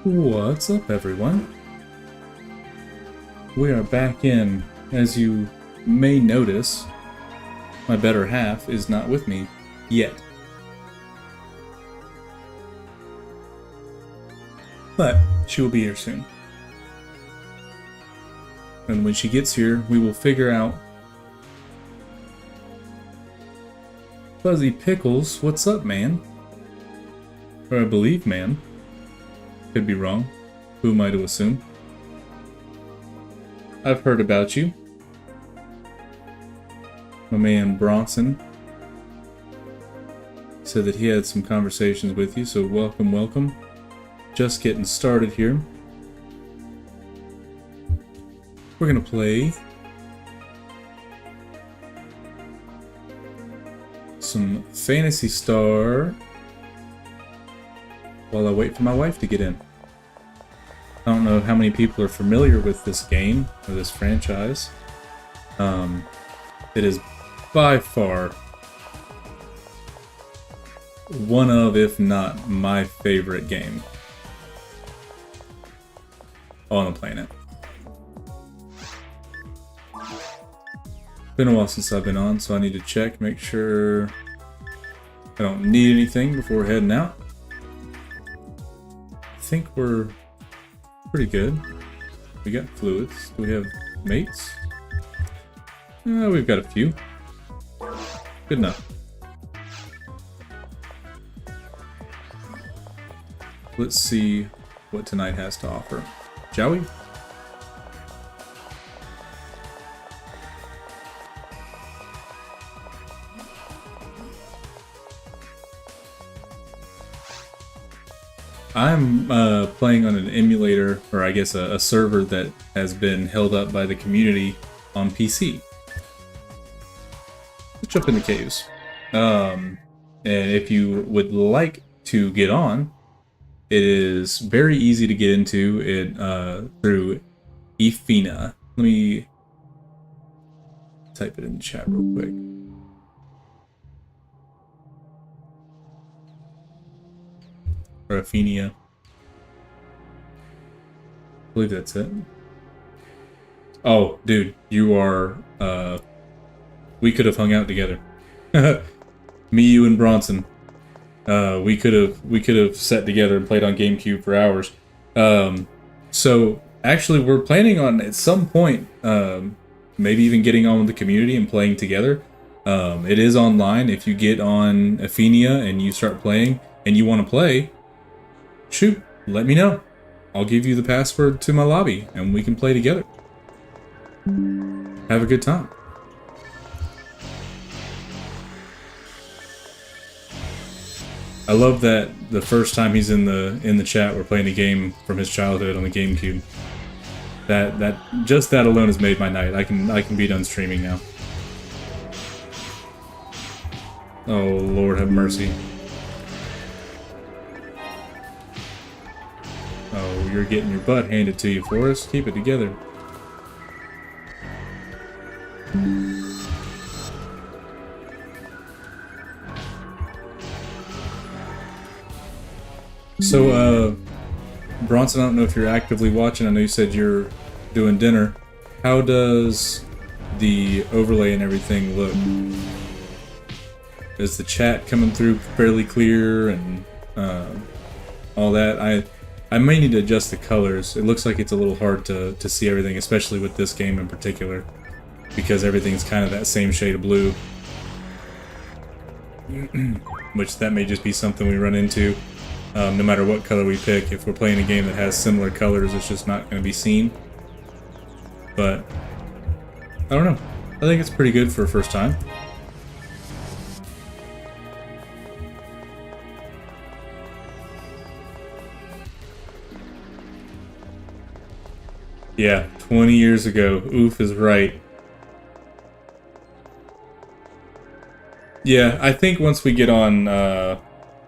What's up, everyone? We are back in. As you may notice, my better half is not with me yet. But she will be here soon. And when she gets here, we will figure out... Fuzzy Pickles, what's up, man? Or I believe, man. Could be wrong. Who am I to assume? I've heard about you. My man Bronson said that he had some conversations with you, so welcome, welcome. Just getting started here. We're gonna play some Phantasy Star while I wait for my wife to get in. I don't know how many people are familiar with this game or this franchise. It is by far one of, if not my favorite game on the planet. Been a while since I've been on, so I need to check, make sure I don't need anything before heading out. I think we're pretty good. We got fluids. Do we have mates? We've got a few. Good enough. let's see what tonight has to offer. Shall we? I'm playing on an emulator, or I guess a server that has been held up by the community on PC. Let's jump into caves. And if you would like to get on, it is very easy to get into it through Efina. Let me type it in the chat real quick. Or Ephenia. I believe that's it. Oh, dude, you are, we could have hung out together. Me, you, and Bronson. We could have sat together and played on GameCube for hours. So actually we're planning on at some point, maybe even getting on with the community and playing together. It is online. If you get on Ephenia and you start playing and you want to play, shoot, let me know. I'll give you the password to my lobby and we can play together. Have a good time. I love that the first time he's in the chat, we're playing a game from his childhood on the GameCube. That just that alone has made my night. I can be done streaming now. Oh Lord, have mercy. Oh, you're getting your butt handed to you, Forrest. Keep it together. So, Bronson, I don't know if you're actively watching. I know you said you're doing dinner. How does the overlay and everything look? Is the chat coming through fairly clear and all that? I may need to adjust the colors. It looks like it's a little hard to see everything, especially with this game in particular, because everything's kind of that same shade of blue. Which that may just be something we run into. No matter what color we pick, if we're playing a game that has similar colors, it's just not going to be seen. But, I don't know. I think it's pretty good for a first time. Yeah, 20 years ago. Oof is right. Yeah, I think once we get on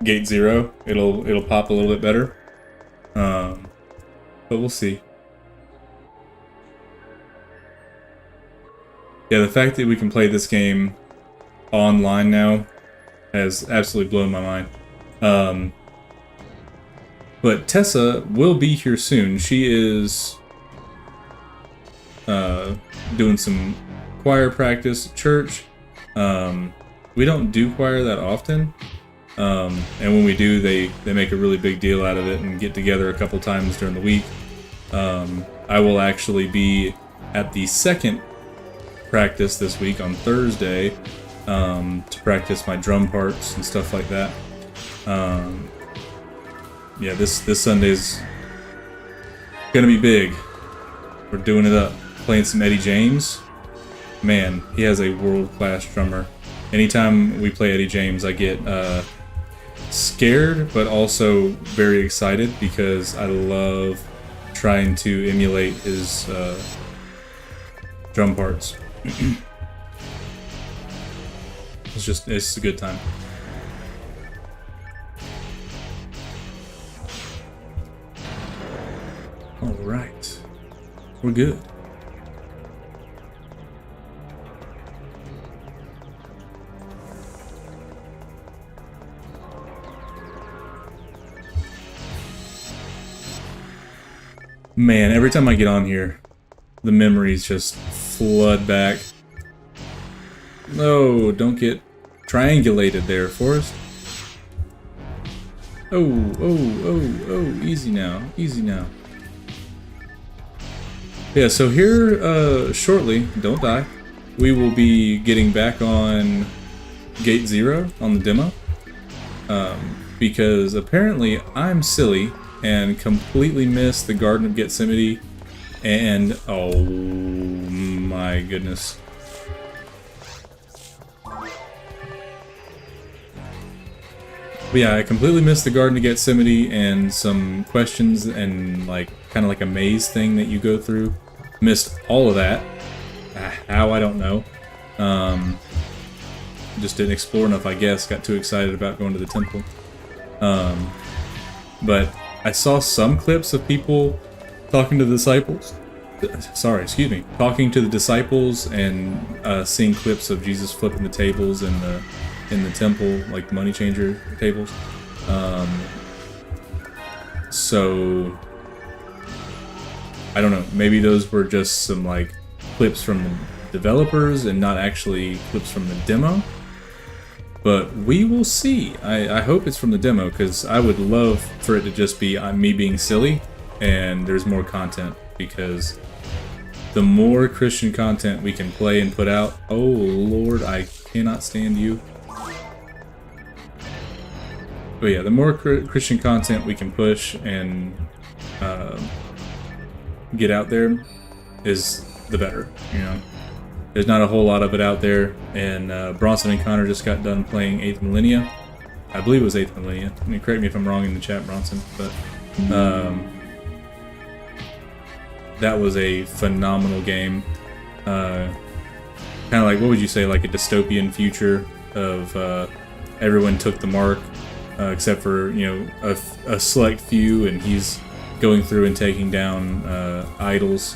Gate 0, it'll pop a little bit better. But we'll see. Yeah, the fact that we can play this game online now has absolutely blown my mind. But Tessa will be here soon. She is doing some choir practice at church. We don't do choir that often. And when we do, they make a really big deal out of it and get together a couple times during the week. I will actually be at the second practice this week on Thursday to practice my drum parts and stuff like that. Yeah, this Sunday's gonna be big. We're doing it up, playing some Eddie James. Man, he has a world-class drummer. Anytime we play Eddie James, I get scared, but also very excited because I love trying to emulate his drum parts. It's a good time. All right, we're good. Man, every time I get on here, the memories just flood back. No, don't get triangulated there, Forrest. Oh, easy now, easy now. Yeah, so here, shortly, don't die, we will be getting back on Gate 0 on the demo. Because apparently I'm silly and completely missed the Garden of Gethsemane. And oh my goodness. But yeah, I completely missed the Garden of Gethsemane and some questions and like kind of like a maze thing that you go through. Missed all of that. How, I don't know. Just didn't explore enough, I guess. Got too excited about going to the temple. But I saw some clips of people talking to the disciples. Sorry, excuse me. Talking to the disciples and seeing clips of Jesus flipping the tables in the temple, like the money changer tables. So I don't know. Maybe those were just some like clips from the developers and not actually clips from the demo. But we will see. I hope it's from the demo, because I would love for it to just be me being silly and there's more content, because the more Christian content we can play and put out, oh Lord, I cannot stand you. But yeah, the more Christian content we can push and get out there is the better, you know. There's not a whole lot of it out there, and Bronson and Connor just got done playing 8th Millennia. I believe it was 8th Millennia. I mean, correct me if I'm wrong in the chat, Bronson, but that was a phenomenal game. Kind of like, what would you say, like a dystopian future of everyone took the mark, except for, you know, a select few, and he's going through and taking down idols,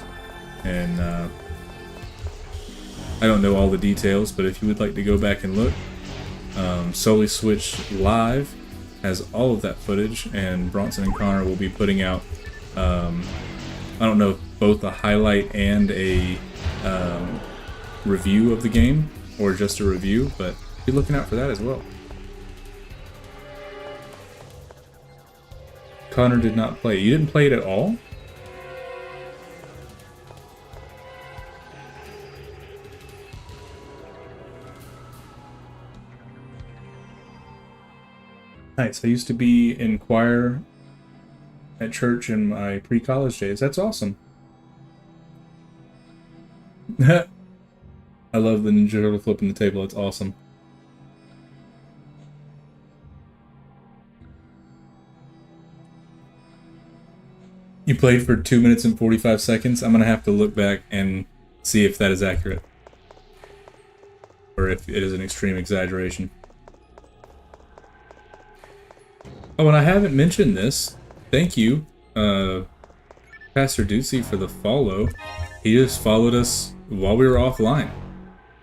and I don't know all the details, but if you would like to go back and look, Solely Switch Live has all of that footage, and Bronson and Connor will be putting out, I don't know, both a highlight and a review of the game, or just a review, but be looking out for that as well. Connor did not play. You didn't play it at all? Nice. I used to be in choir at church in my pre-college days. That's awesome. I love the Ninja Turtle flipping the table. It's awesome. You played for 2 minutes and 45 seconds. I'm going to have to look back and see if that is accurate, or if it is an extreme exaggeration. Oh, and I haven't mentioned this. Thank you, Pastor Ducey, for the follow. He just followed us while we were offline,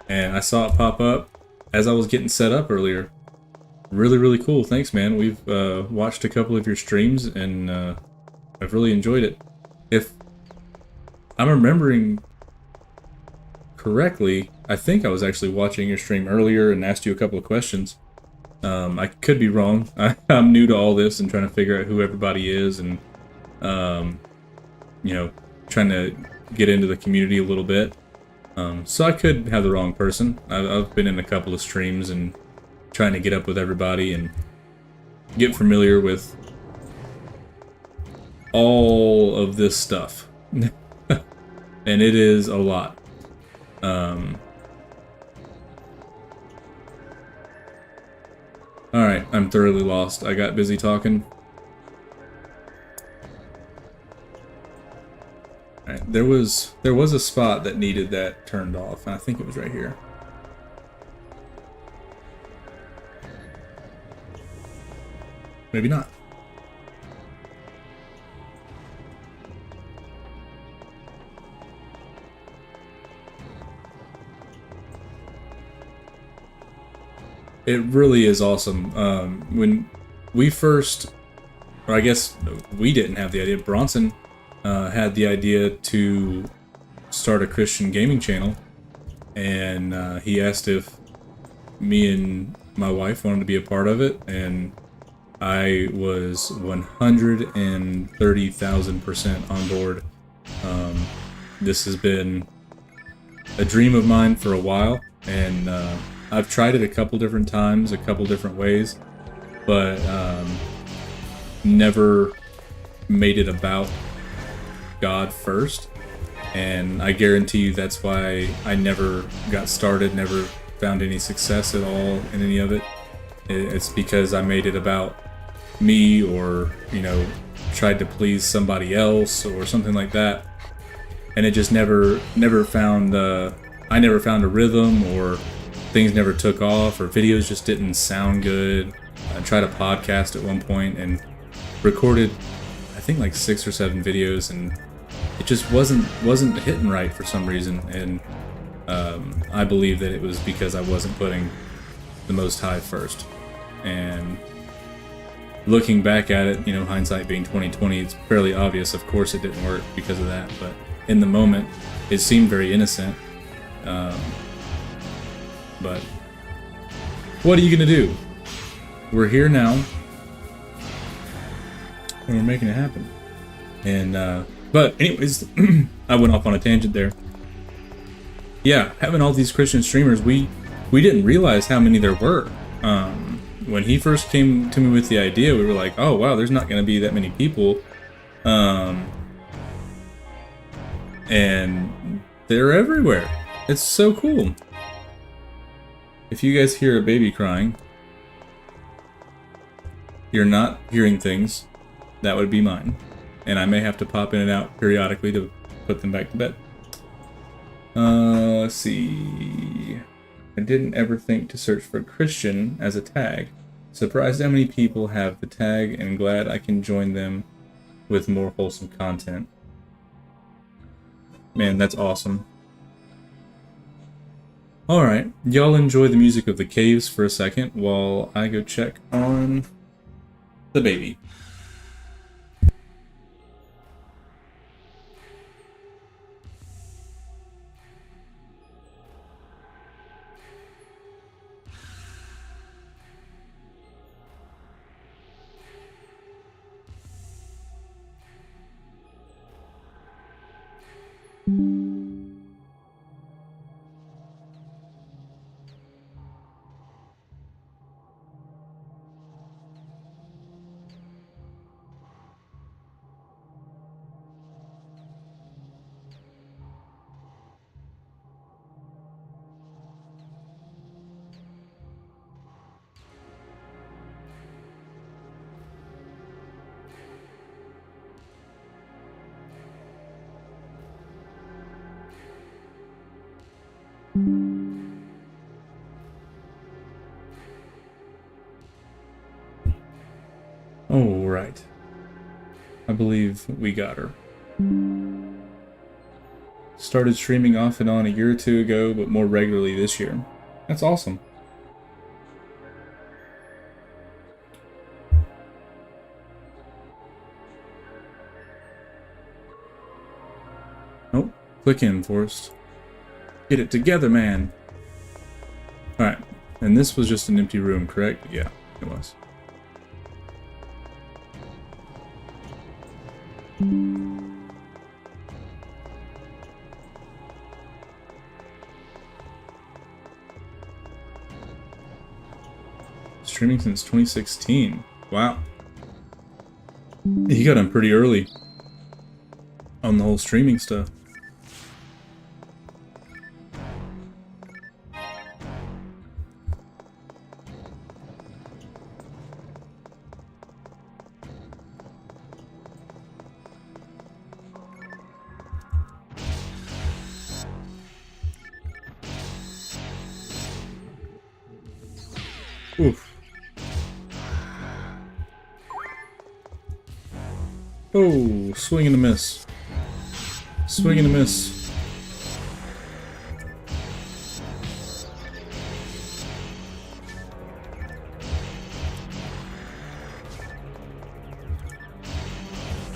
and I saw it pop up as I was getting set up earlier. Really, really cool. Thanks, man. We've watched a couple of your streams, and I've really enjoyed it. If I'm remembering correctly, I think I was actually watching your stream earlier and asked you a couple of questions. I could be wrong. I'm new to all this and trying to figure out who everybody is, and you know, trying to get into the community a little bit. So I could have the wrong person. I've been in a couple of streams and trying to get up with everybody and get familiar with all of this stuff. And it is a lot. Alright, I'm thoroughly lost. I got busy talking. Alright, there was a spot that needed that turned off, and I think it was right here. Maybe not. It really is awesome. When we first, or I guess we didn't have the idea, Bronson had the idea to start a Christian gaming channel, and he asked if me and my wife wanted to be a part of it, and I was 130,000% on board. This has been a dream of mine for a while, and I've tried it a couple different times, a couple different ways, but never made it about God first, and I guarantee you that's why I never got started, never found any success at all in any of it. It's because I made it about me, or, you know, tried to please somebody else or something like that, and it just never found I never found a rhythm, or things never took off, or videos just didn't sound good. I tried a podcast at one point and recorded, I think, like 6 or 7 videos, and it just wasn't hitting right for some reason. And I believe that it was because I wasn't putting the Most High first. And looking back at it, you know, hindsight being 2020, it's fairly obvious. Of course, it didn't work because of that. But in the moment, it seemed very innocent. But what are you gonna do? We're here now, and we're making it happen. And but anyways, I went off on a tangent there. Yeah, having all these Christian streamers, we didn't realize how many there were. When he first came to me with the idea, we were like, oh wow, there's not gonna be that many people. And they're everywhere. It's so cool. If you guys hear a baby crying, you're not hearing things. That would be mine. And I may have to pop in and out periodically to put them back to bed. Let's see. I didn't ever think to search for Christian as a tag. Surprised how many people have the tag, and glad I can join them with more wholesome content. Man, that's awesome. Alright, y'all enjoy the music of the caves for a second while I go check on the baby. Oh, right. I believe we got her. Started streaming off and on a year or two ago, but more regularly this year. That's awesome. Oh, click in, Forrest. Get it together, man. Alright, and this was just an empty room, correct? Yeah, it was. Streaming since 2016. Wow. He got in pretty early on the whole streaming stuff. Oof. Oh, swing and a miss. Swing and a miss.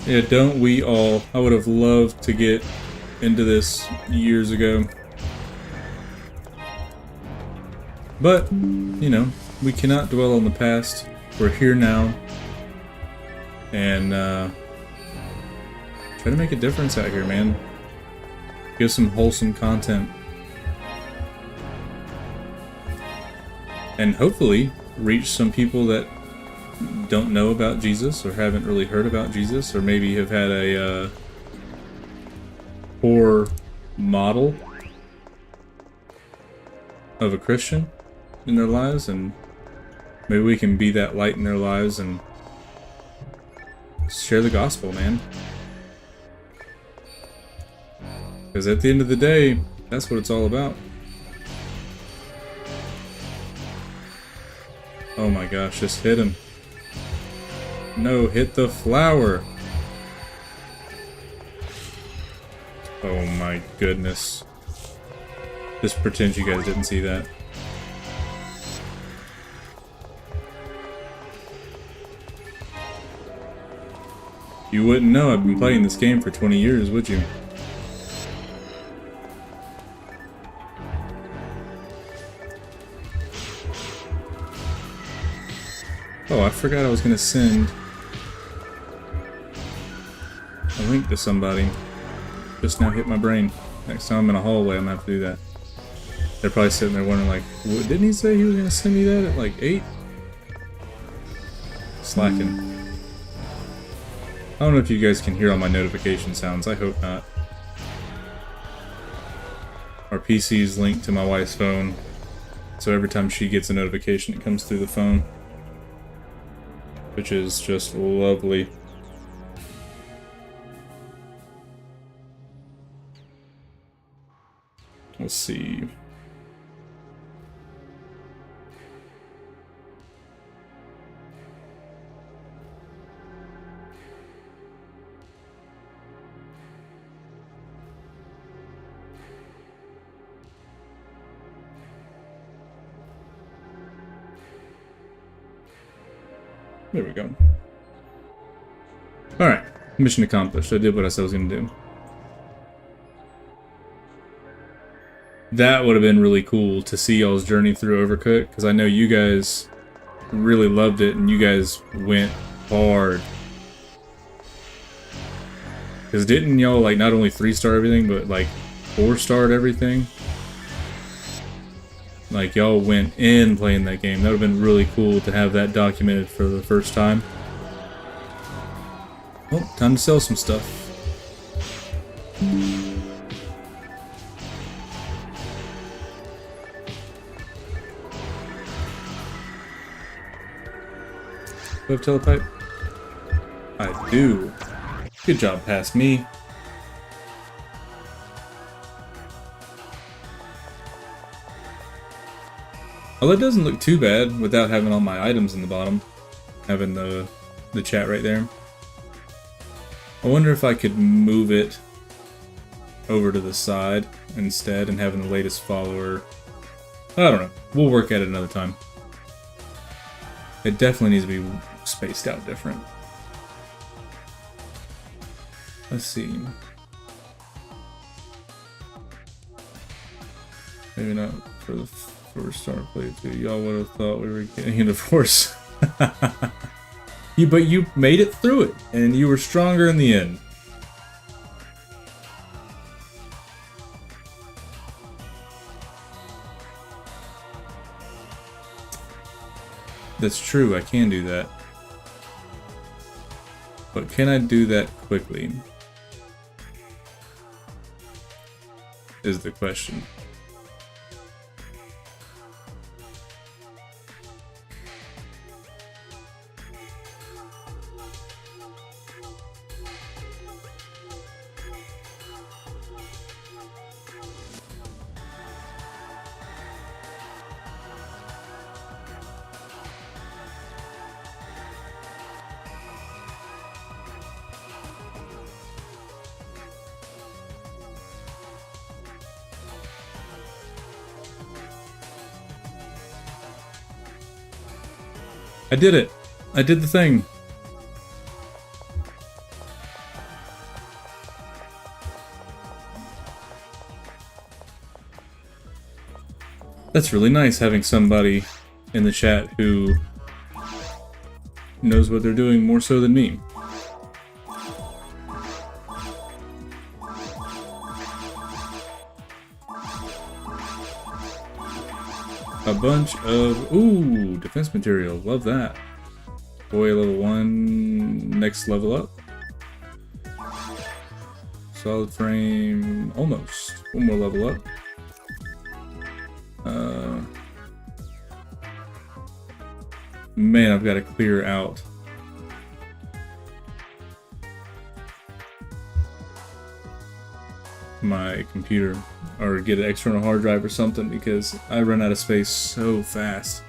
Yeah, don't we all? I would have loved to get into this years ago. But, you know, we cannot dwell on the past. We're here now. And, try to make a difference out here, man. Give some wholesome content. And hopefully reach some people that don't know about Jesus or haven't really heard about Jesus, or maybe have had a poor model of a Christian in their lives, and maybe we can be that light in their lives and share the gospel, man. Because at the end of the day, that's what it's all about. Oh my gosh, just hit him. No, hit the flower. Oh my goodness. Just pretend you guys didn't see that. You wouldn't know I've been playing this game for 20 years, would you? Oh, I forgot I was gonna send a link to somebody. Just now hit my brain. Next time I'm in a hallway, I'm gonna have to do that. They're probably sitting there wondering, like, didn't he say he was gonna send me that at like 8? Slacking. I don't know if you guys can hear all my notification sounds. I hope not. Our PC is linked to my wife's phone, so every time she gets a notification, it comes through the phone, which is just lovely. Let's see. There we go. Alright, mission accomplished. I did what I said I was going to do. That would have been really cool to see y'all's journey through Overcooked, because I know you guys really loved it, and you guys went hard. Because didn't y'all, like, not only 3-star everything, but, like, 4-starred everything? Like, y'all went in playing that game. That would have been really cool to have that documented for the first time. Oh, time to sell some stuff. Do I have teletype? I do. Good job, past me. Well, it doesn't look too bad without having all my items in the bottom. Having the chat right there. I wonder if I could move it over to the side instead and having the latest follower. I don't know. We'll work at it another time. It definitely needs to be spaced out different. Let's see. Maybe not for the first star playthrough. Y'all would have thought we were getting a divorce. But you made it through it, and you were stronger in the end. That's true, I can do that. But can I do that quickly? Is the question. I did it! I did the thing! That's really nice having somebody in the chat who knows what they're doing more so than me. A bunch of... Ooh, defense material. Love that. Boy level 1, next level up. Solid frame, almost. One more level up. Man, I've got to clear out my computer or get an external hard drive or something because I run out of space so fast.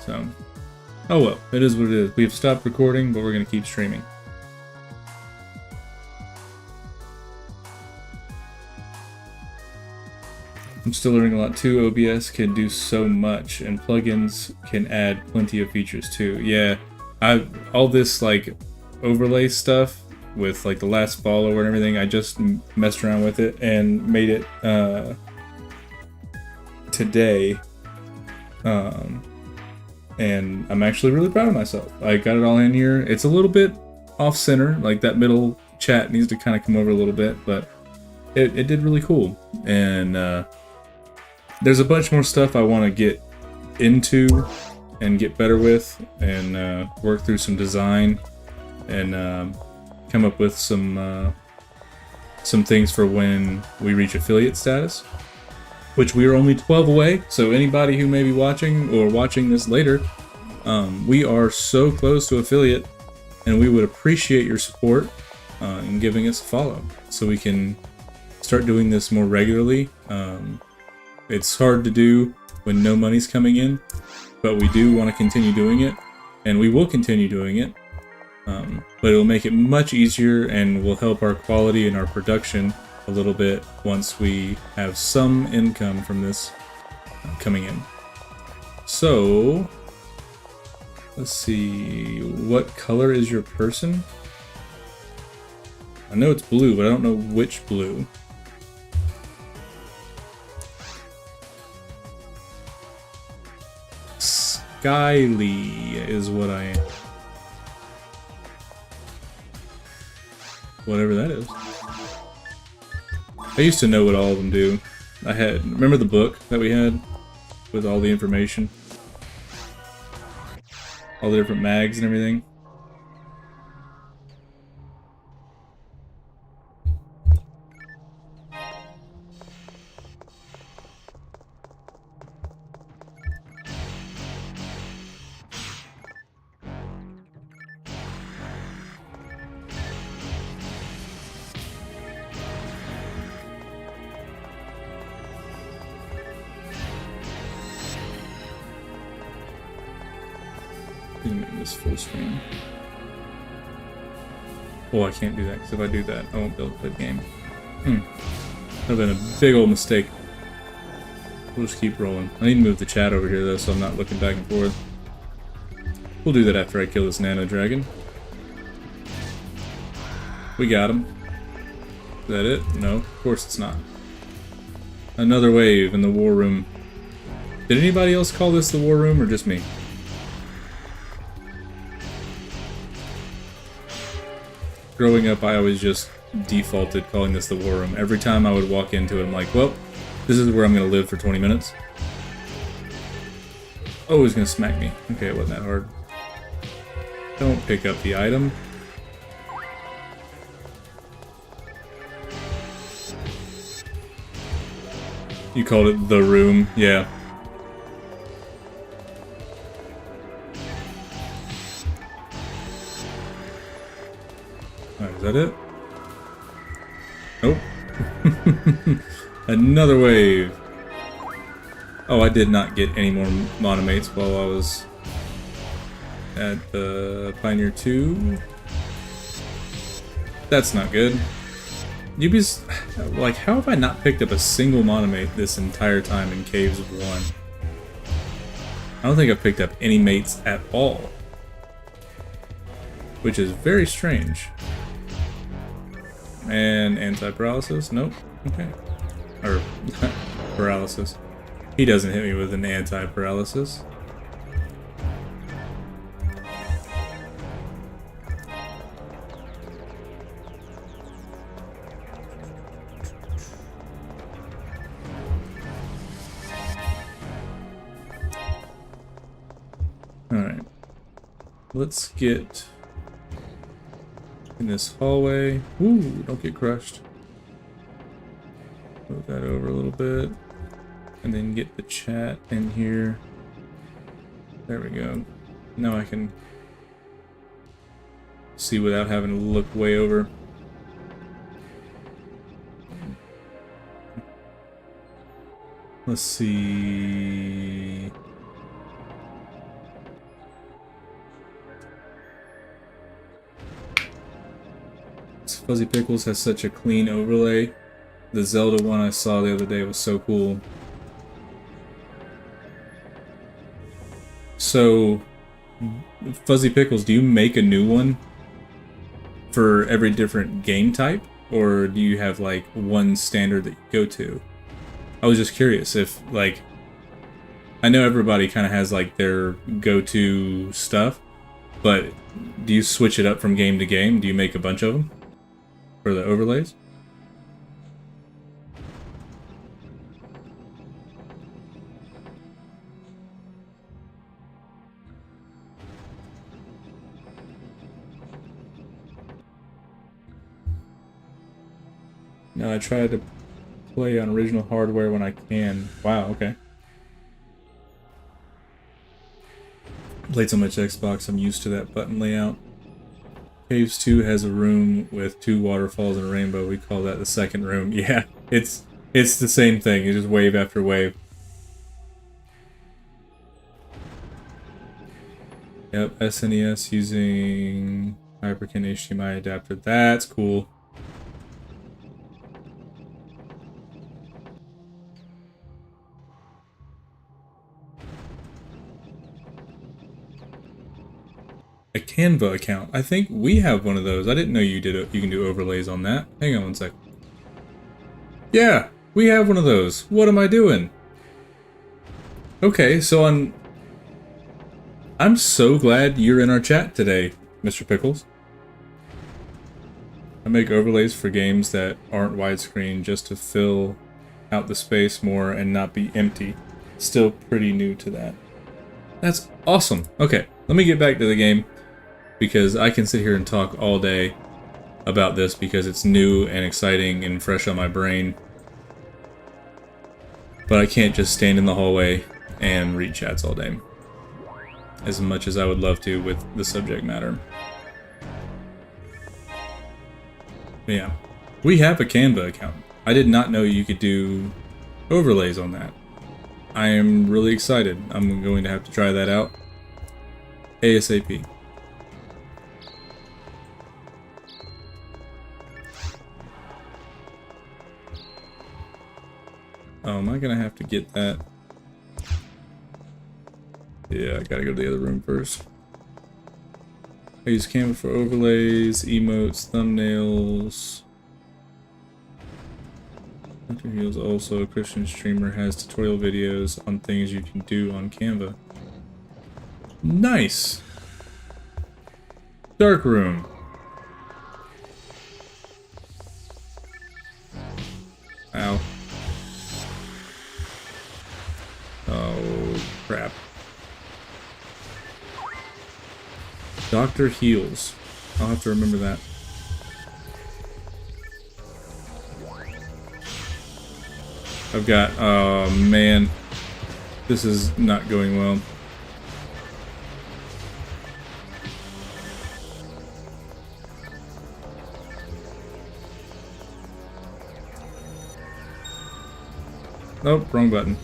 So, oh well, it is what it is. We've stopped recording, but we're going to keep streaming. I'm still learning a lot too. OBS can do so much, and plugins can add plenty of features too. Yeah, all this like overlay stuff with like the last follower and everything, I just messed around with it and made it today. And I'm actually really proud of myself. I got it all in here. It's a little bit off center, like that middle chat needs to kind of come over a little bit, but it did really cool. And there's a bunch more stuff I want to get into and get better with, and work through some design and come up with some things for when we reach affiliate status, which we are only 12 away. So anybody who may be watching or watching this later, we are so close to affiliate, and we would appreciate your support in giving us a follow so we can start doing this more regularly. It's hard to do when no money's coming in, but we do want to continue doing it, and we will continue doing it. But it'll make it much easier and will help our quality and our production a little bit once we have some income from this coming in. So, let's see, what color is your person? I know it's blue, but I don't know which blue. Skyly is what I am. Whatever that is. I used to know what all of them do. Remember the book that we had with all the information? All the different mags and everything? Make this full screen. Oh, I can't do that, because if I do that, I won't be able to play the game. That would have been a big old mistake. We'll just keep rolling. I need to move the chat over here, though, so I'm not looking back and forth. We'll do that after I kill this nano dragon. We got him. Is that it? No, of course it's not. Another wave in the war room. Did anybody else call this the war room, or just me? Growing up, I always just defaulted calling this the war room. Every time I would walk into it, I'm like, well, this is where I'm going to live for 20 minutes. Oh, he's going to smack me. Okay, it wasn't that hard. Don't pick up the item. You called it the room, yeah. Alright, is that it? Nope. Another wave. Oh, I did not get any more monomates while I was at the Pioneer 2. That's not good. Yubi's, like, how have I not picked up a single monomate this entire time in Caves of 1? I don't think I've picked up any mates at all. Which is very strange. And anti-paralysis? Nope. Okay. Or paralysis. He doesn't hit me with an anti-paralysis. Alright. Let's get in this hallway. Ooh, don't get crushed. Move that over a little bit. And then get the chat in here. There we go. Now I can see without having to look way over. Let's see. Fuzzy Pickles has such a clean overlay. The Zelda one I saw the other day was so cool. So, Fuzzy Pickles, do you make a new one for every different game type? Or do you have like one standard that you go to? I was just curious if, like, I know everybody kind of has like their go-to stuff, but do you switch it up from game to game? Do you make a bunch of them for the overlays? No, I try to play on original hardware when I can. Wow, okay. Played so much Xbox, I'm used to that button layout. Caves 2 has a room with 2 waterfalls and a rainbow. We call that the second room. Yeah, it's the same thing. It's just wave after wave. Yep, SNES using HyperCAN HDMI adapter. That's cool. A Canva account. I think we have one of those. I didn't know you did. You can do overlays on that. Hang on one sec. Yeah, we have one of those. What am I doing? Okay, so I'm so glad you're in our chat today, Mr. Pickles. I make overlays for games that aren't widescreen just to fill out the space more and not be empty. Still pretty new to that. That's awesome. Okay, let me get back to the game, because I can sit here and talk all day about this because it's new and exciting and fresh on my brain. But I can't just stand in the hallway and read chats all day, as much as I would love to with the subject matter. But yeah, we have a Canva account. I did not know you could do overlays on that. I am really excited. I'm going to have to try that out ASAP. Oh, am I gonna have to get that? Yeah, I gotta go to the other room first. I use Canva for overlays, emotes, thumbnails. Dr. Heels, also a Christian streamer, has tutorial videos on things you can do on Canva. Nice! Dark room. Ow. Oh, crap. Dr. Heels. I'll have to remember that. I've got, oh man, this is not going well. Nope, wrong button.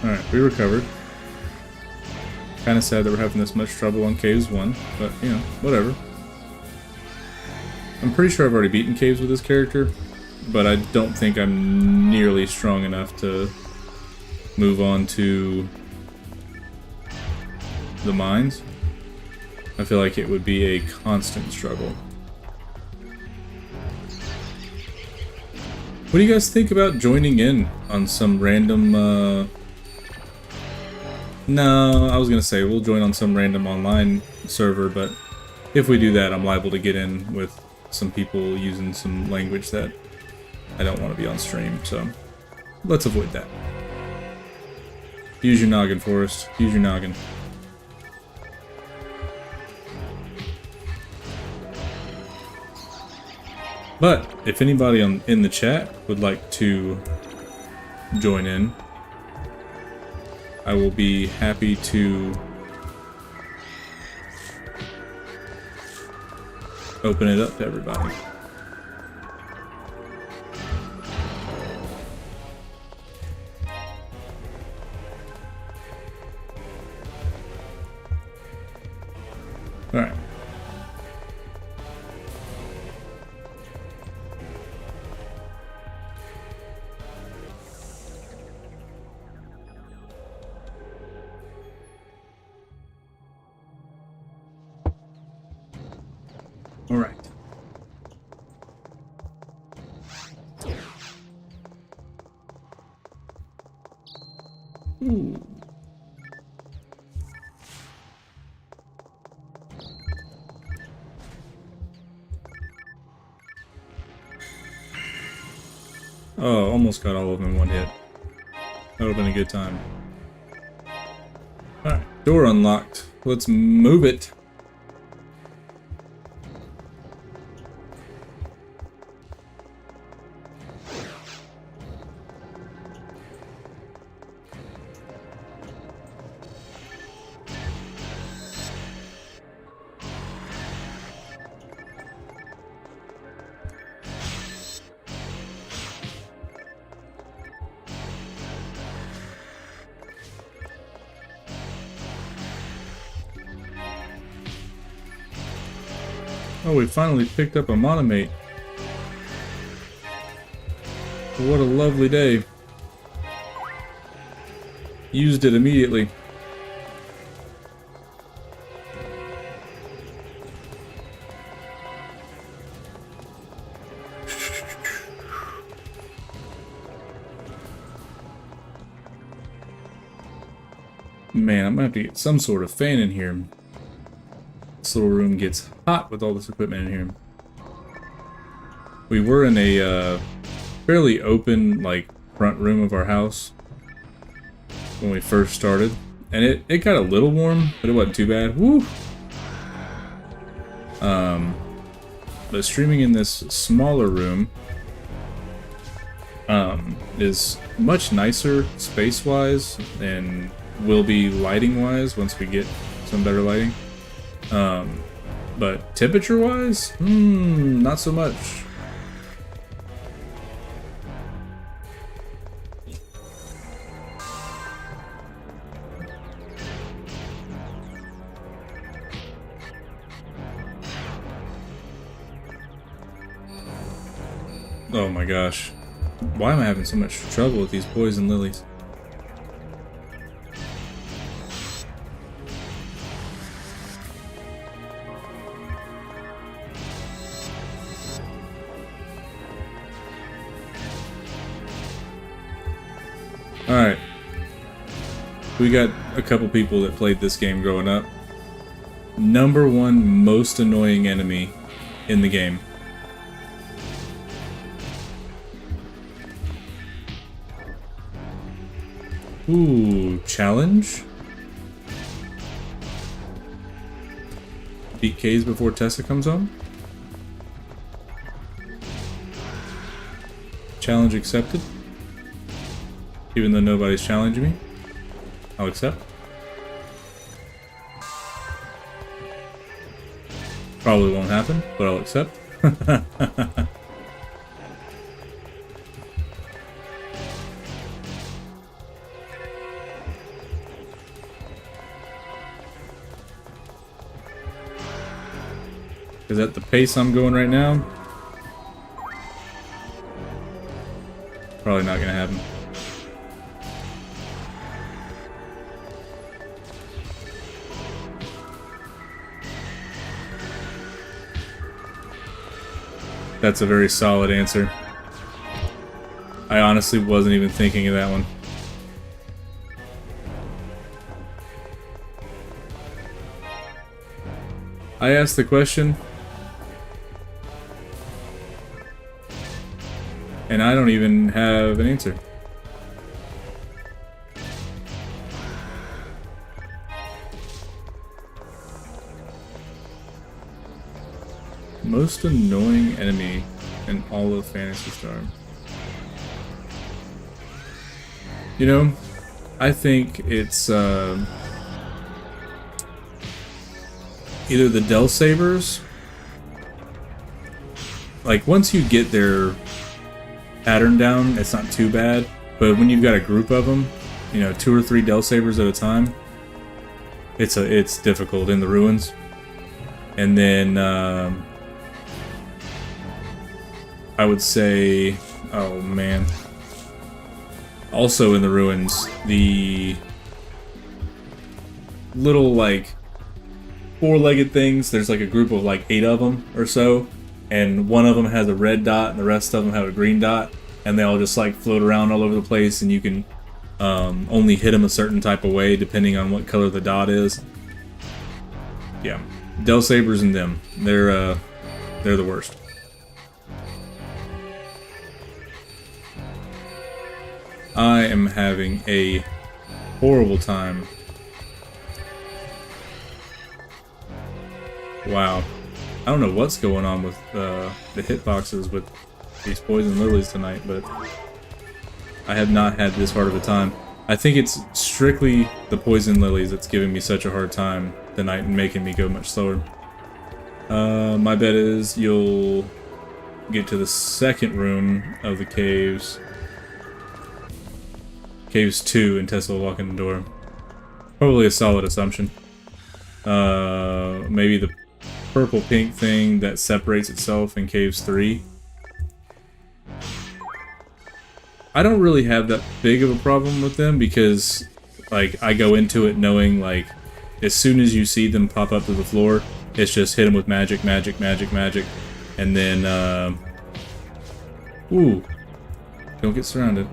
Alright, we recovered. Kinda sad that we're having this much trouble on Caves 1, but, you know, whatever. I'm pretty sure I've already beaten Caves with this character, but I don't think I'm nearly strong enough to move on to the mines. I feel like it would be a constant struggle. What do you guys think about joining in on some random, No, I was gonna say we'll join on some random online server, but if we do that, I'm liable to get in with some people using some language that I don't want to be on stream, so let's avoid that. Use your noggin, Forrest. Use your noggin. But if anybody in the chat would like to join in, I will be happy to open it up to everybody. All right. All right. Ooh. Oh, almost got all of them in one hit. That would have been a good time. Alright, door unlocked. Let's move it. Oh, we finally picked up a monomate. What a lovely day. Used it immediately. Man, I'm gonna have to get some sort of fan in here. This little room gets hot with all this equipment in here. We were in a fairly open, like, front room of our house when we first started. And it got a little warm, but it wasn't too bad. Woo! But streaming in this smaller room is much nicer space-wise and will be lighting-wise once we get some better lighting. But temperature-wise, not so much. Oh my gosh. Why am I having so much trouble with these poison lilies? Alright. We got a couple people that played this game growing up. #1 most annoying enemy in the game. Ooh, challenge? Beat K's before Tessa comes home? Challenge accepted? Even though nobody's challenging me, I'll accept. Probably won't happen, but I'll accept. Is at the pace I'm going right now? Probably not gonna happen. That's a very solid answer. I honestly wasn't even thinking of that one. I asked the question, and I don't even have an answer. Most annoying enemy in all of Phantasy Star. You know, I think it's either the Del Sabers. Like, once you get their pattern down, it's not too bad. But when you've got a group of them, you know, 2 or 3 Del Sabers at a time, it's difficult in the ruins. And then I would say, oh man, also in the ruins, the little like 4-legged things. There's like a group of like 8 of them or so, and one of them has a red dot and the rest of them have a green dot, and they all just like float around all over the place, and you can only hit them a certain type of way depending on what color the dot is. Yeah, Del Sabers and them, they're the worst. I am having a horrible time. Wow. I don't know what's going on with the hitboxes with these poison lilies tonight, but I have not had this hard of a time. I think it's strictly the poison lilies that's giving me such a hard time tonight and making me go much slower. My bet is you'll get to the second room of the caves. Caves 2 and Tessa will walk in the door. Probably a solid assumption. Maybe the purple pink thing that separates itself in Caves 3. I don't really have that big of a problem with them because, like, I go into it knowing, like, as soon as you see them pop up to the floor, it's just hit them with magic, magic, magic, magic, and then, ooh, don't get surrounded.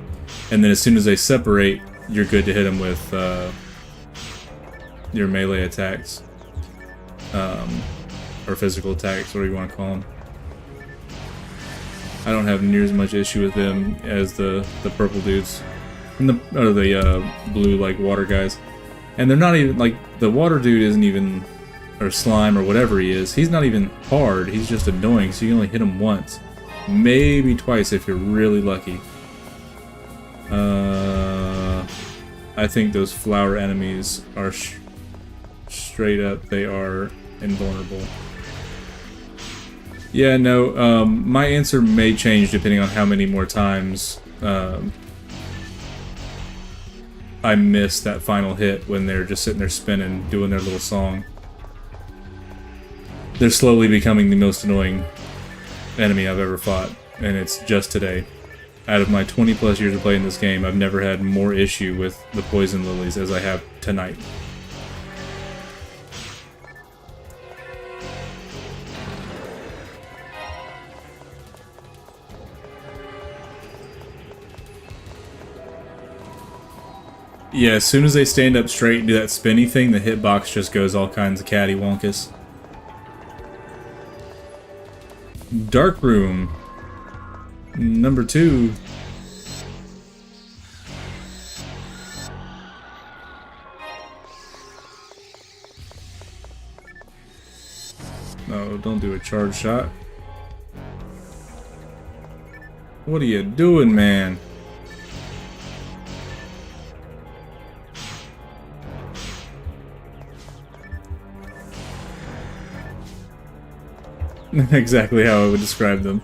And then as soon as they separate, you're good to hit them with your melee attacks. Or physical attacks, whatever you want to call them. I don't have near as much issue with them as the purple dudes. And the blue, like, water guys. And they're not even, like, the water dude isn't even, or slime or whatever he is, he's not even hard, he's just annoying, so you can only hit him once. Maybe twice if you're really lucky. I think those flower enemies are straight up, they are invulnerable. Yeah, no, my answer may change depending on how many more times I miss that final hit when they're just sitting there spinning, doing their little song. They're slowly becoming the most annoying enemy I've ever fought, and it's just today. Out of my 20 plus years of playing this game, I've never had more issue with the poison lilies as I have tonight. Yeah, as soon as they stand up straight and do that spinny thing, the hitbox just goes all kinds of catty-wonkus. Dark Room. Number 2. No, don't do a charge shot. What are you doing, man? Exactly how I would describe them.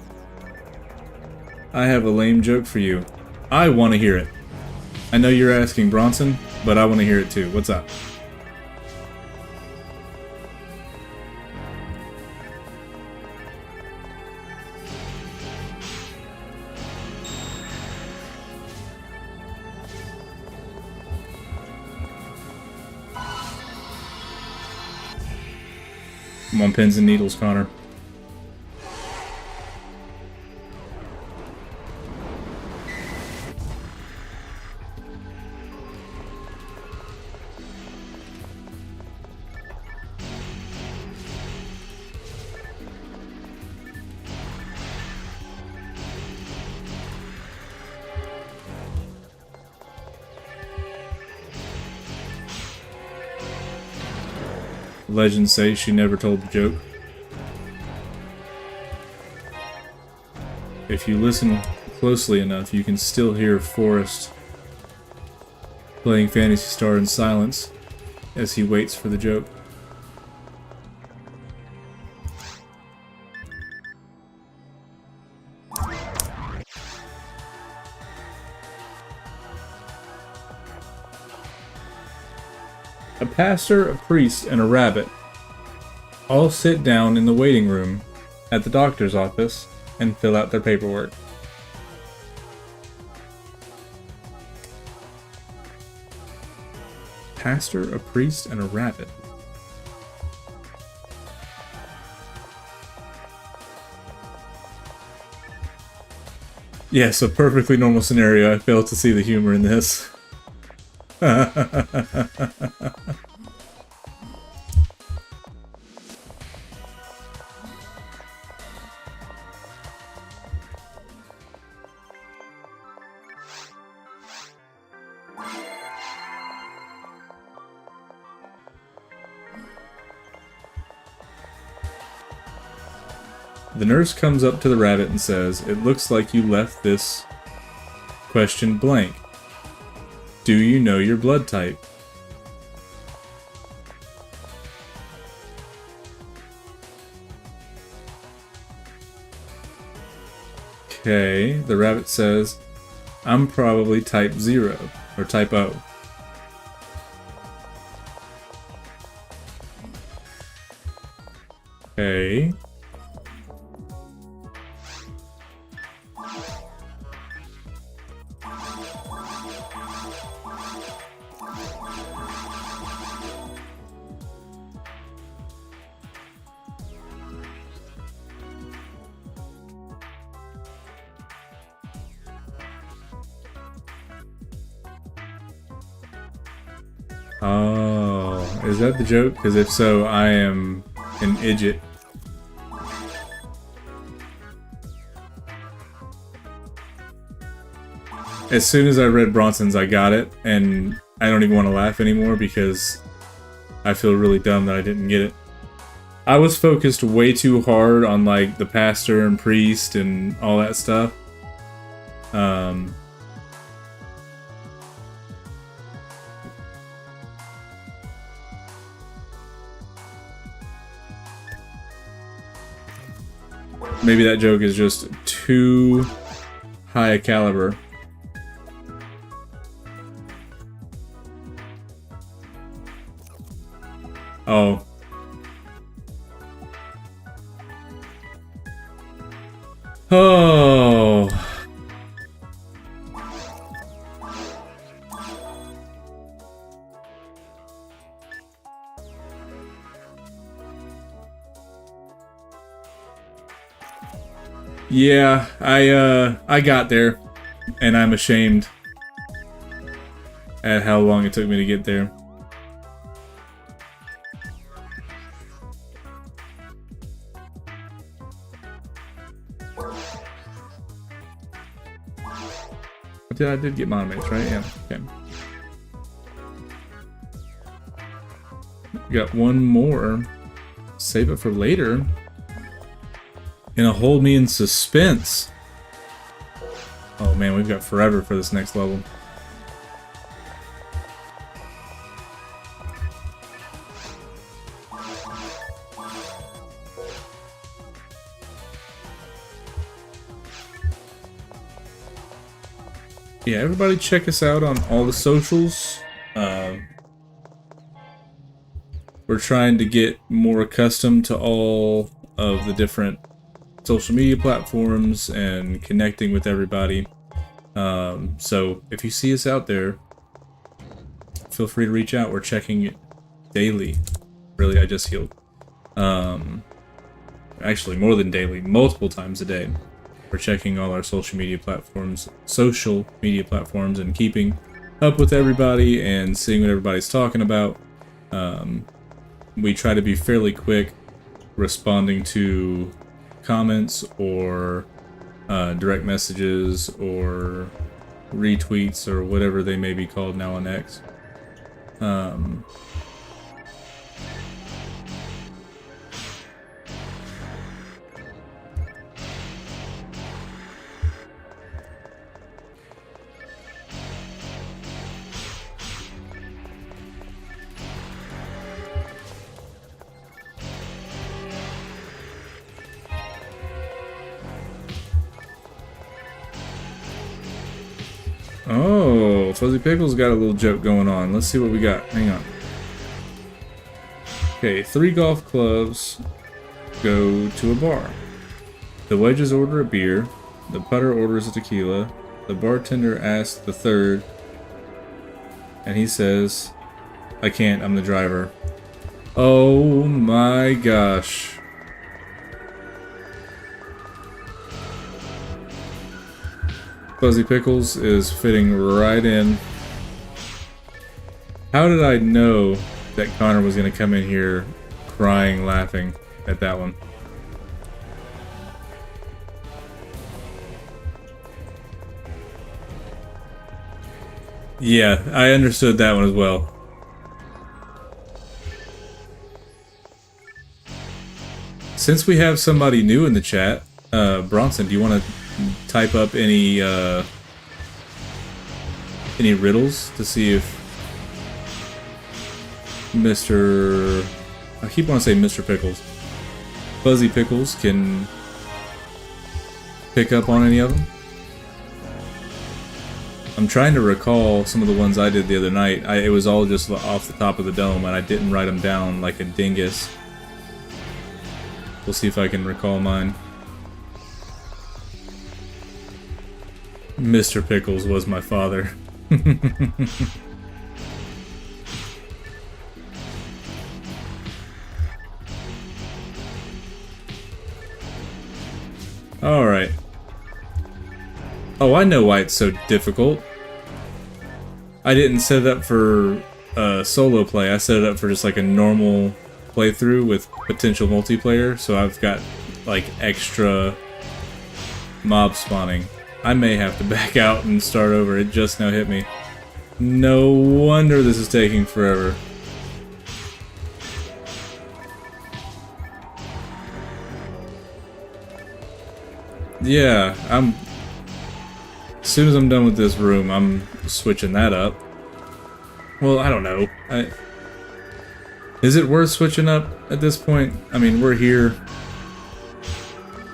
I have a lame joke for you. I want to hear it. I know you're asking, Bronson, but I want to hear it too. What's up? I'm on pins and needles, Connor. Legends say she never told the joke. If you listen closely enough, you can still hear Forrest playing Phantasy Star in silence as he waits for the joke. A pastor, a priest, and a rabbit all sit down in the waiting room at the doctor's office and fill out their paperwork. Pastor, a priest, and a rabbit. Yes, a perfectly normal scenario. I fail to see the humor in this. The nurse comes up to the rabbit and says, "It looks like you left this question blank. Do you know your blood type?" Okay, the rabbit says, "I'm probably type 0, or type O." Okay. Oh, is that the joke? Because if so, I am an idiot. As soon as I read Bronson's, I got it, and I don't even want to laugh anymore because I feel really dumb that I didn't get it. I was focused way too hard on like the pastor and priest and all that stuff. Maybe that joke is just too high a caliber. Oh. Oh. Yeah, I got there, and I'm ashamed at how long it took me to get there. I did get monomates, right? Yeah, okay. We got one more. Save it for later. Gonna hold me in suspense. Oh man, we've got forever for this next level. Yeah, everybody check us out on all the socials. We're trying to get more accustomed to all of the different social media platforms and connecting with everybody. So if you see us out there, feel free to reach out. We're checking it daily. Really, I just healed. Actually, more than daily, multiple times a day. We're checking all our social media platforms, and keeping up with everybody and seeing what everybody's talking about. We try to be fairly quick responding to comments or direct messages or retweets or whatever they may be called now on X. Oh, Fuzzy Pickles got a little joke going on. Let's see what we got. Hang on. Okay, 3 golf clubs go to a bar. The wedges order a beer. The putter orders a tequila. The bartender asks the third, and he says, I can't, I'm the driver. Oh my gosh. Fuzzy Pickles is fitting right in. How did I know that Connor was going to come in here crying, laughing at that one? Yeah, I understood that one as well. Since we have somebody new in the chat, Bronson, do you want to type up any riddles to see if Mr. I keep wanting to say Mr. Pickles. Fuzzy Pickles can pick up on any of them? I'm trying to recall some of the ones I did the other night. It was all just off the top of the dome, and I didn't write them down like a dingus. We'll see if I can recall mine. Mr. Pickles was my father. Alright. Oh, I know why it's so difficult. I didn't set it up for solo play. I set it up for just like a normal playthrough with potential multiplayer, so I've got like extra mob spawning. I may have to back out and start over. It just now hit me. No wonder this is taking forever. Yeah, as soon as I'm done with this room, I'm switching that up. Well, I don't know. Is it worth switching up at this point? I mean, we're here.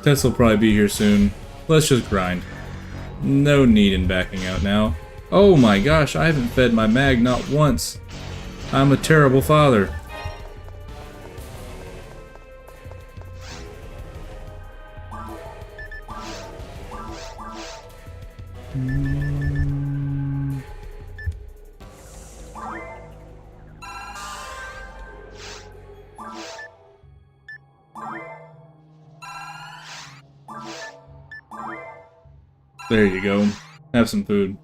Tess will probably be here soon. Let's just grind. No need in backing out now. Oh my gosh, I haven't fed my mag not once. I'm a terrible father. There you go. Have some food.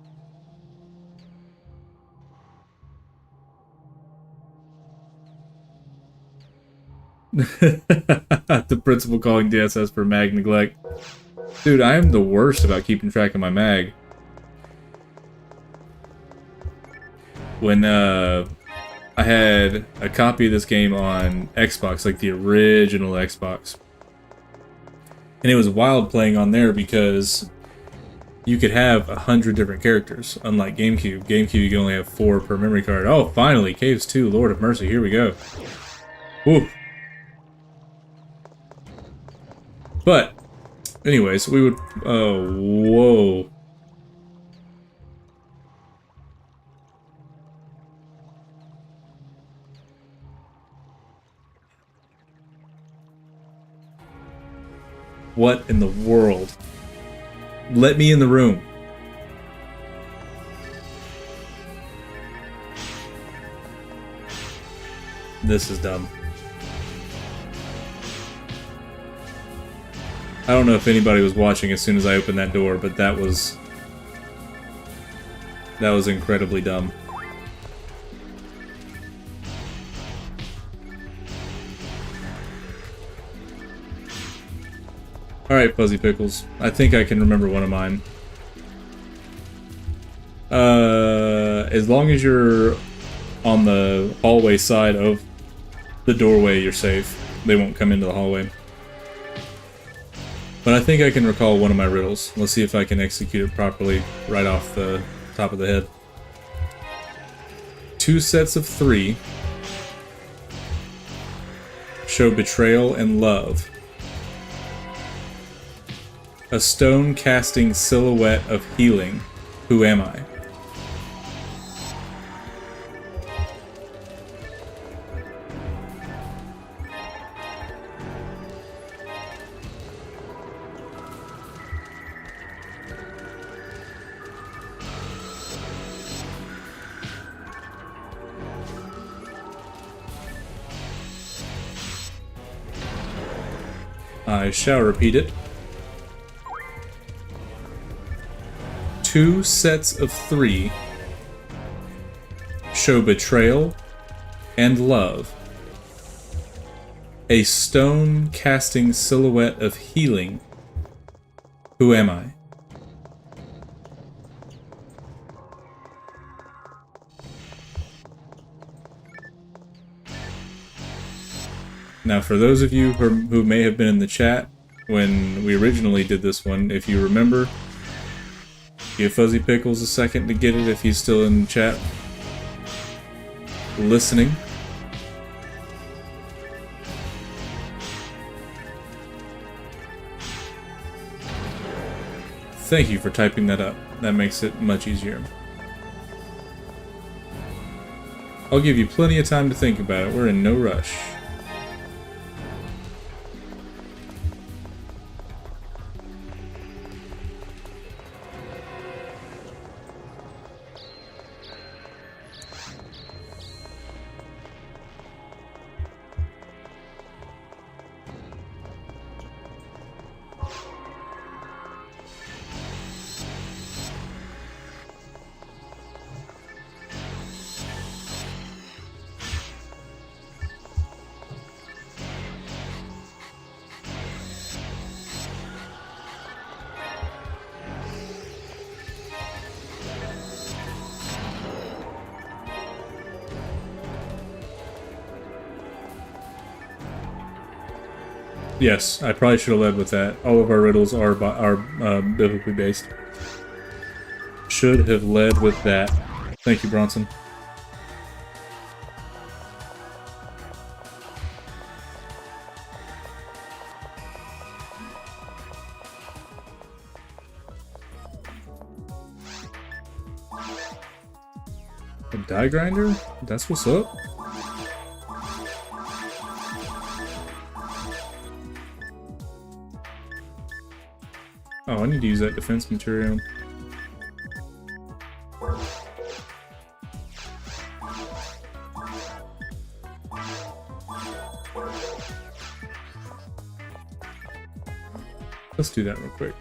The principal calling DSS for mag neglect. Dude, I am the worst about keeping track of my mag. When I had a copy of this game on Xbox, like the original Xbox. And it was wild playing on there because you could have 100 different characters, unlike GameCube. GameCube, you can only have 4 per memory card. Oh, finally, Caves 2, Lord of Mercy, here we go. Woo. But, anyways, we would... Oh, whoa. What in the world? Let me in the room. This is dumb. I don't know if anybody was watching as soon as I opened that door, but that was incredibly dumb. Alright, Fuzzy Pickles. I think I can remember one of mine. As long as you're on the hallway side of the doorway, you're safe. They won't come into the hallway. But I think I can recall one of my riddles. Let's see if I can execute it properly right off the top of the head. 2 sets of 3 show betrayal and love. A stone casting silhouette of healing. Who am I? I shall repeat it. 2 sets of 3 show betrayal and love. A stone casting silhouette of healing. Who am I? Now, for those of you who may have been in the chat when we originally did this one, if you remember, give Fuzzy Pickles a second to get it if he's still in the chat listening. Thank you for typing that up. That makes it much easier. I'll give you plenty of time to think about it. We're in no rush. Yes, I probably should have led with that. All of our riddles are biblically based. Should have led with that. Thank you, Bronson. A die grinder? That's what's up? Oh, I need to use that defense material. Let's do that real quick.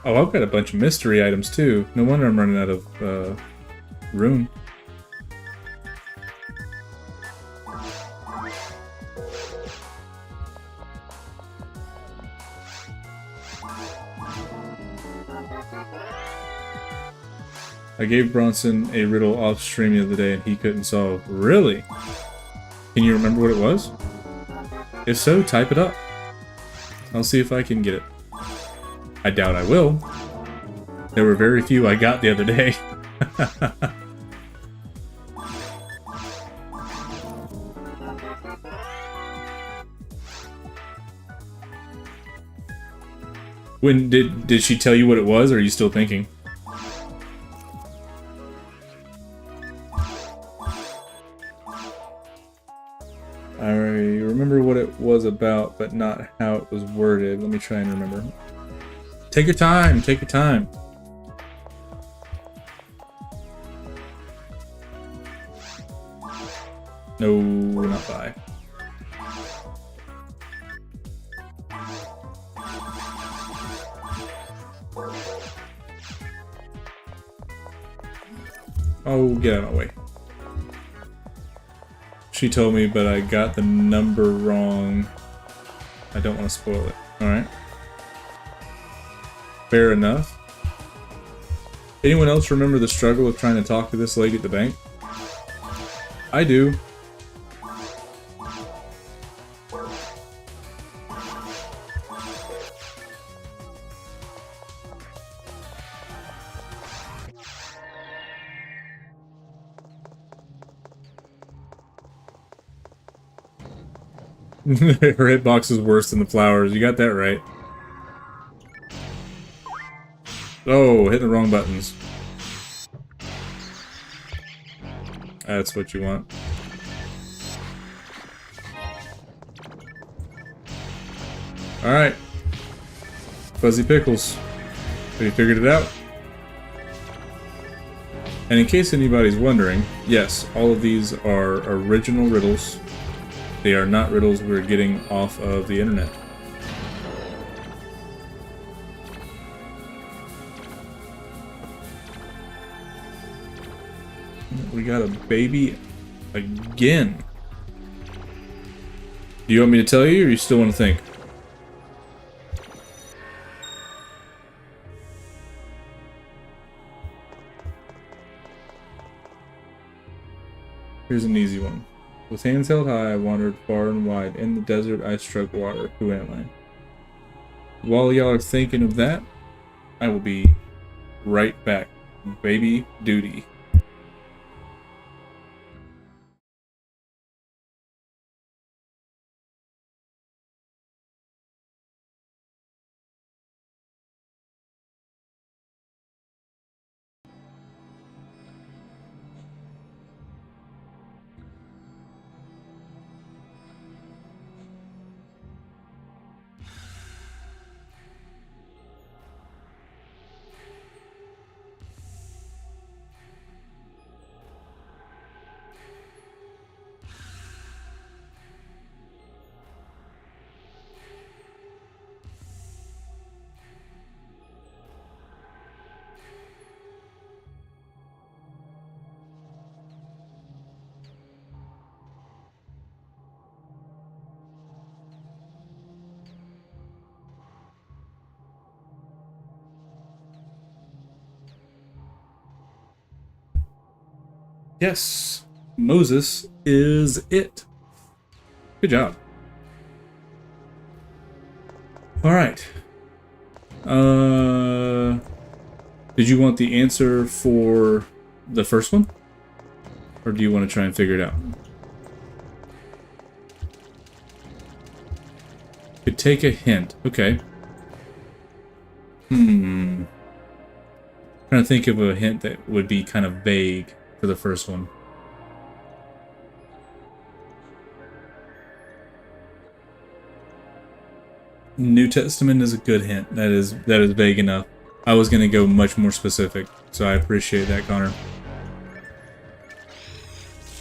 Oh, I've got a bunch of mystery items too. No wonder I'm running out of rune. I gave Bronson a riddle off stream the other day and he couldn't solve. Really? Can you remember what it was? If so, type it up. I'll see if I can get it. I doubt I will. There were very few I got the other day. When did she tell you what it was, or are you still thinking? I remember what it was about, but not how it was worded. Let me try and remember. Take your time, take your time. No, not by. Oh, get out of my way. She told me, but I got the number wrong. I don't want to spoil it. Alright. Fair enough. Anyone else remember the struggle of trying to talk to this lady at the bank? I do. Her hitbox is worse than the flowers. You got that right. Oh, hitting the wrong buttons. That's what you want. Alright. Fuzzy Pickles. Have you figured it out? And in case anybody's wondering, yes, all of these are original riddles. They are not riddles we're getting off of the internet. We got a baby again. Do you want me to tell you, or you still want to think? Here's an easy one. With hands held high, I wandered far and wide. In the desert, I struck water. Who am I? While y'all are thinking of that, I will be right back. Baby duty. Yes, Moses is it. Good job. All right. Did you want the answer for the first one? Or do you want to try and figure it out? Could take a hint. Okay. Trying to think of a hint that would be kind of vague for the first one. New Testament is a good hint. That is vague enough. I was going to go much more specific, so I appreciate that, Connor.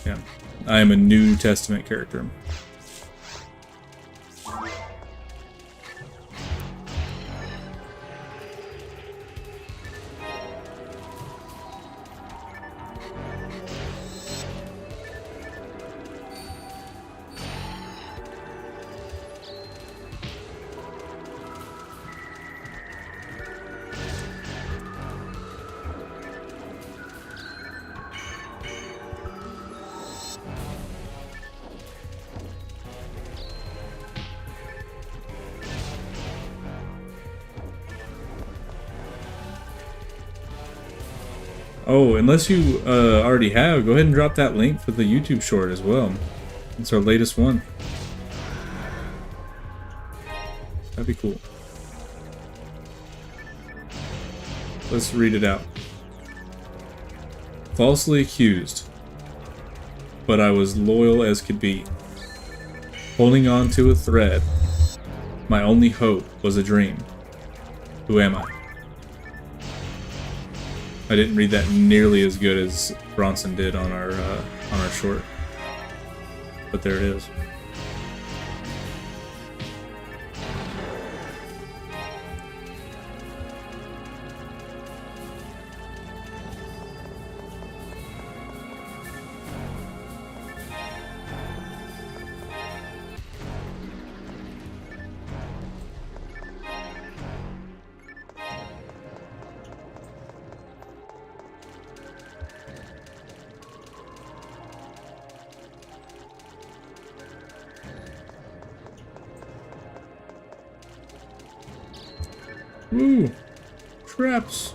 Yeah. I am a New Testament character. Oh, unless you already have, go ahead and drop that link for the YouTube short as well. It's our latest one. That'd be cool. Let's read it out. Falsely accused, but I was loyal as could be. Holding on to a thread, my only hope was a dream. Who am I? I didn't read that nearly as good as Bronson did on our short, but there it is. Ooh, traps.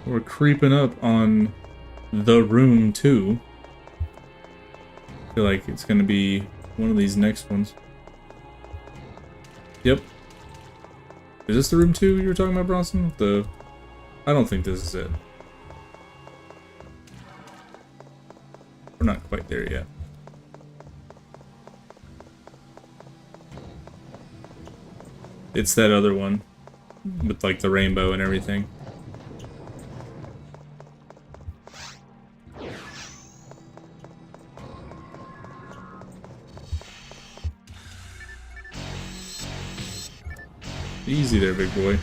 We're creeping up on the room 2. I feel like it's gonna be one of these next ones. Yep. Is this the room 2 you were talking about, Bronson? I don't think this is it. We're not quite there yet. It's that other one with like the rainbow and everything. Easy there, big boy.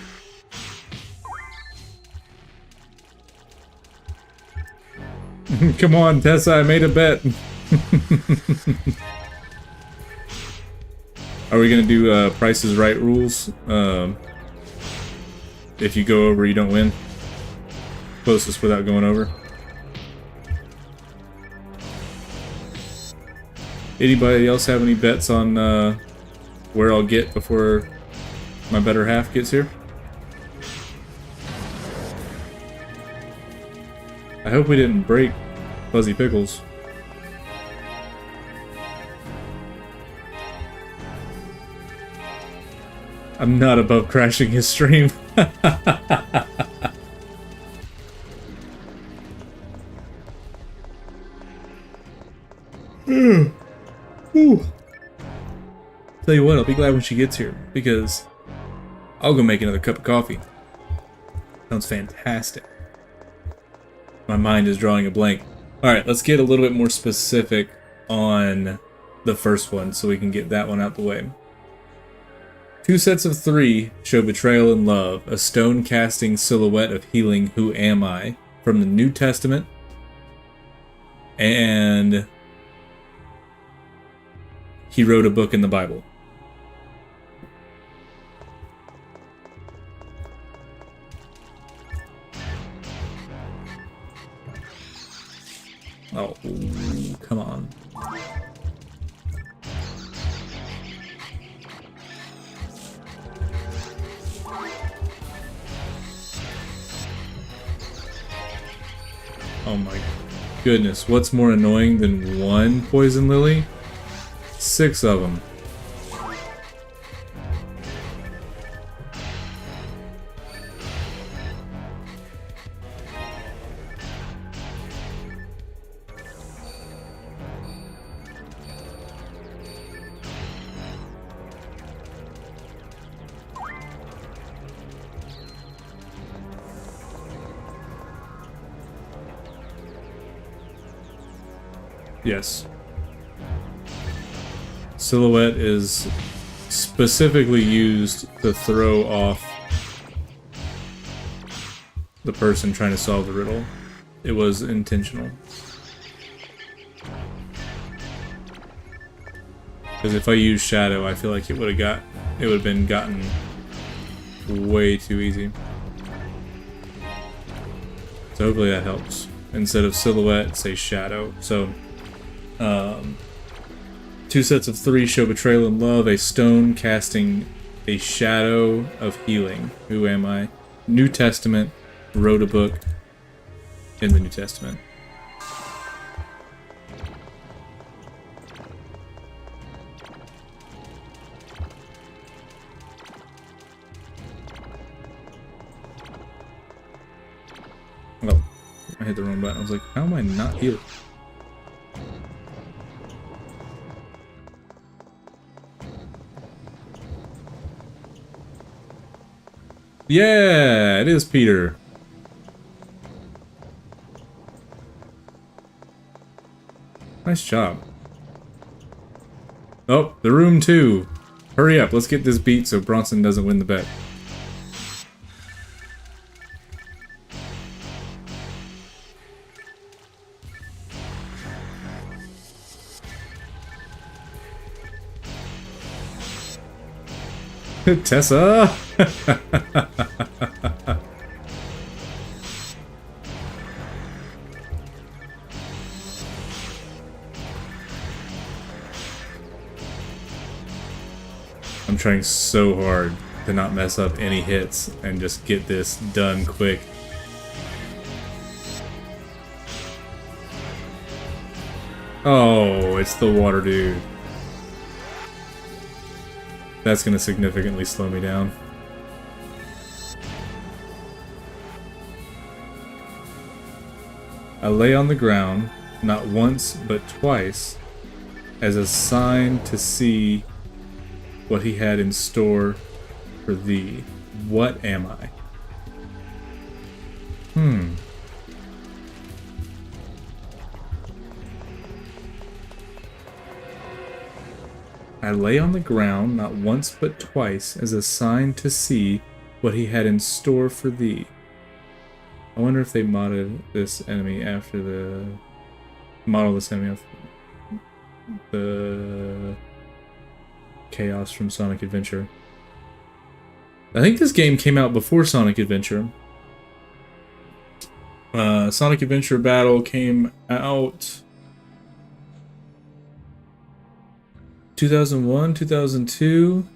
Come on, Tessa, I made a bet. Are we gonna do Price is Right rules? If you go over, you don't win. Closest without going over. Anybody else have any bets on where I'll get before my better half gets here? I hope we didn't break Fuzzy Pickles. I'm not above crashing his stream. Ooh. Tell you what, I'll be glad when she gets here, because I'll go make another cup of coffee. Sounds fantastic. My mind is drawing a blank. Alright, let's get a little bit more specific on the first one so we can get that one out the way. 2 sets of 3 show betrayal and love, a stone casting silhouette of healing, who am I, from the New Testament, and he wrote a book in the Bible. Oh, come on. Oh my goodness, what's more annoying than 1 poison lily? 6 of them. Yes. Silhouette is specifically used to throw off the person trying to solve the riddle. It was intentional. Because if I use shadow, I feel like it would have been gotten way too easy. So hopefully that helps. Instead of silhouette, say shadow. So 2 sets of 3 show betrayal and love, a stone casting a shadow of healing. Who am I? New Testament, wrote a book in the New Testament. Oh, I hit the wrong button. I was like, how am I not healed? Yeah, it is Peter. Nice job. Oh, the room 2. Hurry up, let's get this beat so Bronson doesn't win the bet. Tessa! I'm trying so hard to not mess up any hits and just get this done quick. Oh, it's the water dude. That's gonna significantly slow me down. I lay on the ground, not once but twice, as a sign to see what he had in store for thee. What am I? I lay on the ground, not once but twice, as a sign to see what he had in store for thee. I wonder if they modded this enemy after the... Model this enemy after the... Chaos from Sonic Adventure. I think this game came out before Sonic Adventure. Sonic Adventure Battle came out 2001, 2002.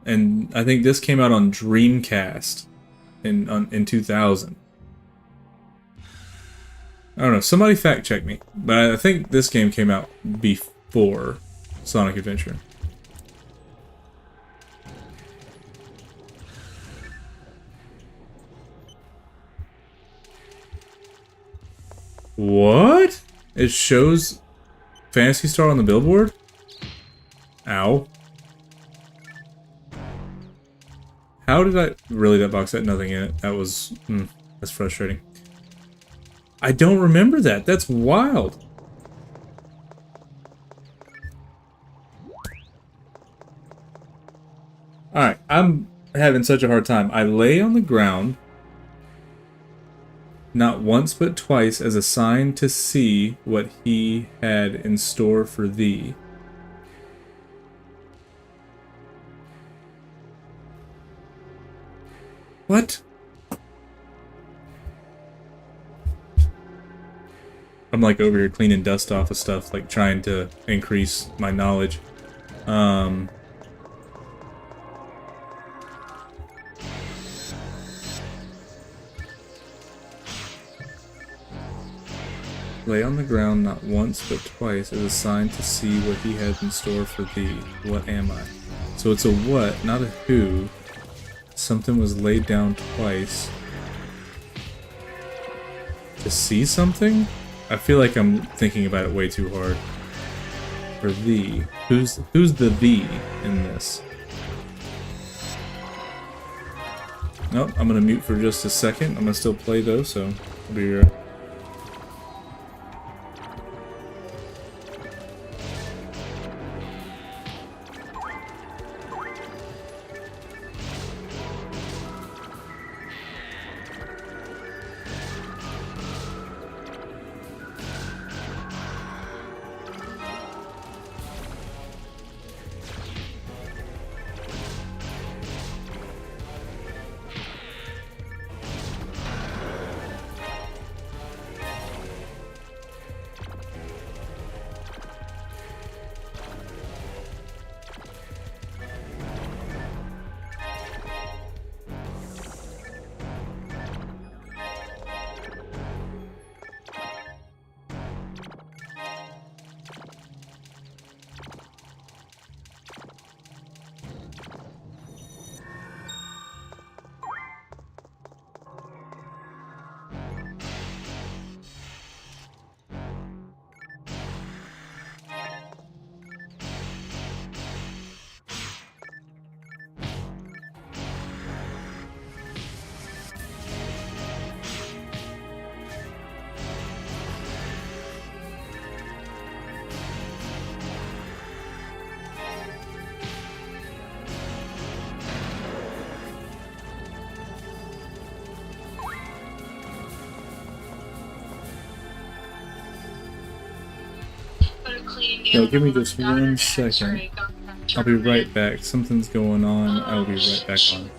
And I think this came out on Dreamcast in 2000. I don't know. Somebody fact check me, but I think this game came out before Sonic Adventure. What? It shows Phantasy Star on the billboard? Ow. How did I... Really, that box had nothing in it. That was... that's frustrating. I don't remember that. That's wild. Alright, I'm having such a hard time. I lay on the ground, not once but twice, as a sign to see what he had in store for thee. What? I'm like over here cleaning dust off of stuff, like trying to increase my knowledge. Lay on the ground not once but twice as a sign to see what he had in store for thee. What am I? So it's a what, not a who. Something was laid down twice. To see something? I feel like I'm thinking about it way too hard. For thee. Who's the thee in this? Nope, I'm gonna mute for just a second. I'm gonna still play though, so I'll be right. Yo, give me just 1 second. I'll be right back. Something's going on. I'll be right back on.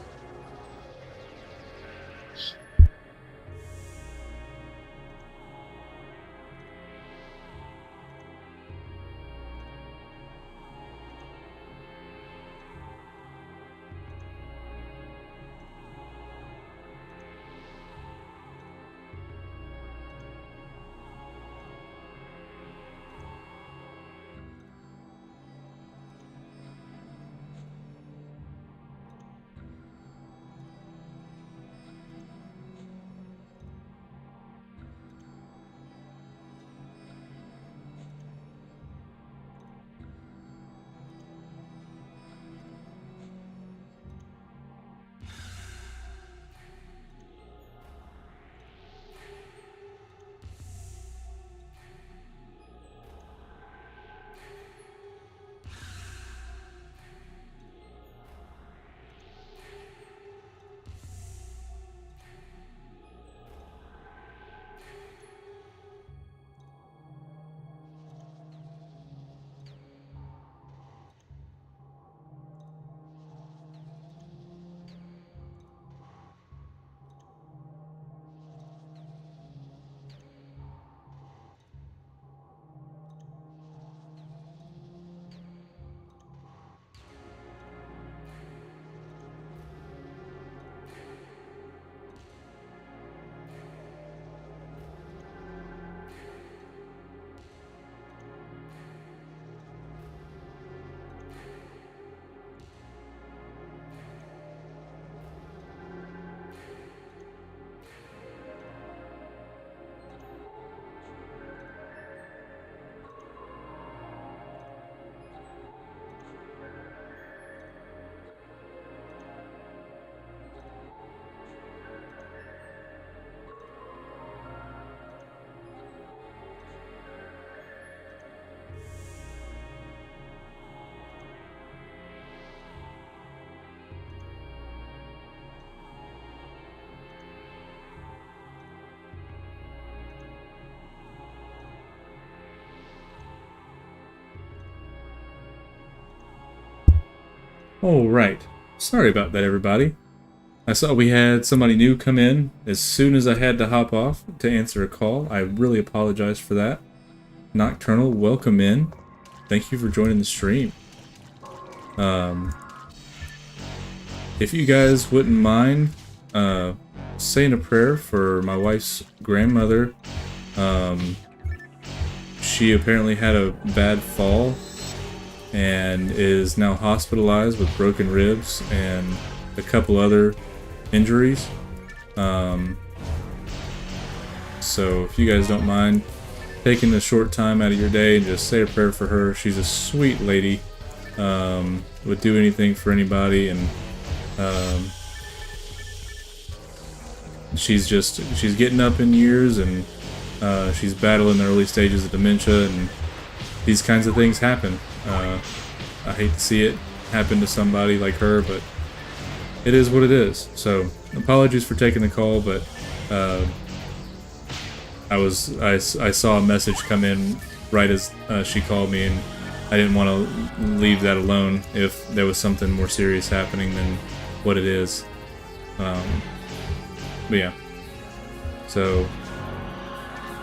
All right. Sorry about that, everybody. I saw we had somebody new come in as soon as I had to hop off to answer a call. I really apologize for that. Nocturnal, welcome in. Thank you for joining the stream. If you guys wouldn't mind saying a prayer for my wife's grandmother. She apparently had a bad fall and is now hospitalized with broken ribs and a couple other injuries. So if you guys don't mind taking a short time out of your day and just say a prayer for her. She's a sweet lady, would do anything for anybody, and she's getting up in years, and she's battling the early stages of dementia, and these kinds of things happen. I hate to see it happen to somebody like her, but it is what it is. So apologies for taking the call, but I saw a message come in right as she called me, and I didn't want to leave that alone if there was something more serious happening than what it is. But yeah. So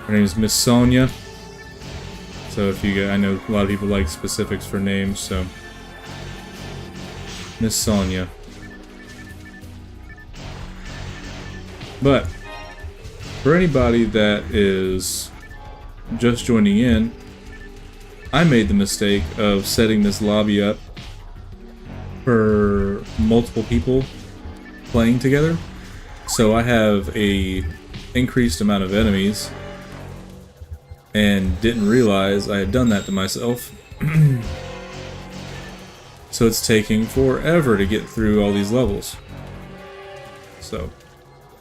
her name is Miss Sonia. So if you guys, I know a lot of people like specifics for names, so Miss Sonia. But for anybody that is just joining in, I made the mistake of setting this lobby up for multiple people playing together. So I have a increased amount of enemies and didn't realize I had done that to myself. So it's taking forever to get through all these levels. So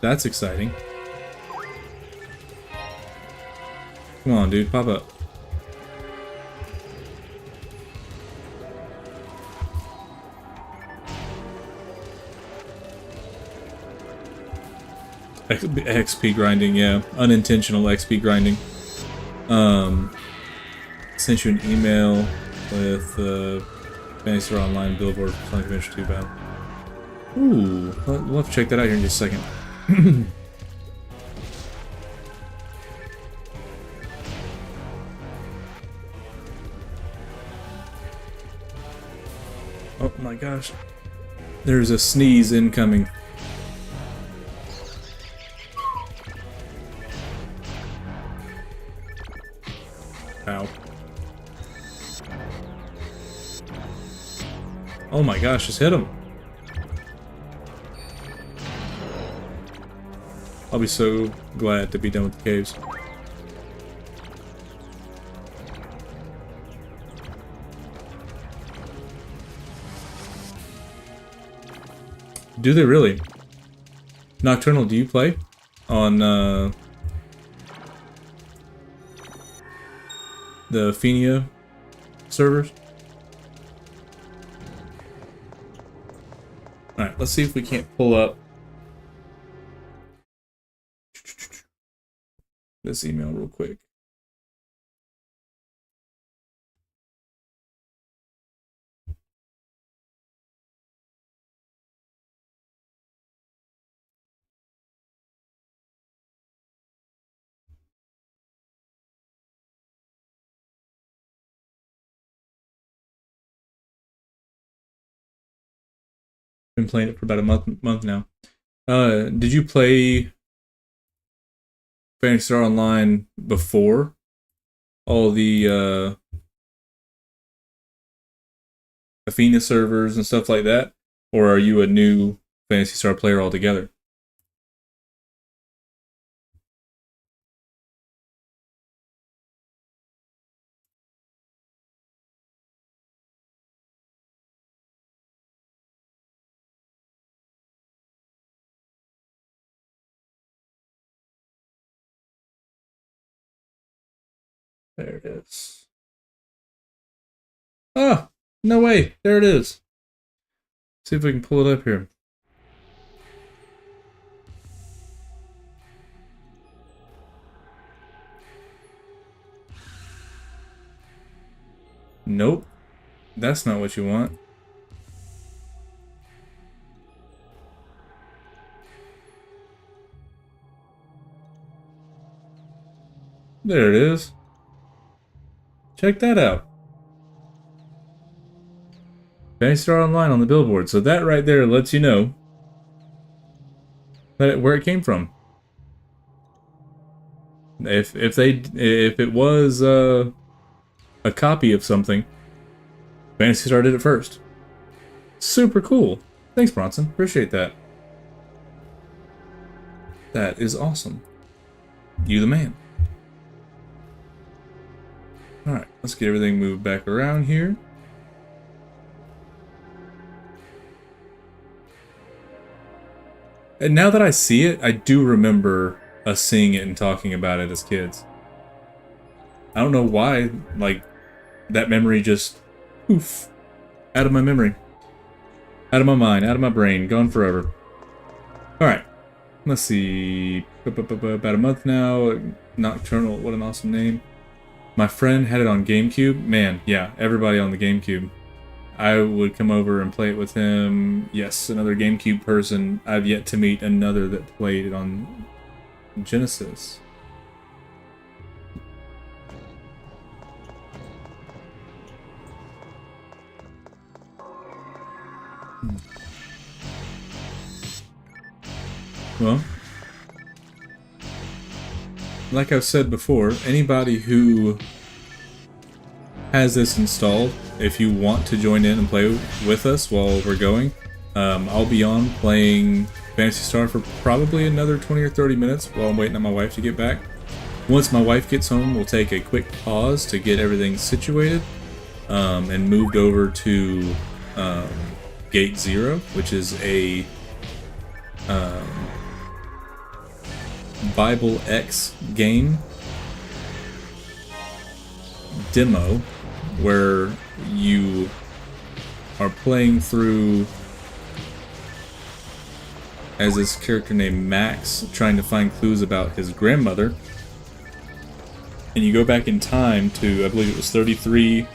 that's exciting. Come on, dude, pop up. XP grinding, yeah. Unintentional XP grinding. Sent you an email with Phantasy Star Online billboard for Sonic Adventure 2 battle. Ooh, we'll have to check that out here in just a second. Oh my gosh. There's a sneeze incoming. Ow. Oh my gosh, just hit him. I'll be so glad to be done with the caves. Do they really? Nocturnal, do you play on the Fenia servers? Alright, let's see if we can't pull up this email real quick. Been playing it for about a month now. Did you play Phantasy Star Online before all the Athena servers and stuff like that? Or are you a new Phantasy Star player altogether? There it is. Oh, no way. There it is. See if we can pull it up here. Nope. That's not what you want. There it is. Check that out. Phantasy Star Online on the billboard. So that right there lets you know that where it came from. If it was a copy of something, Phantasy Star did it first. Super cool. Thanks, Bronson. Appreciate that. That is awesome. You the man. Alright, let's get everything moved back around here. And now that I see it, I do remember us seeing it and talking about it as kids. I don't know why, like, that memory just, poof, out of my memory. Out of my mind, out of my brain, gone forever. Alright, let's see, about a month now, Nocturnal, what an awesome name. My friend had it on GameCube. Man, yeah, everybody on the GameCube. I would come over and play it with him. Yes, another GameCube person. I've yet to meet another that played it on Genesis. Well, like I've said before, anybody who has this installed, if you want to join in and play with us while we're going, I'll be on playing Phantasy Star for probably another 20 or 30 minutes while I'm waiting on my wife to get back. Once my wife gets home, we'll take a quick pause to get everything situated and moved over to Gate 0, which is a Bible X game demo where you are playing through as this character named Max trying to find clues about his grandmother, and you go back in time to, I believe it was 33,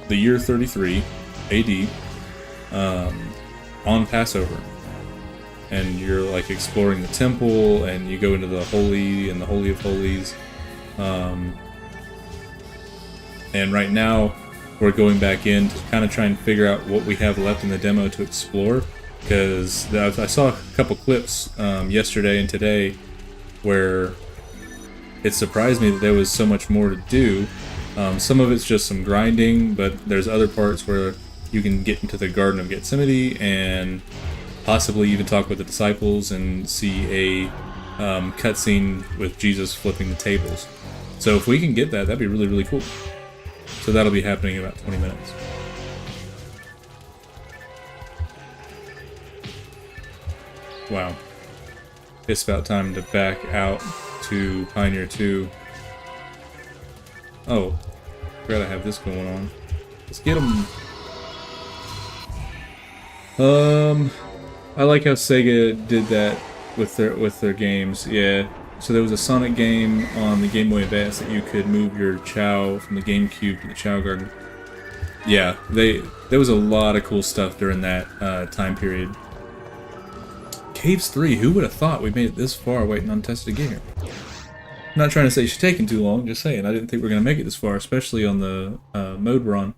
the year 33 AD, on Passover. And you're like exploring the temple, and you go into the Holy and the Holy of Holies. And right now, we're going back in to kind of try and figure out what we have left in the demo to explore. Because I saw a couple clips yesterday and today where it surprised me that there was so much more to do. Some of it's just some grinding, but there's other parts where you can get into the Garden of Gethsemane and possibly even talk with the disciples and see a cutscene with Jesus flipping the tables. So if we can get that, that'd be really, really cool. So that'll be happening in about 20 minutes. Wow. It's about time to back out to Pioneer 2. Oh, forgot I have this going on. Let's get them. I like how Sega did that with their games. Yeah. So there was a Sonic game on the Game Boy Advance that you could move your Chow from the GameCube to the Chow Garden. Yeah, there was a lot of cool stuff during that time period. Caves 3, who would have thought we made it this far waiting on Tessa to get here? I'm not trying to say she's taking too long, just saying. I didn't think we were going to make it this far, especially on the mode we're on.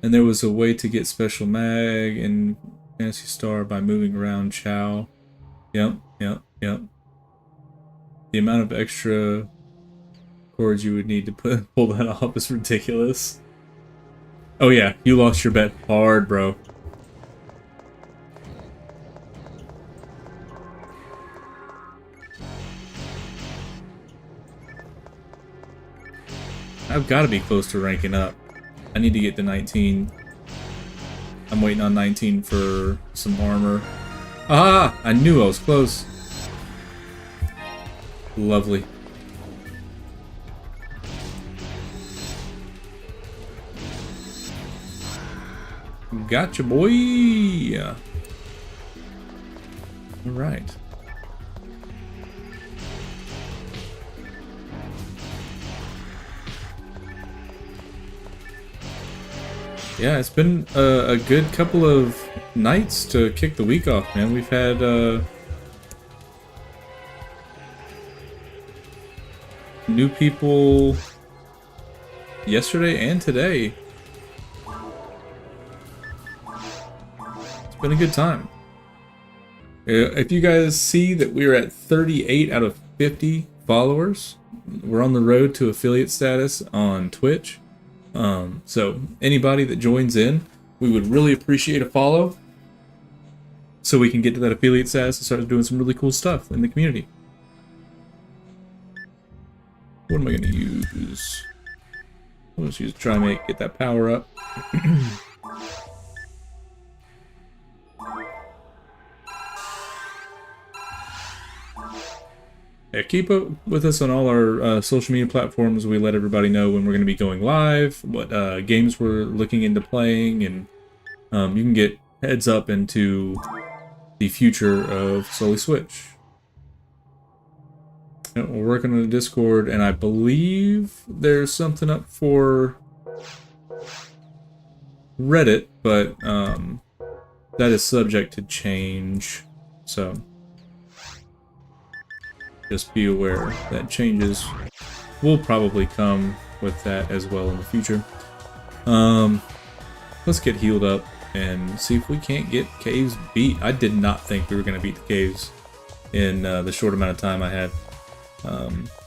And there was a way to get Special Mag in Phantasy Star by moving around Chow. Yep. The amount of extra cords you would need to pull that off is ridiculous. Oh yeah, you lost your bet hard, bro. I've got to be close to ranking up. I need to get to 19. I'm waiting on 19 for some armor. Ah! I knew I was close. Lovely. Gotcha, boy! Alright. Yeah, it's been a good couple of nights to kick the week off, man. We've had new people yesterday and today. It's been a good time. If you guys see that we're at 38 out of 50 followers, we're on the road to affiliate status on Twitch. So anybody that joins in, we would really appreciate a follow so we can get to that affiliate status and start doing some really cool stuff in the community. What am I going to use? Let's use get that power up. Yeah, keep up with us on all our social media platforms. We let everybody know when we're going to be going live, what games we're looking into playing, and you can get heads up into the future of Slowly Switch. And we're working on a Discord, and I believe there's something up for Reddit, but that is subject to change, so just be aware that changes will probably come with that as well in the future. Let's get healed up and see if we can't get caves beat. I did not think we were going to beat the caves in the short amount of time I had.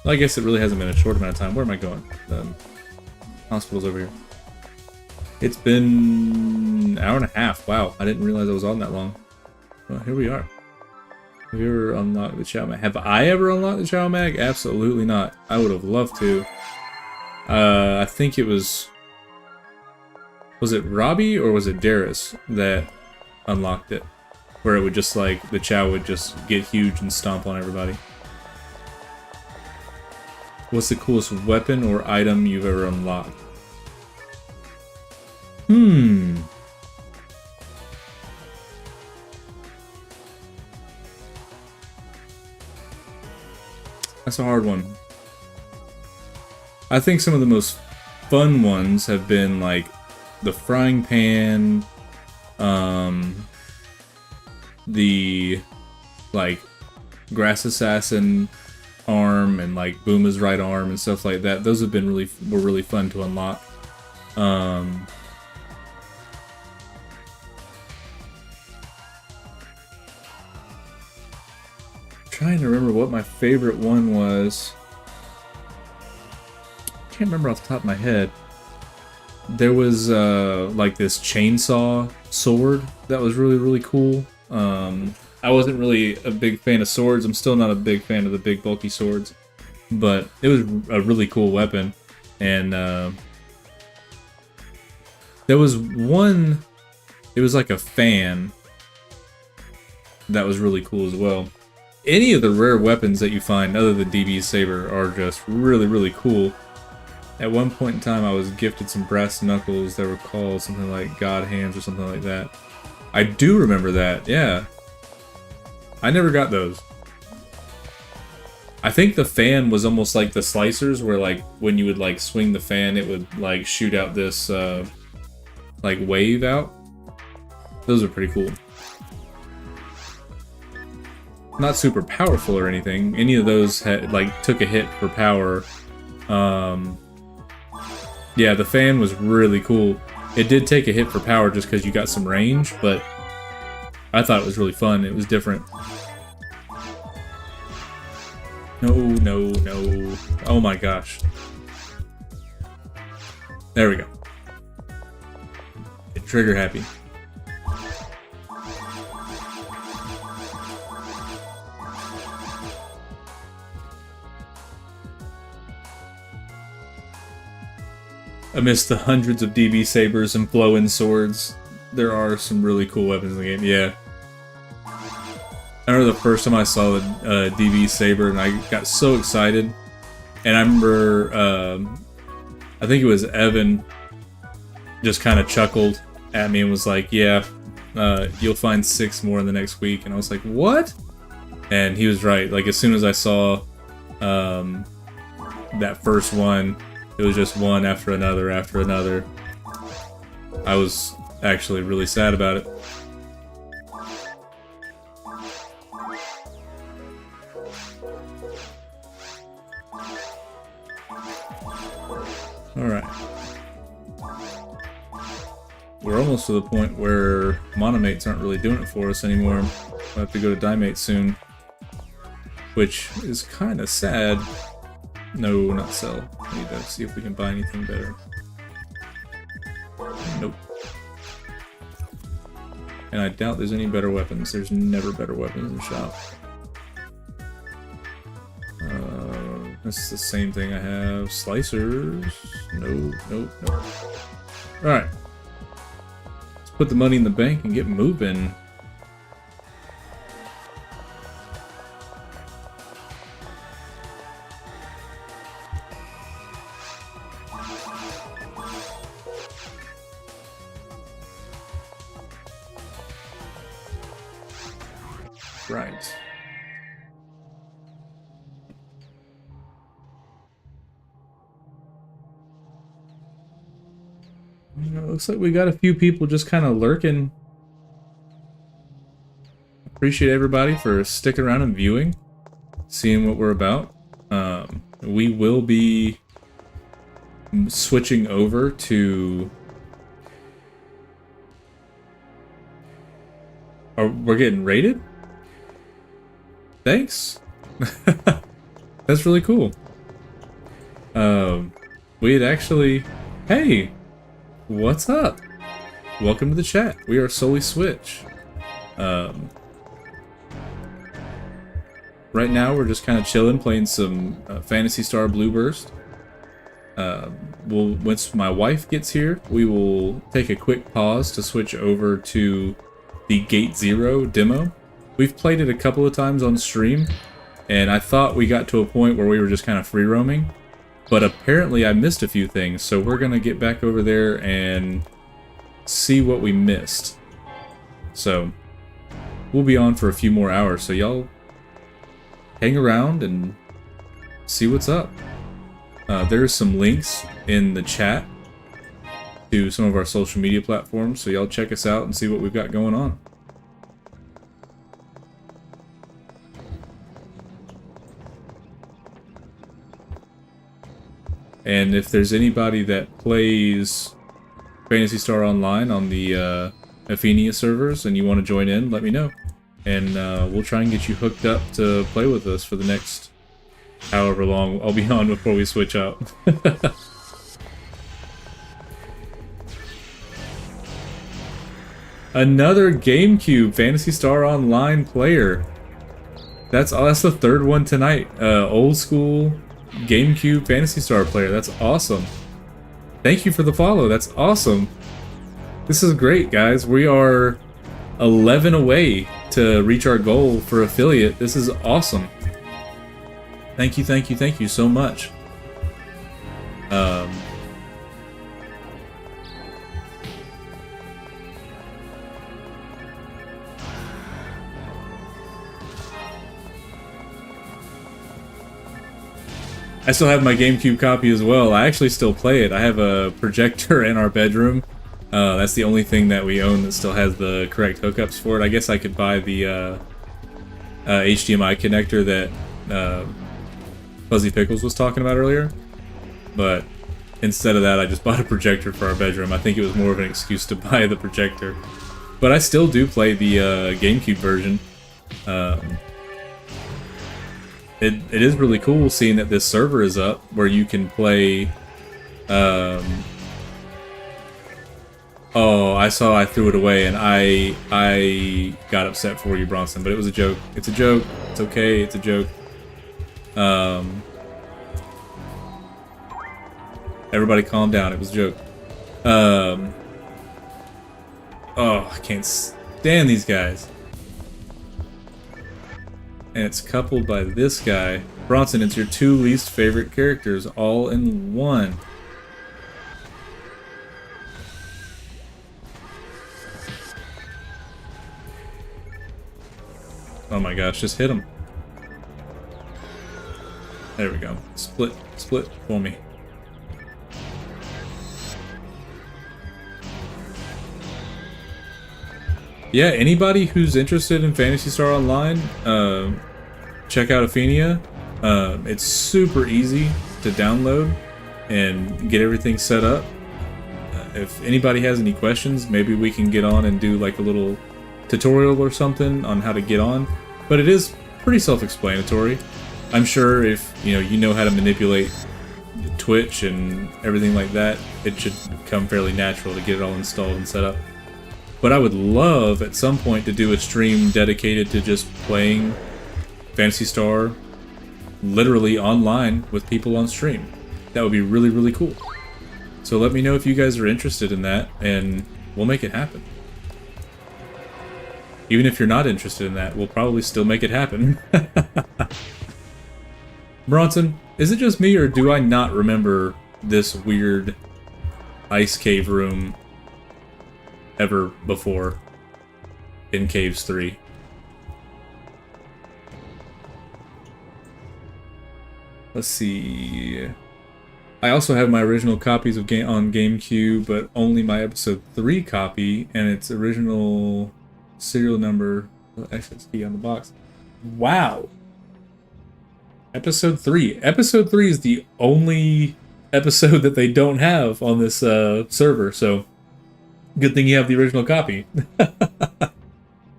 I guess it really hasn't been a short amount of time. Where am I going? Hospital's over here. It's been an hour and a half. Wow, I didn't realize I was on that long. Well, here we are. Have you ever unlocked the Chow Mag? Have I ever unlocked the Chow Mag? Absolutely not. I would have loved to. I think it was... Was it Robbie or was it Darius that unlocked it? Where it would just like, the Chow would just get huge and stomp on everybody. What's the coolest weapon or item you've ever unlocked? That's a hard one. I think some of the most fun ones have been like the frying pan, the like grass assassin arm, and like Booma's right arm and stuff like that. Those have been were really fun to unlock. Trying to remember what my favorite one was. Can't remember off the top of my head. There was like this chainsaw sword that was really cool. I wasn't really a big fan of swords. I'm still not a big fan of the big bulky swords, but it was a really cool weapon. And there was one, it was like a fan that was really cool as well. Any of the rare weapons that you find other than DB's Saber are just really cool. At one point in time, I was gifted some brass knuckles that were called something like God Hands or something like that. I do remember that, yeah. I never got those. I think the fan was almost like the slicers, where like when you would like swing the fan, it would like shoot out this like wave out. Those are pretty cool. Not super powerful or anything. Any of those had like took a hit for power. Yeah, the fan was really cool. It did take a hit for power just because you got some range, but I thought it was really fun. It was different. No. Oh my gosh. There we go. Get trigger happy. Amidst the hundreds of DB sabers and blow-in swords, there are some really cool weapons in the game. Yeah. I remember the first time I saw the DB saber and I got so excited. And I remember, I think it was Evan just kind of chuckled at me and was like, yeah, you'll find 6 more in the next week. And I was like, what? And he was right. Like, as soon as I saw that first one, it was just one after another after another. I was actually really sad about it. Alright. We're almost to the point where monomates aren't really doing it for us anymore. We'll have to go to dimate soon. Which is kind of sad. No, not sell. I need to see if we can buy anything better. Nope. And I doubt there's any better weapons. There's never better weapons in the shop. This is the same thing I have. Slicers. No. Alright. Let's put the money in the bank and get moving. Right. Looks like we got a few people just kind of lurking. Appreciate everybody for sticking around and viewing, seeing what we're about. We will be switching over to... we're getting rated? Thanks. That's really cool. We had actually... Hey! What's up? Welcome to the chat. We are Solely Switch. Right now we're just kind of chilling, playing some Phantasy Star Blue Burst. Once my wife gets here, we will take a quick pause to switch over to the Gate Zero demo. We've played it a couple of times on stream, and I thought we got to a point where we were just kind of free roaming, but apparently I missed a few things, so we're gonna get back over there and see what we missed. So we'll be on for a few more hours, so y'all hang around and see what's up. There's some links in the chat to some of our social media platforms, so y'all check us out and see what we've got going on. And if there's anybody that plays Phantasy Star Online on the Athenia servers and you want to join in, let me know. And we'll try and get you hooked up to play with us for the next however long I'll be on before we switch out. Another GameCube Phantasy Star Online player. That's the third one tonight. Old school GameCube Phantasy Star player. That's awesome. Thank you for the follow. That's awesome. This is great, guys. We are 11 away to reach our goal for affiliate. This is awesome. Thank you so much. I still have my GameCube copy as well. I actually still play it. I have a projector in our bedroom. That's the only thing that we own that still has the correct hookups for it. I guess I could buy the HDMI connector that Fuzzy Pickles was talking about earlier. But instead of that, I just bought a projector for our bedroom. I think it was more of an excuse to buy the projector. But I still do play the GameCube version. It is really cool seeing that this server is up where you can play. Oh, I saw I threw it away and I got upset for you, Bronson, but it was a joke. It's a joke. It's okay. It's a joke. Everybody calm down. It was a joke. Oh, I can't stand these guys. And it's coupled by this guy. Bronson, it's your two least favorite characters all in one. Oh my gosh, just hit him. There we go. Split for me. Yeah, anybody who's interested in Phantasy Star Online, check out Athenia. It's super easy to download. and get everything set up. If anybody has any questions, maybe we can get on and do like a little tutorial or something on how to get on. But it is pretty self-explanatory. I'm sure if you know how to manipulate Twitch and everything like that, it should come fairly natural to get it all installed and set up. But I would love at some point to do a stream dedicated to just playing Phantasy Star literally online with people on stream. That would be really, really cool. So let me know if you guys are interested in that, and we'll make it happen. Even if you're not interested in that, we'll probably still make it happen. Bronson, is it just me, or do I not remember this weird ice cave room ever before in Caves 3? Let's see. I also have my original copies of on GameCube, but only my episode 3 copy and its original serial number. XXD on the box. Wow. Episode 3. Episode 3 is the only episode that they don't have on this server, so good thing you have the original copy.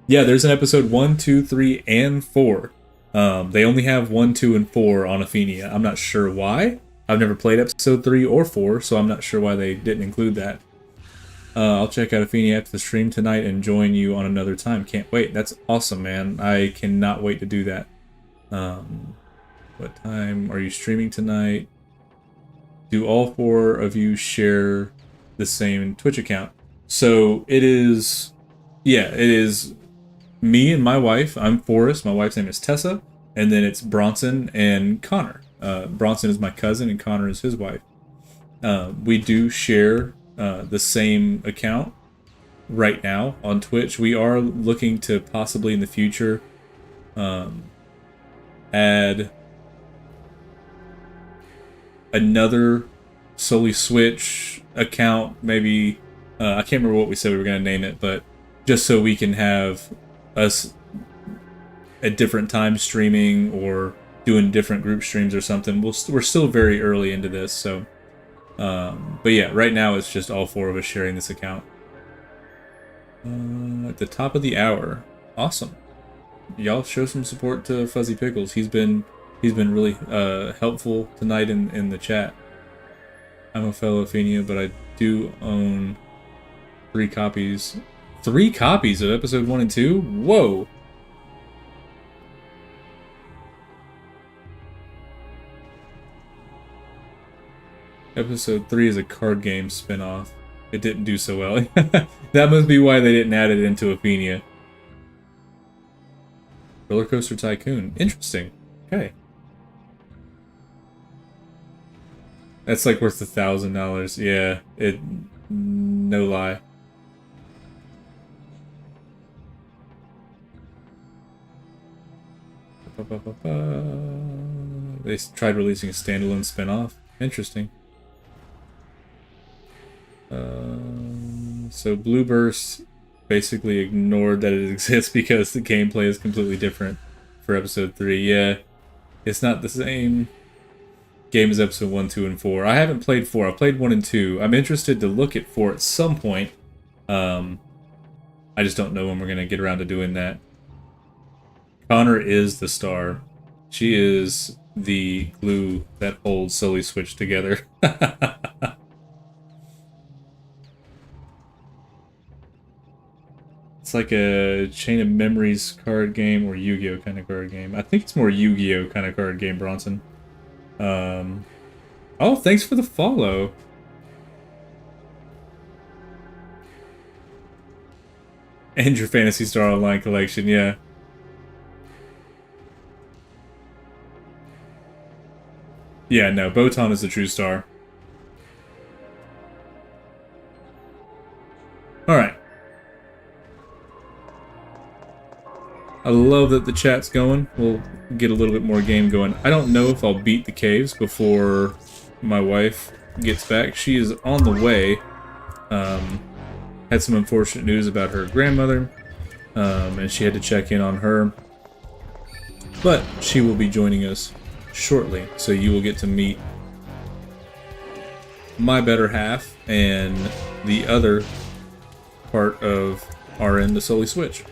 Yeah, there's an episode 1, 2, 3, and 4. They only have 1, 2, and 4 on Athenia. I'm not sure why. I've never played episode 3 or 4, so I'm not sure why they didn't include that. I'll check out Athenia after the stream tonight and join you on another time. Can't wait. That's awesome, man. I cannot wait to do that. What time are you streaming tonight? Do all 4 of you share the same Twitch account? So it is... Yeah, it is me and my wife. I'm Forrest. My wife's name is Tessa. And then it's Bronson and Connor. Bronson is my cousin and Connor is his wife. We do share the same account right now on Twitch. We are looking to possibly in the future add another Solely Switch account. Maybe, I can't remember what we said we were going to name it, but just so we can have us at different times streaming or doing different group streams or something. We're still very early into this, so but yeah, right now it's just all 4 of us sharing this account. At the top of the hour. Awesome. Y'all show some support to Fuzzy Pickles. He's been really helpful tonight in the chat. I'm a fellow Athenia, but I do own 3 copies. 3 copies of episode 1 and 2? Whoa! Episode 3 is a card game spin-off. It didn't do so well. That must be why they didn't add it into Athenia. Roller Coaster Tycoon. Interesting. Okay. That's like worth $1,000. Yeah, no lie. They tried releasing a standalone spin-off. Interesting. So Blue Burst basically ignored that it exists because the gameplay is completely different for episode 3. Yeah, it's not the same game as episode 1, 2, and 4. I haven't played 4. I played 1 and 2. I'm interested to look at 4 at some point. I just don't know when we're going to get around to doing that. Connor is the star. She is the glue that holds Solely Switch together. It's like a Chain of Memories card game or Yu-Gi-Oh kind of card game. I think it's more Yu-Gi-Oh kind of card game, Bronson. Oh, thanks for the follow. And your Phantasy Star Online collection, yeah. Yeah, no, Botan is the true star. Alright. I love that the chat's going. We'll get a little bit more game going. I don't know if I'll beat the caves before my wife gets back. She is on the way. Had some unfortunate news about her grandmother, and she had to check in on her. But she will be joining us shortly, so you will get to meet my better half, and the other part of RN to solely Switch.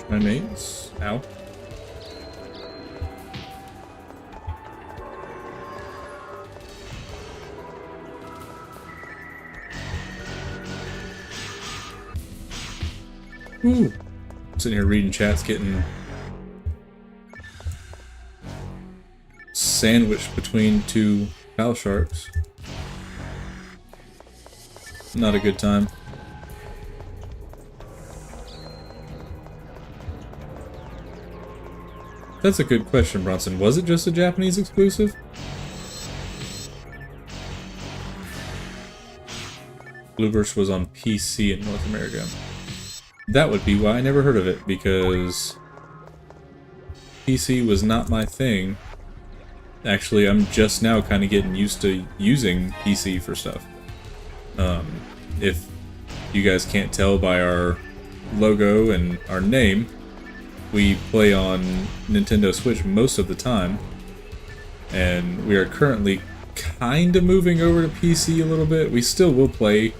My mates. Ow. Ooh. Sitting here reading chats, getting sandwiched between two cow sharks. Not a good time. That's a good question, Bronson. Was it just a Japanese exclusive? Blueburst was on PC in North America. That would be why I never heard of it, because PC was not my thing. Actually, I'm just now kind of getting used to using PC for stuff. If you guys can't tell by our logo and our name, we play on Nintendo Switch most of the time, and we are currently kind of moving over to PC a little bit. We still will play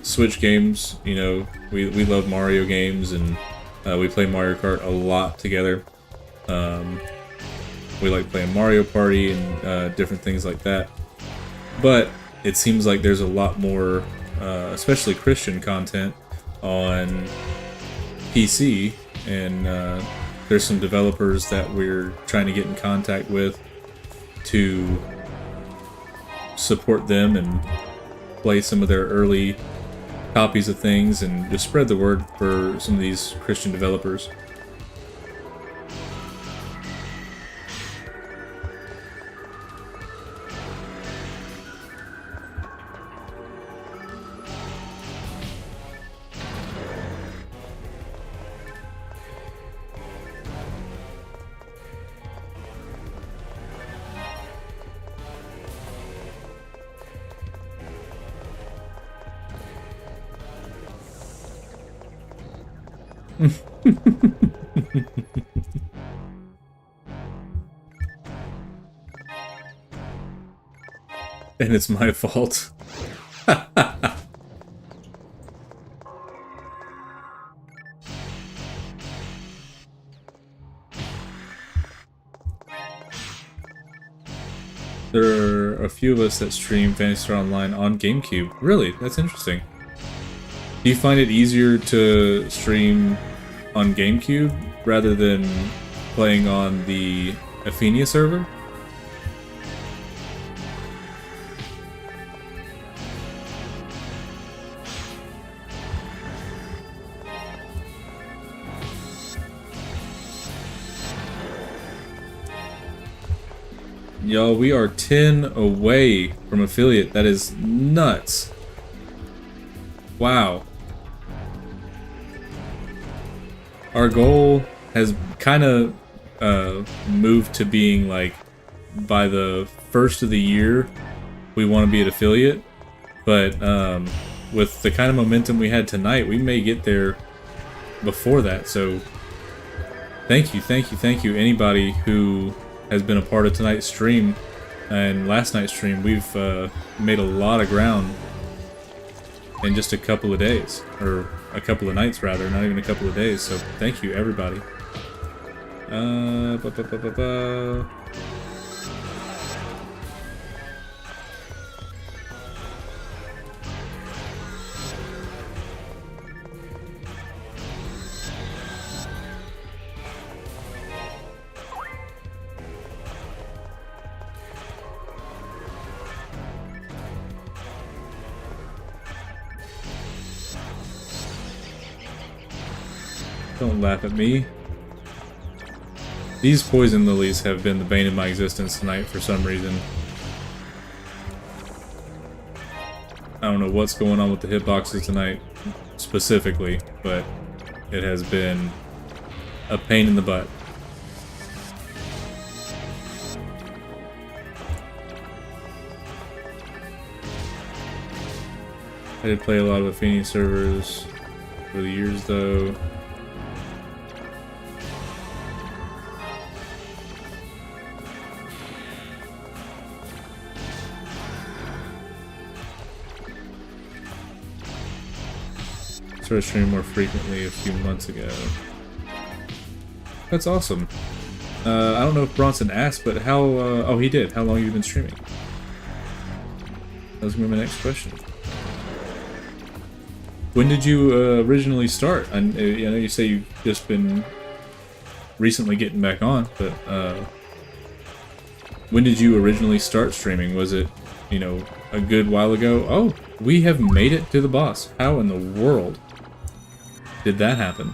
Switch games. You know, we love Mario games, and we play Mario Kart a lot together. We like playing Mario Party and different things like that. But it seems like there's a lot more, especially Christian content, on PC. And there's some developers that we're trying to get in contact with to support them and play some of their early copies of things and just spread the word for some of these Christian developers. And it's my fault. There are a few of us that stream Phantasy Star Online on GameCube. Really? That's interesting. Do you find it easier to stream on GameCube rather than playing on the Athenia server? Yo, we are 10 away from affiliate. That is nuts. Wow. Our goal has kind of moved to being like, by the first of the year, we want to be an affiliate. But with the kind of momentum we had tonight, we may get there before that. So thank you, anybody who has been a part of tonight's stream and last night's stream. We've made a lot of ground in just a couple of days, or a couple of nights rather, not even a couple of days. So thank you, everybody. Don't laugh at me. These poison lilies have been the bane of my existence tonight for some reason. I don't know what's going on with the hitboxes tonight specifically, but it has been a pain in the butt. I did play a lot of Phantasy servers over the years, though. Started streaming more frequently a few months ago. That's awesome. I don't know if Bronson asked, but how... oh, he did. How long have you been streaming? That was going to be my next question. When did you originally start? I know you say you've just been recently getting back on, but when did you originally start streaming? Was it, you know, a good while ago? Oh, we have made it to the boss. How in the world did that happen?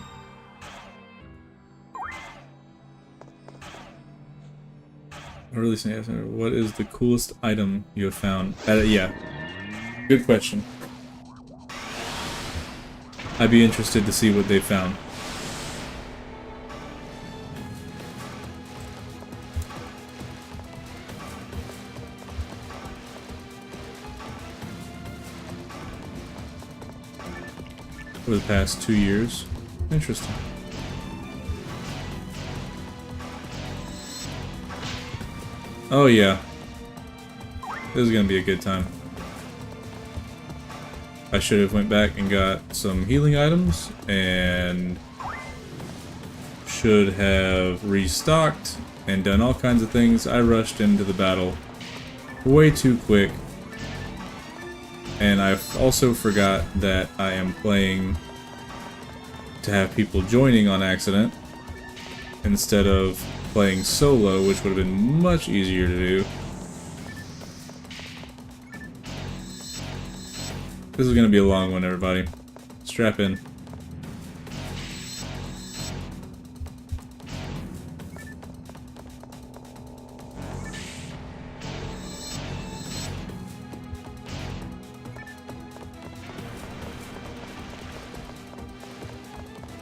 Really saying, what is the coolest item you have found? Yeah, good question. I'd be interested to see what they found. For the past 2 years. Interesting. Oh yeah. This is gonna be a good time. I should have went back and got some healing items and should have restocked and done all kinds of things. I rushed into the battle way too quick. And I also forgot that I am playing to have people joining on accident instead of playing solo, which would have been much easier to do. This is going to be a long one, everybody. Strap in.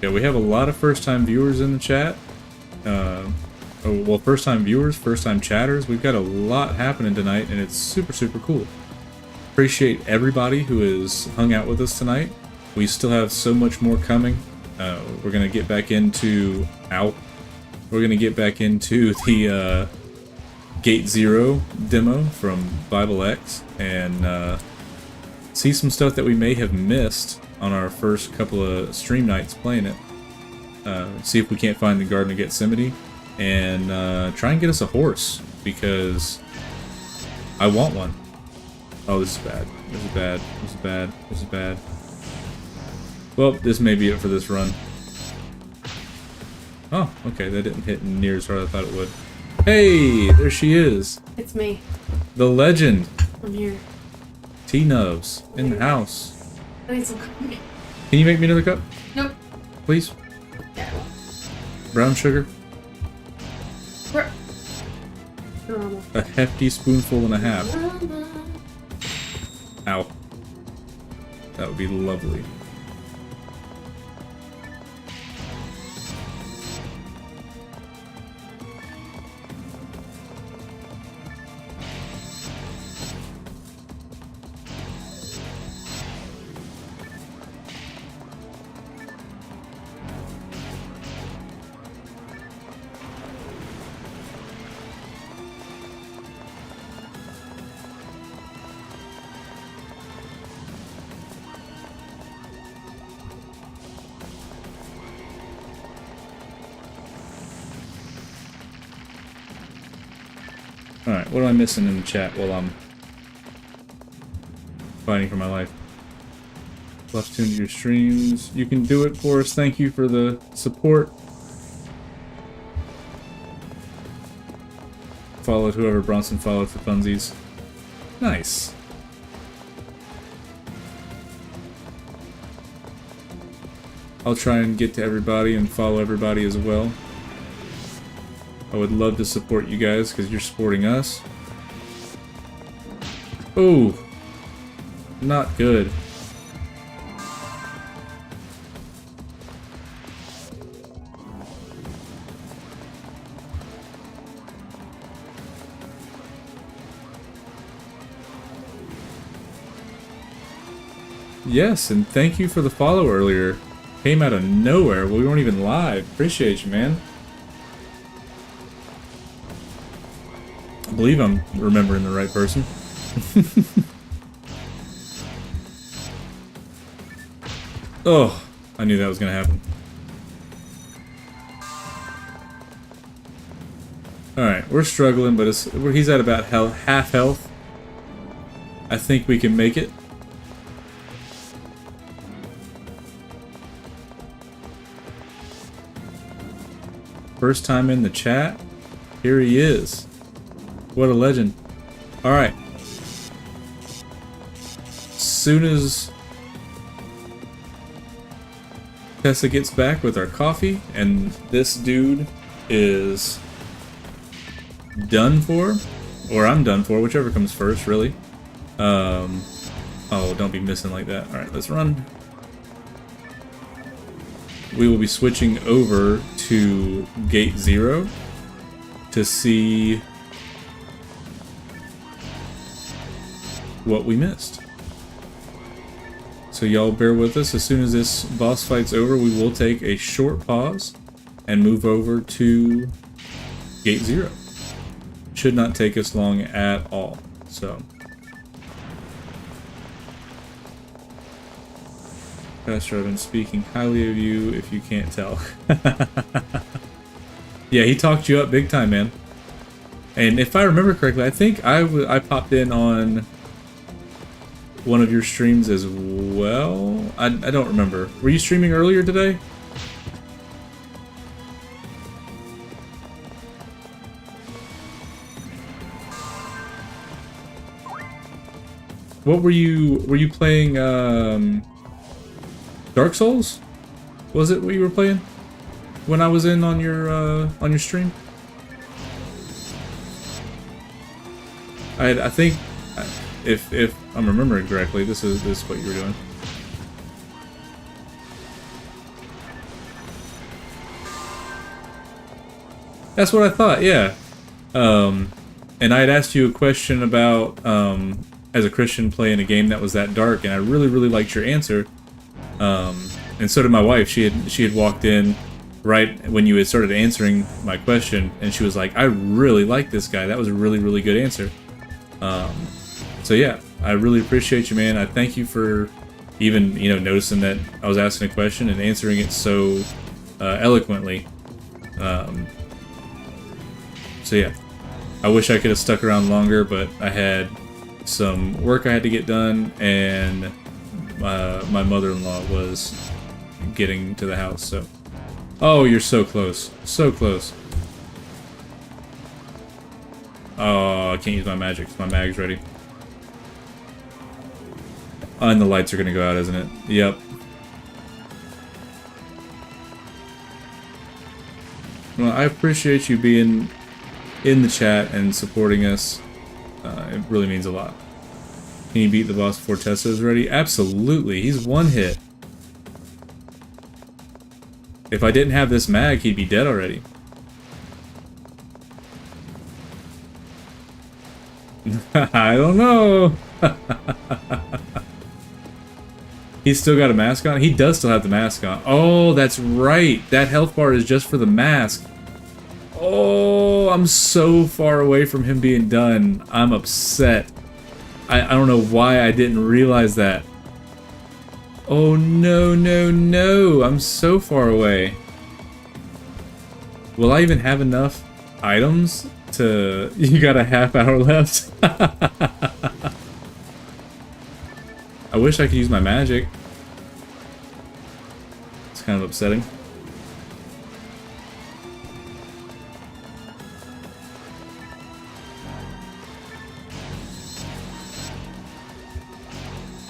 Yeah, we have a lot of first-time viewers in the chat. Well, first-time viewers, first-time chatters. We've got a lot happening tonight, and it's super, super cool. Appreciate everybody who has hung out with us tonight. We still have so much more coming. We're gonna get back into We're gonna get back into the Gate Zero demo from Bible X and see some stuff that we may have missed on our first couple of stream nights playing it. See if we can't find the Garden of Gethsemane and try and get us a horse because I want one. Oh, this is bad. This is bad. This is bad. This is bad. Well, this may be it for this run. Oh, okay. That didn't hit near as hard as I thought it would. Hey, there she is. It's me. The legend. I'm here. T-Nubs in the house. I need some coffee. Can you make me another cup? Nope. Please? Yeah. Brown sugar? Normal. A hefty spoonful and a half. Ow. That would be lovely. Alright, what am I missing in the chat while I'm fighting for my life? Plus tune to your streams. You can do it for us. Thank you for the support. Followed whoever Bronson followed for funsies. Nice. I'll try and get to everybody and follow everybody as well. I would love to support you guys because you're supporting us. Oh, not good. Yes, and thank you for the follow earlier. Came out of nowhere. We weren't even live. Appreciate you, man. I believe I'm remembering the right person. Oh, I knew that was gonna happen. Alright, we're struggling, but he's at about half health. I think we can make it. First time in the chat. Here he is. What a legend. Alright. Soon as Tessa gets back with our coffee, and this dude is done for, or I'm done for, whichever comes first, really. Oh, don't be missing like that. Alright, let's run. We will be switching over to Gate 0 to see what we missed. So y'all bear with us. As soon as this boss fight's over, we will take a short pause and move over to Gate 0. Should not take us long at all. So, Pastor, I've been speaking highly of you if you can't tell. Yeah, he talked you up big time, man. And if I remember correctly, I think I popped in on one of your streams as well. I don't remember. Were you streaming earlier today? What were you playing? Dark Souls? Was it what you were playing when I was in on your stream? I think if I'm remembering correctly, this is what you were doing. That's what I thought, yeah. And I had asked you a question about as a Christian playing a game that was that dark, and I really liked your answer. And so did my wife. She had walked in right when you had started answering my question, and she was like, "I really like this guy. That was a really good answer." So yeah, I really appreciate you, man. I thank you for even noticing that I was asking a question and answering it so eloquently. So yeah, I wish I could have stuck around longer, but I had some work I had to get done, and my mother-in-law was getting to the house. So, oh, you're so close, so close. Oh, I can't use my magic. My mag's ready. Oh, and the lights are gonna go out, isn't it? Yep. Well, I appreciate you being in the chat and supporting us. It really means a lot. Can you beat the boss before Tessa is ready? Absolutely. He's one hit. If I didn't have this mag, he'd be dead already. I don't know. He's still got a mask on? He does still have the mask on. Oh, that's right. That health bar is just for the mask. Oh, I'm so far away from him being done. I'm upset. I don't know why I didn't realize that. Oh, no, no, no. I'm so far away. Will I even have enough items to... You got a half hour left. I wish I could use my magic. It's kind of upsetting.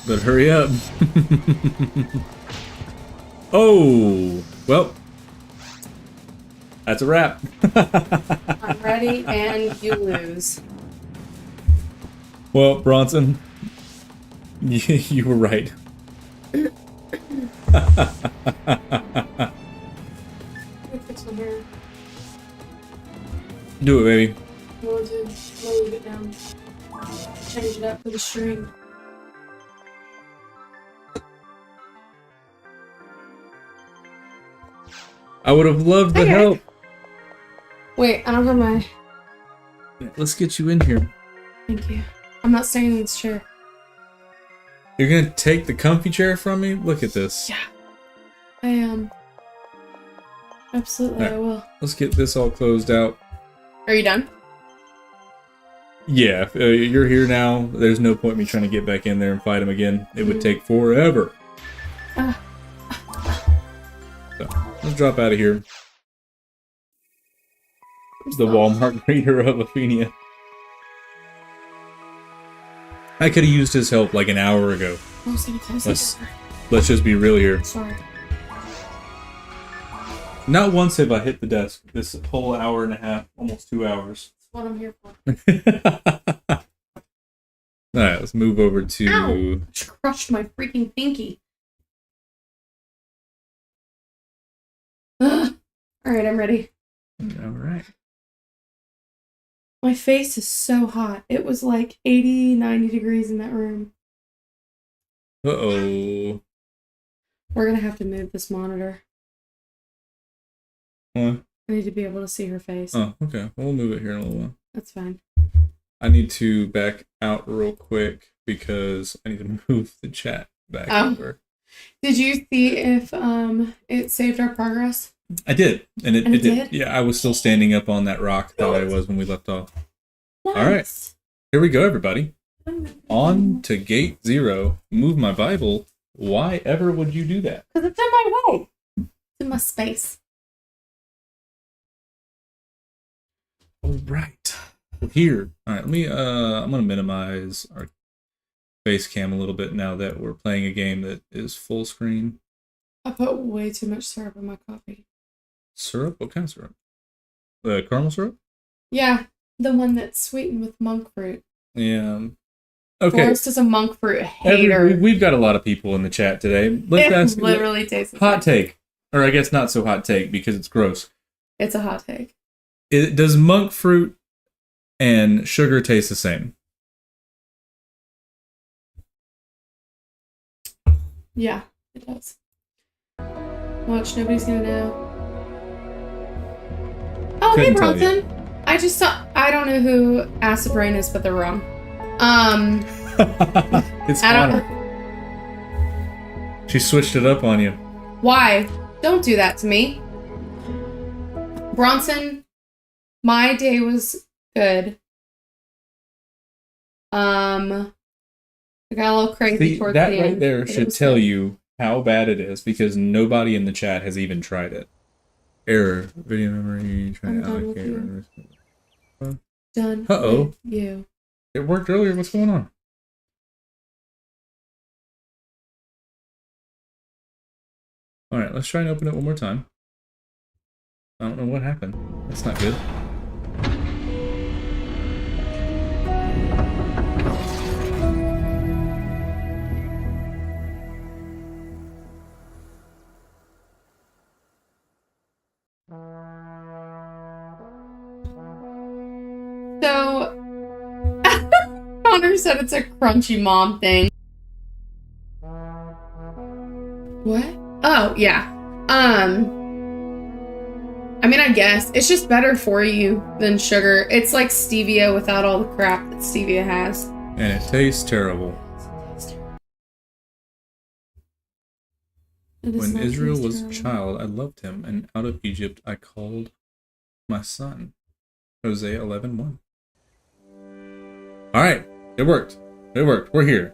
But hurry up. Oh, well, that's a wrap. I'm ready, and you lose. Well, Bronson, you were right. Let me fix my hair. Do it, baby. I want to move it down. Change it up for the string. I would have loved the Okay. help. Wait, I don't have my... Let's get you in here. Thank you. I'm not staying in this chair. You're gonna take the comfy chair from me? Look at this. Yeah. I am. Absolutely, Right. I will. Let's get this all closed out. Are you done? Yeah, if you're here now, there's no point in me trying to get back in there and fight him again. It would take forever. So, let's drop out of here. The Walmart greeter of Athenia. I could have used his help like an hour ago. I was gonna close the door. Let's just be real here. Sorry. Not once have I hit the desk this whole hour and a half, almost 2 hours. That's what I'm here for. Alright, let's move over to... Ow! Just crushed my freaking pinky. Alright, I'm ready. Alright. My face is so hot. It was like 80, 90 degrees in that room. Uh-oh. We're gonna have to move this monitor. What? I need to be able to see her face. Oh, okay. We'll move it here in a little while. That's fine. I need to back out real quick because I need to move the chat back over. Did you see if it saved our progress? I did. And it it did. did? Yeah, I was still standing up on that rock that I was when we left off. Nice. All right. Here we go, everybody. On to gate 0. Move my Bible. Why ever would you do that? Because it's in my way. It's in my space. All right. We're here. All right, let me, I'm going to minimize our face cam a little bit now that we're playing a game that is full screen. I put way too much syrup in my coffee. Syrup? What kind of syrup? Caramel syrup? Yeah, the one that's sweetened with monk fruit. Yeah. Okay. Forrest is a monk fruit hater. We've got a lot of people in the chat today. Let's ask. It literally tastes hot take, or I guess not so hot take because it's gross. It's a hot take. Does monk fruit and sugar taste the same? Yeah, it does. Watch, nobody's gonna know. Oh, hey, Couldn't tell you. Bronson. I just saw. I don't know who Acid Rain is, but they're wrong. It's I don't. Connor. She switched it up on you. Why? Don't do that to me. Bronson, my day was good. I got a little crazy See, towards that the right end. there but it should was tell good. you how bad it is because nobody in the chat has even tried it. Error. Video memory. Trying to I'm done with allocate. Done. Uh-oh. with you. It worked earlier. What's going on? All right, let's try and open it one more time. I don't know what happened. That's not good. So, Connor said it's a crunchy mom thing. What? Oh, yeah. I mean, I guess. It's just better for you than sugar. It's like stevia without all the crap that stevia has. And it tastes terrible. It does When not Israel taste was a terrible. child, I loved him, and out of Egypt I called my son. Hosea 11:1. All right, it worked. It worked. We're here.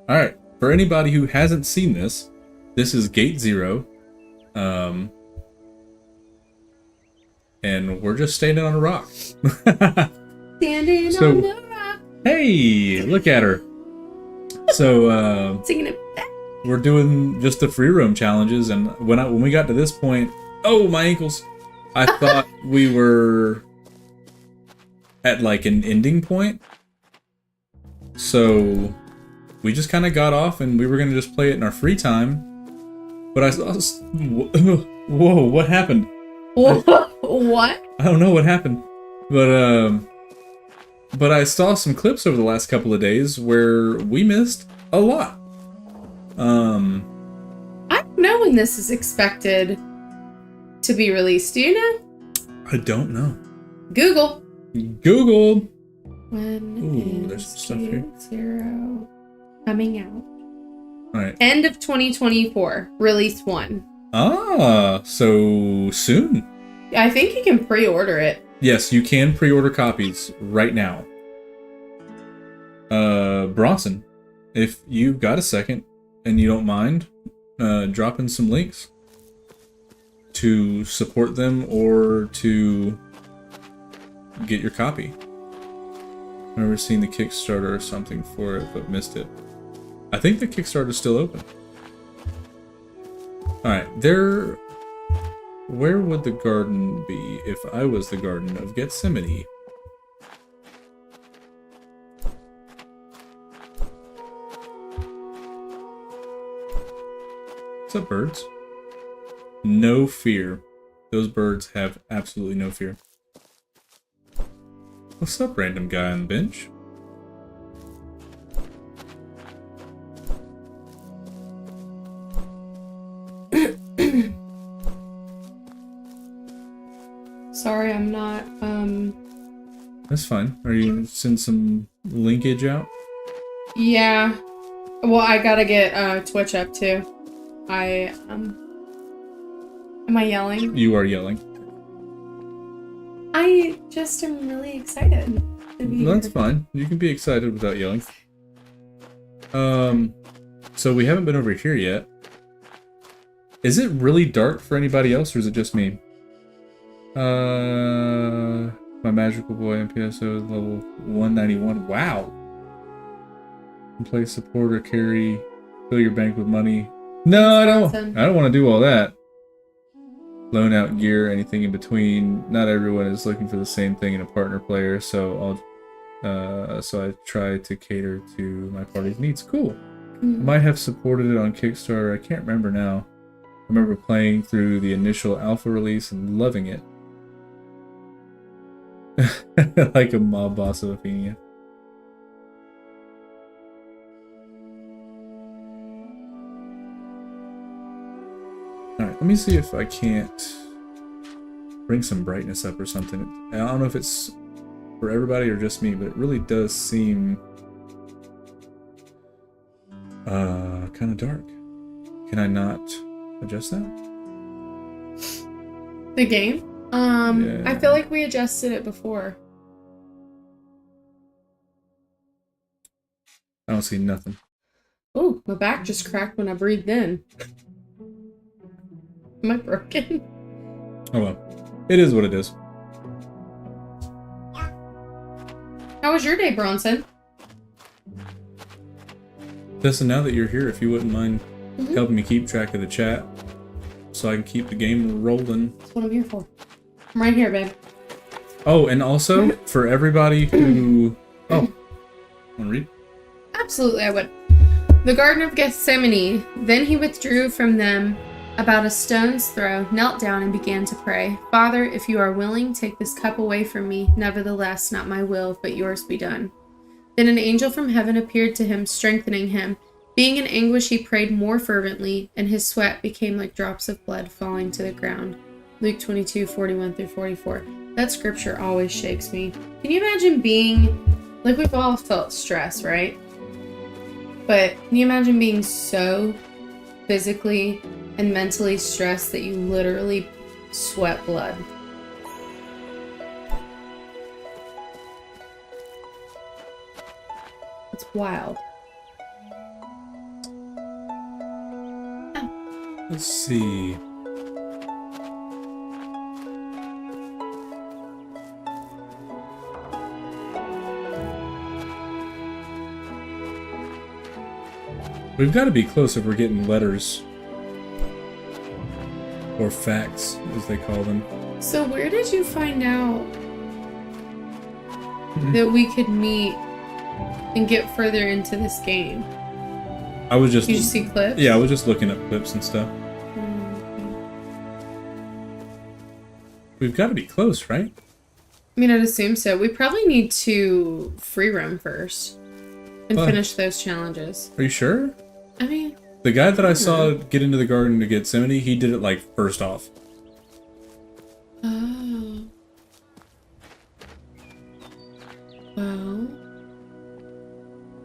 All right. For anybody who hasn't seen this, this is Gate 0. And we're just standing on a rock. Standing So- on the rock. Hey, look at her. So, Singing it back. we're doing just the free roam challenges, and when we got to this point, oh, my ankles! I thought we were at like an ending point, so we just kind of got off, and we were gonna just play it in our free time. But I saw, whoa, what happened? What? I don't know what happened, but I saw some clips over the last couple of days where we missed a lot. I don't know when this is expected to be released? Do you know? I don't know. Google. Google. When Ooh, there's is some stuff here. Zero coming out? All right. End of 2024. Release 1. Ah, so soon. I think you can pre-order it. Yes, you can pre-order copies right now. Bronson, if you've got a second and you don't mind, dropping some links to support them or to get your copy. I remember seeing the Kickstarter or something for it, but missed it. I think the Kickstarter's still open. Alright, where would the garden be if I was the Garden of Gethsemane? What's up, birds? No fear. Those birds have absolutely no fear. What's up, random guy on the bench? Sorry, I'm not, That's fine. Are you send some linkage out? Yeah. Well, I gotta get, Twitch up, too. Am I yelling? You are yelling. I just am really excited to be That's here. fine. You can be excited without yelling. So we haven't been over here yet. Is it really dark for anybody else, or is it just me? My magical boy MPSO is level 191. Wow. You can play support or carry, fill your bank with money. No, I don't want to do all that. Loan out gear, anything in between. Not everyone is looking for the same thing in a partner player, so I try to cater to my party's needs. Cool. I might have supported it on Kickstarter. I can't remember now. I remember playing through the initial alpha release and loving it. Like a mob boss of Athenia. Alright, let me see if I can't bring some brightness up or something. I don't know if it's for everybody or just me, but it really does seem kind of dark. Can I not adjust that? The game? Yeah. I feel like we adjusted it before. I don't see nothing. Oh, my back just cracked when I breathed in. Am I broken? Oh well. It is what it is. How was your day, Bronson? Tessa, now that you're here, if you wouldn't mind helping me keep track of the chat so I can keep the game rolling. That's what I'm here for. I'm right here, babe. Oh, and also, for everybody who... Oh. Want to read? Absolutely, I would. The Garden of Gethsemane. Then he withdrew from them about a stone's throw, knelt down, and began to pray. Father, if you are willing, take this cup away from me. Nevertheless, not my will, but yours be done. Then an angel from heaven appeared to him, strengthening him. Being in anguish, he prayed more fervently, and his sweat became like drops of blood falling to the ground. Luke 22:41-44. That scripture always shakes me. Can you imagine being... Like, we've all felt stress, right? But can you imagine being so physically and mentally stressed that you literally sweat blood? It's wild. Let's see. We've got to be close if we're getting letters. Or facts, as they call them. So where did you find out that we could meet and get further into this game? I was just... Did you see clips? Yeah, I was just looking up clips and stuff. We've got to be close, right? I mean, I'd assume so. We probably need to free roam first and finish those challenges. Are you sure? I mean... The guy that I saw get into the Garden to Gethsemane, he did it like first off.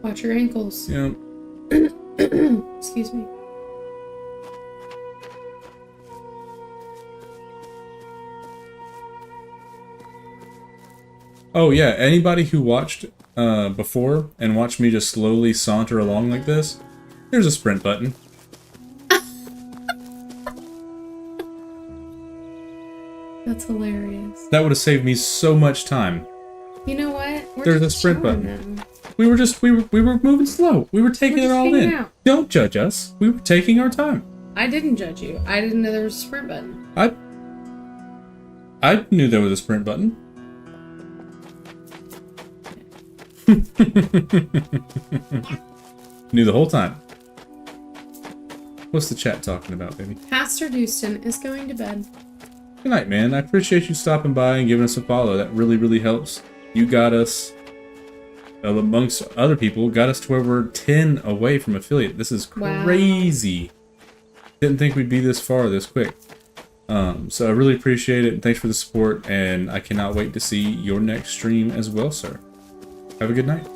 Watch your ankles. Yeah. Excuse me. Oh yeah, anybody who watched before and watched me just slowly saunter along like this, there's a sprint button. That's hilarious. That would have saved me so much time. You know what? There's a sprint button. We were moving slow. We were taking it all in. Out. Don't judge us. We were taking our time. I didn't judge you. I didn't know there was a sprint button. I knew there was a sprint button. Knew the whole time. What's the chat talking about, baby? Pastor Dustin is going to bed. Good night, man. I appreciate you stopping by and giving us a follow. That really, really helps. You got us, amongst other people, got us to where we're 10 away from affiliate. This is crazy. Wow. Didn't think we'd be this far this quick. So I really appreciate it, and thanks for the support, and I cannot wait to see your next stream as well, sir. Have a good night.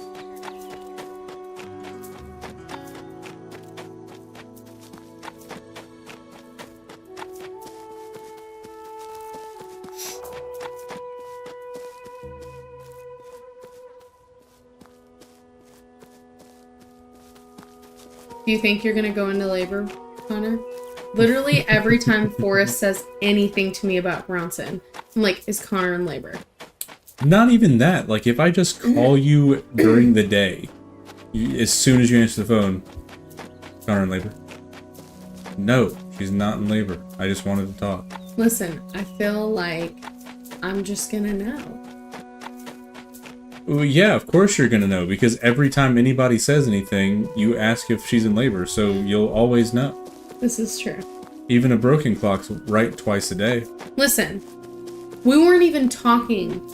Do you think you're gonna go into labor, Connor? Literally every time Forrest says anything to me about Bronson, I'm like, is Connor in labor? Not even that. Like, if I just call you during the day, as soon as you answer the phone, Connor in labor? No, she's not in labor. I just wanted to talk. Listen, I feel like I'm just gonna know. Well, yeah, of course you're gonna know, because every time anybody says anything, you ask if she's in labor, so you'll always know. This is true. Even a broken clock's right twice a day. Listen, we weren't even talking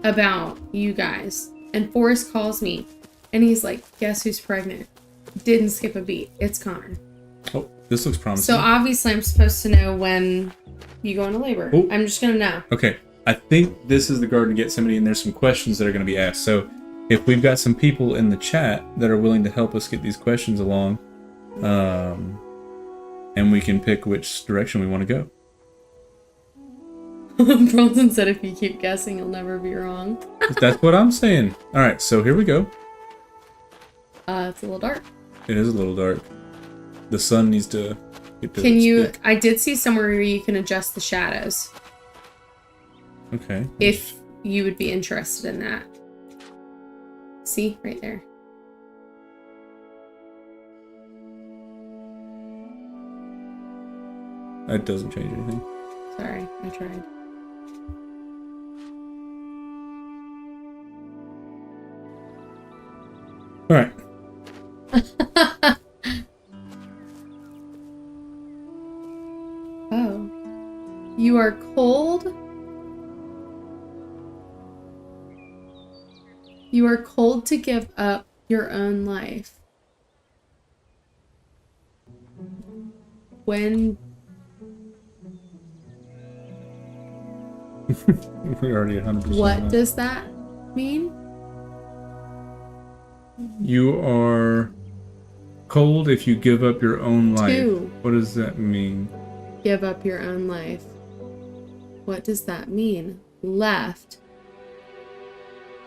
about you guys, and Forrest calls me, and he's like, guess who's pregnant? Didn't skip a beat. It's Connor. Oh, this looks promising. So obviously I'm supposed to know when you go into labor. Ooh. I'm just gonna know. Okay, I think this is the Garden of Gethsemane, and there's some questions that are going to be asked. So if we've got some people in the chat that are willing to help us get these questions along, and we can pick which direction we want to go. Bronson said if you keep guessing, you'll never be wrong. That's what I'm saying. All right, so here we go. It's a little dark. It is a little dark. The sun needs to get to Can you... speak. I did see somewhere where you can adjust the shadows. Okay. If you would be interested in that. See? Right there. That doesn't change anything. Sorry, I tried. All right. Oh. You are cold. You are cold to give up your own life. When... We're already 100%. What does that mean? You are cold if you give up your own life. To What does that mean? give up your own life. What does that mean? Left.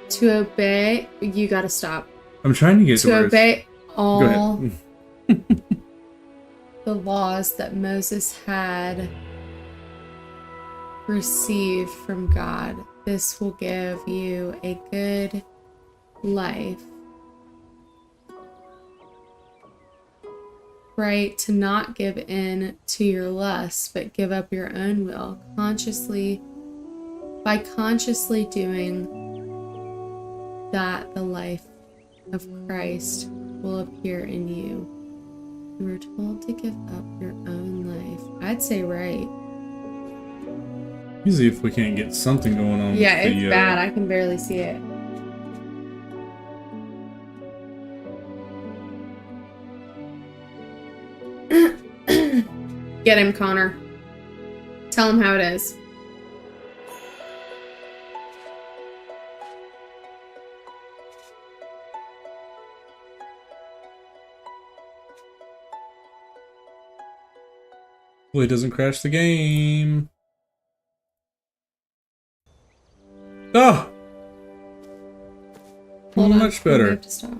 To obey... You gotta stop. I'm trying to get to To where obey Go all ahead. the laws that Moses had received from God. This will give you a good life. Right? To not give in to your lusts, but give up your own will. By consciously doing that, the life of Christ will appear in you. You were told to give up your own life. I'd say right. Let me see if we can't get something going on. Yeah, with it's the, bad. I can barely see it. Get him, Connor. Tell him how it is. Hopefully it doesn't crash the game. Oh! Hold on. Much We better. have to stop.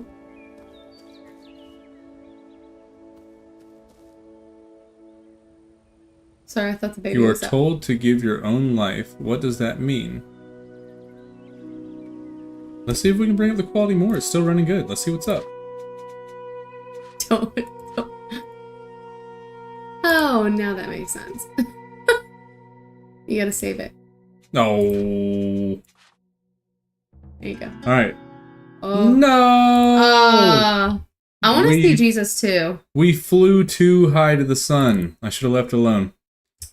Sorry, I thought the baby You are was up. told to give your own life. What does that mean? Let's see if we can bring up the quality more. It's still running good. Let's see what's up. Don't. Oh, now that makes sense. You gotta save it. No. There you go. Alright. Oh. No! I want to see Jesus too. We flew too high to the sun. I should have left it alone.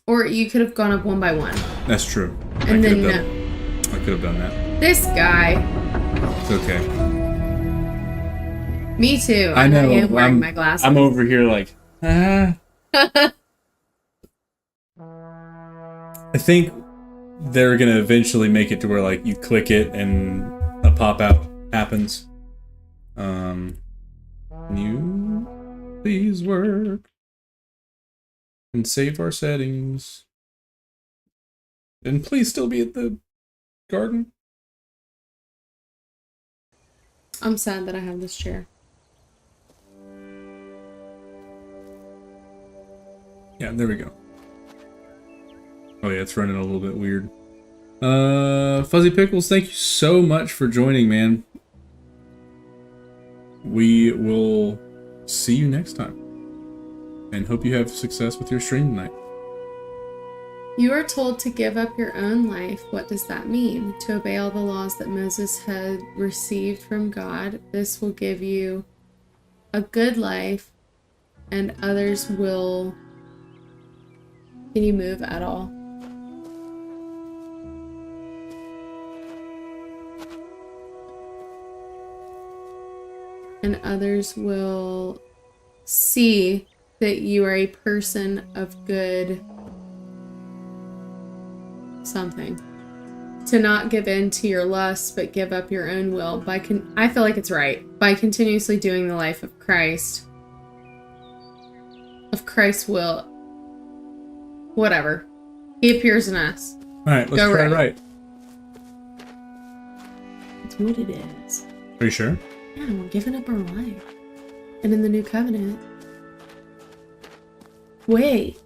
Or you could have gone up one by one. That's true. And then I could have done that. This guy. It's okay. Me too. I know. I am wearing my glasses. I'm over here like, ah. I think they're gonna eventually make it to where like you click it and a pop out happens. New, please work and save our settings. And please still be at the garden. I'm sad that I have this chair. Yeah, there we go. Oh yeah, it's running a little bit weird. Fuzzy Pickles, thank you so much for joining, man. We will see you next time. And hope you have success with your stream tonight. You are told to give up your own life. What does that mean? To obey all the laws that Moses had received from God. This will give you a good life, and others will... Can you move at all? And others will see that you are a person of good something. To not give in to your lusts, but give up your own will. I feel like it's right. By continuously doing the life of Christ. Of Christ's will. Whatever. He appears in us. Alright, let's try right. That's what it is. Are you sure? Yeah, we're giving up our life. And in the new covenant. Wait.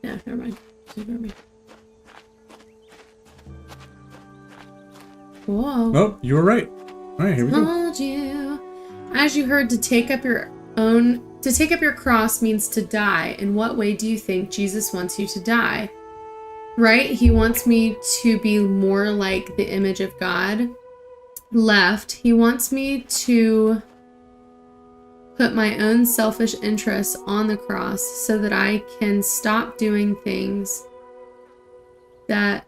No, never mind. Never mind. Whoa. Oh, you were right. Alright, here we go. Told you. As you heard, to take up your cross means to die. In what way do you think Jesus wants you to die? Right? He wants me to be more like the image of God. Left, he wants me to put my own selfish interests on the cross so that I can stop doing things that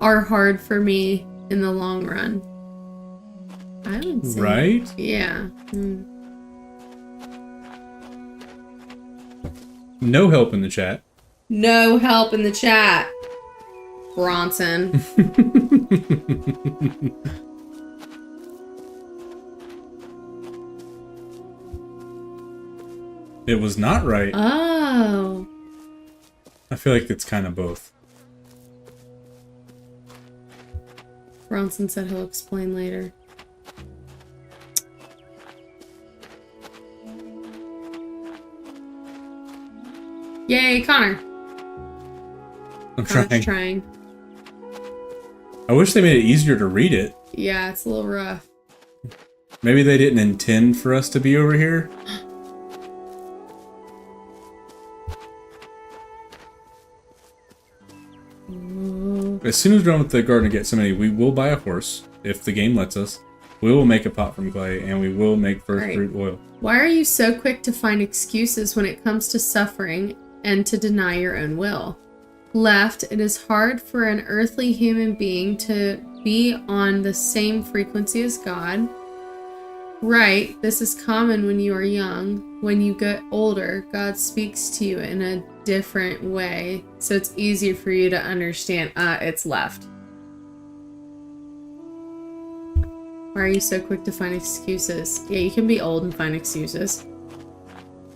are hard for me in the long run. I would say. Right? Yeah. No help in the chat. No help in the chat, Bronson. It was not right. Oh. I feel like it's kind of both. Bronson said he'll explain later. Yay, Connor. I'm Connor's trying. trying. I wish they made it easier to read it. Yeah, it's a little rough. Maybe they didn't intend for us to be over here. As soon as we're done with the Garden of Gethsemane, we will buy a horse, if the game lets us. We will make a pot from clay, and we will make first fruit oil. Why are you so quick to find excuses when it comes to suffering and to deny your own will? Left, it is hard for an earthly human being to be on the same frequency as God. Right, this is common when you are young. When you get older, God speaks to you in a different way, so it's easier for you to understand. It's left. Why are you so quick to find excuses? Yeah, you can be old and find excuses.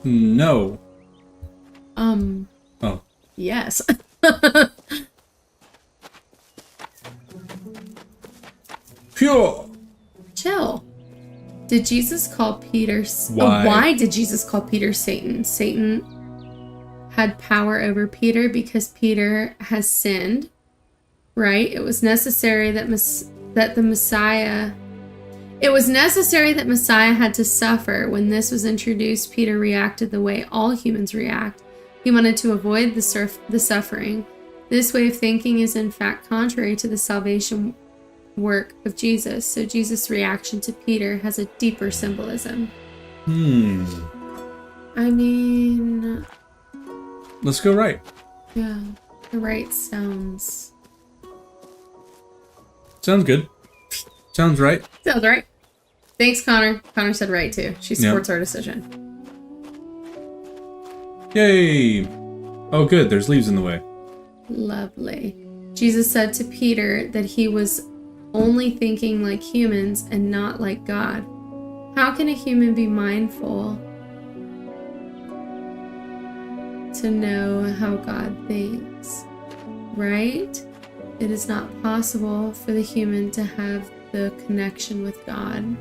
No. Oh. Yes. Pure. Chill. Did Jesus call Peter... Why? Why did Jesus call Peter Satan? Satan had power over Peter because Peter has sinned, right? It was necessary that Messiah had to suffer. When this was introduced, Peter reacted the way all humans react. He wanted to avoid the suffering. This way of thinking is in fact contrary to the salvation work of Jesus. So Jesus' reaction to Peter has a deeper symbolism. I mean... Let's go right. Yeah, the right sounds... Sounds good. Sounds right. Sounds right. Thanks, Connor. Connor said right, too. She supports our decision. Yay! Oh, good. There's leaves in the way. Lovely. Jesus said to Peter that he was only thinking like humans and not like God. How can a human be mindful to know how God thinks? Right? It is not possible for the human to have the connection with God.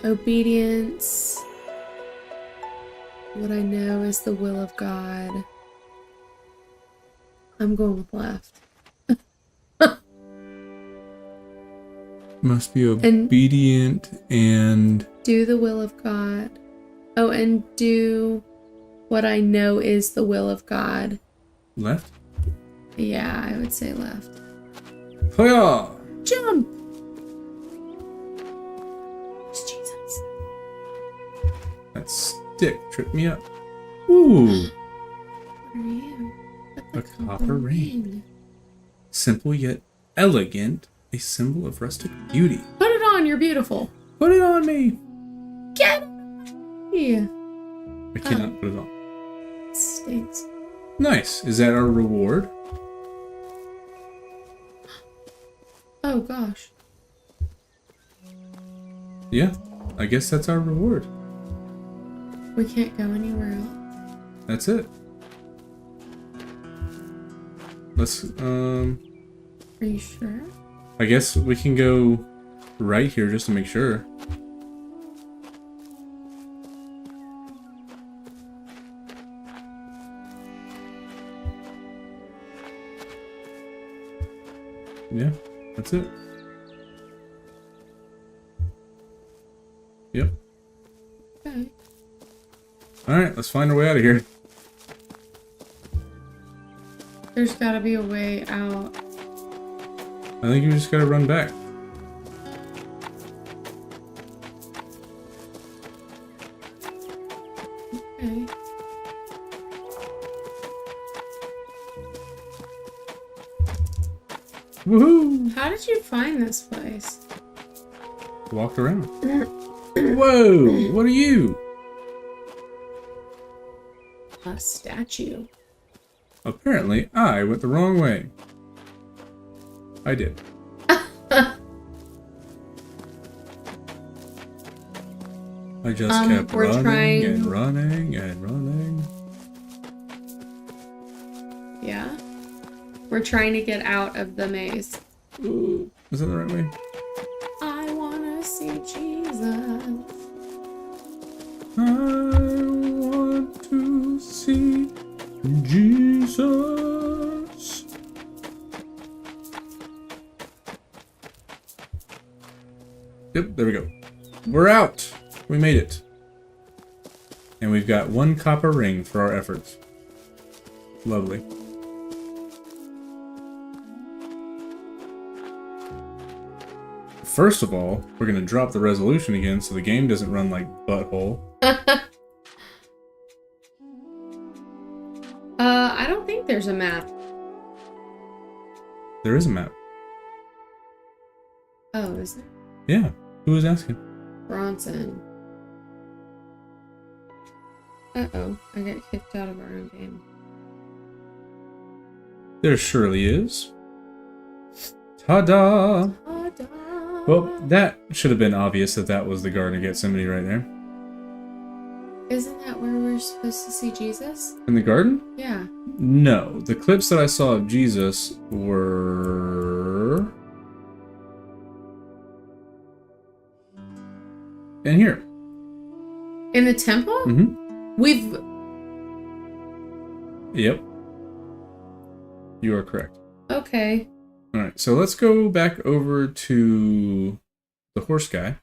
Obedience. What I know is the will of God. I'm going with left. Must be obedient and do the will of God. Oh, and do what I know is the will of God. Left? Yeah, I would say left. Hiya! Jump! It's Jesus. That stick tripped me up. Ooh! What are you? A copper ring. Simple yet elegant. A symbol of rustic beauty. Put it on, you're beautiful. Put it on me! Get it! Yeah. I cannot put it on. It stinks. Nice. Is that our reward? Oh gosh. Yeah, I guess that's our reward. We can't go anywhere else. That's it. Let's, Are you sure? I guess we can go right here just to make sure. Yeah, that's it. Yep. Okay. Alright, let's find our way out of here. There's gotta be a way out. I think you just gotta run back. Okay. Woohoo! How did you find this place? Walked around. Whoa! What are you? A statue. Apparently, I went the wrong way. I did. I just kept running and running and running. Yeah. We're trying to get out of the maze. Ooh, is that the right way? I wanna see Jesus. I want to see Jesus. Yep, there we go. We're out. We made it. And we've got 1 copper ring for our efforts. Lovely. First of all, we're going to drop the resolution again so the game doesn't run like butthole. I don't think there's a map. There is a map. Oh, is there? Yeah. Who was asking? Bronson. Uh-oh. I got kicked out of our own game. There surely is. Ta-da! Ta-da! Well, that should have been obvious that that was the Garden of Gethsemane right there. Isn't that where we're supposed to see Jesus? In the garden? Yeah. No. The clips that I saw of Jesus were... in here. In the temple? Mm-hmm. We've... Yep. You are correct. Okay. Alright, so let's go back over to the horse guy.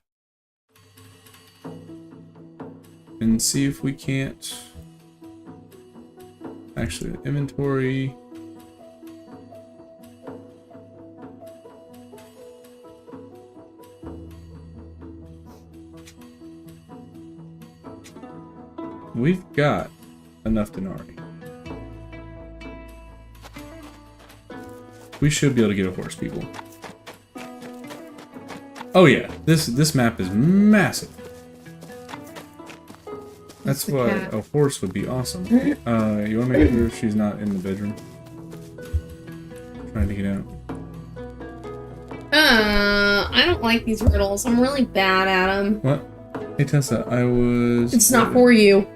And see if we can't... Actually, inventory... We've got enough denarii. We should be able to get a horse, people. Oh yeah, this map is massive. That's why a horse would be awesome. You want to make sure she's not in the bedroom? Trying to get out. I don't like these riddles. I'm really bad at them. What? Hey Tessa, I was... It's not for you.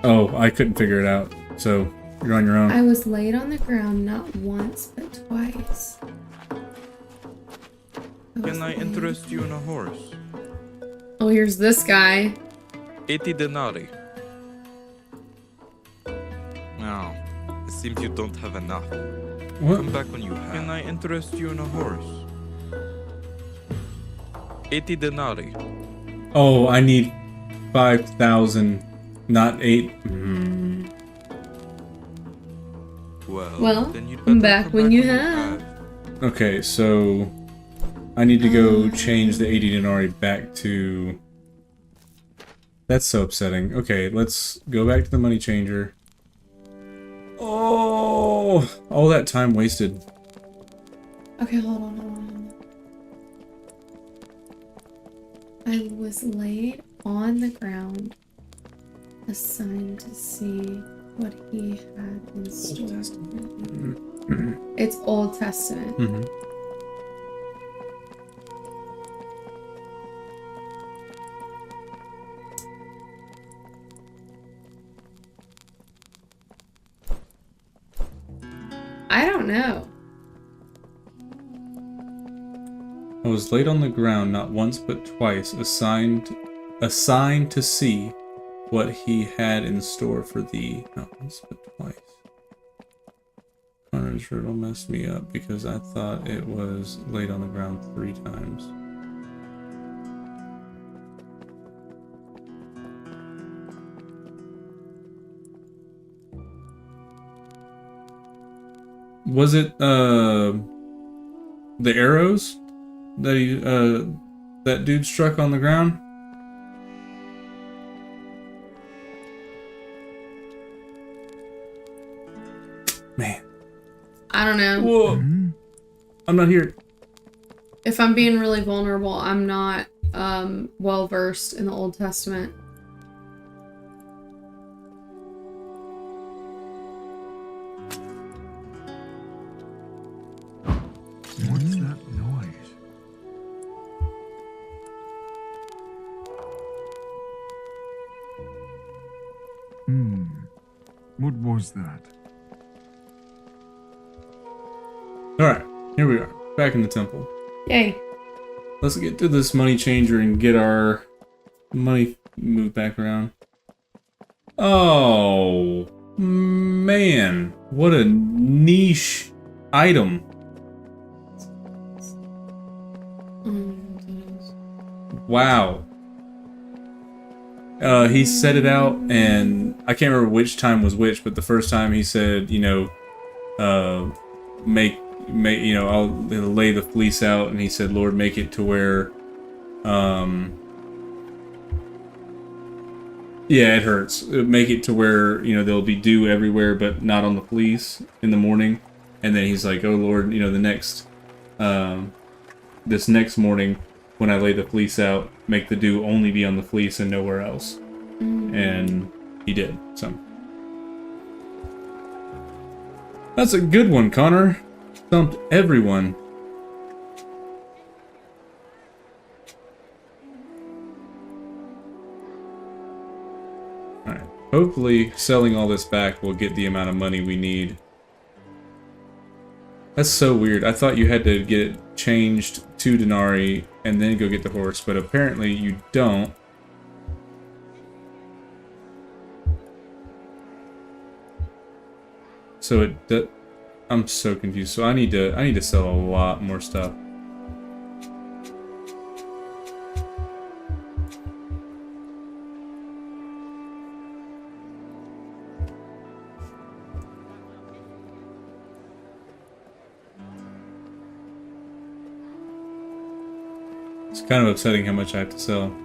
Oh, I couldn't figure it out. So, you're on your own. I was laid on the ground not once, but twice. Can I interest you in a horse? Oh, here's this guy. 80 denarii. Now, it seems you don't have enough. What? Come back when you have. Can I interest you in a horse? 80 denarii. Oh, I need 5,000, not 8. Well, then you'd I'm better back come when you have. Okay, so I need to go change the 80 denarii back to... That's so upsetting. Okay, let's go back to the money changer. Oh, all that time wasted. Okay, hold on. I was laid on the ground, assigned to see what he had in store. It's Old Testament. Mm-hmm. I don't know. I was laid on the ground not once but twice, assigned to see what he had in store for thee. Not once but twice. Connor's riddle messed me up because I thought it was laid on the ground 3 times. Was it the arrows that he that dude struck on the ground? Man. I don't know. Whoa. I'm not here. If I'm being really vulnerable, I'm not well versed in the Old Testament. What's that noise? What was that? Alright, here we are. Back in the temple. Yay. Let's get to this money changer and get our money moved back around. Oh, man. What a niche item. Wow. He set it out, and I can't remember which time was which, but the first time he said, you know, make you know, I'll lay the fleece out, and he said, Lord, make it to where, yeah, it hurts. Make it to where, you know, there'll be dew everywhere, but not on the fleece in the morning. And then he's like, oh Lord, you know, the next, this next morning, when I lay the fleece out, make the dew only be on the fleece and nowhere else. And he did, so. That's a good one, Connor. Stumped everyone. Hopefully, selling all this back will get the amount of money we need. That's so weird. I thought you had to get it changed to denarii and then go get the horse, but apparently you don't. So I'm so confused. So I need to sell a lot more stuff. It's kind of upsetting how much I have to sell.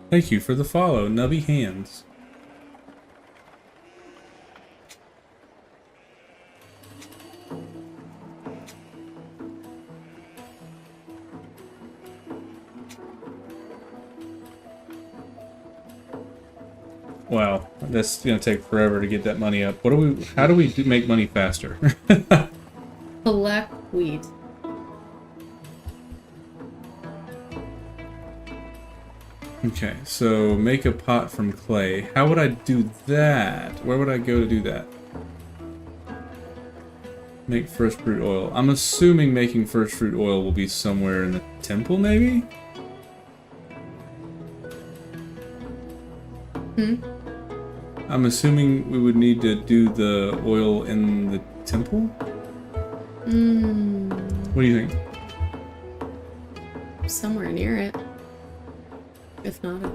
Thank you for the follow, Nubby Hands. Wow, that's gonna take forever to get that money up. How do we make money faster? Collect wheat. Okay, so make a pot from clay. How would I do that? Where would I go to do that? Make first fruit oil. I'm assuming making first fruit oil will be somewhere in the temple, maybe? I'm assuming we would need to do the oil in the temple? What do you think? Somewhere near it. If not,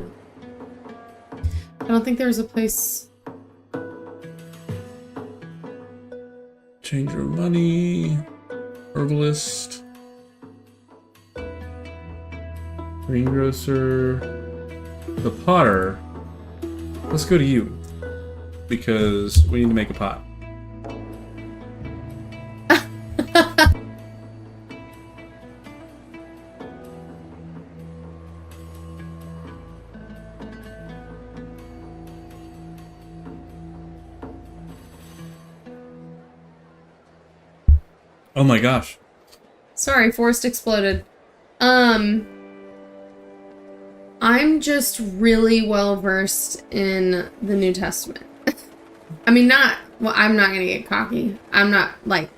I don't think there's a place. Changer of money. Herbalist. Greengrocer. The potter. Let's go to you. Because we need to make a pot. Oh my gosh. Sorry, forest exploded. I'm just really well versed in the New Testament. I mean, I'm not gonna get cocky. I'm not, like...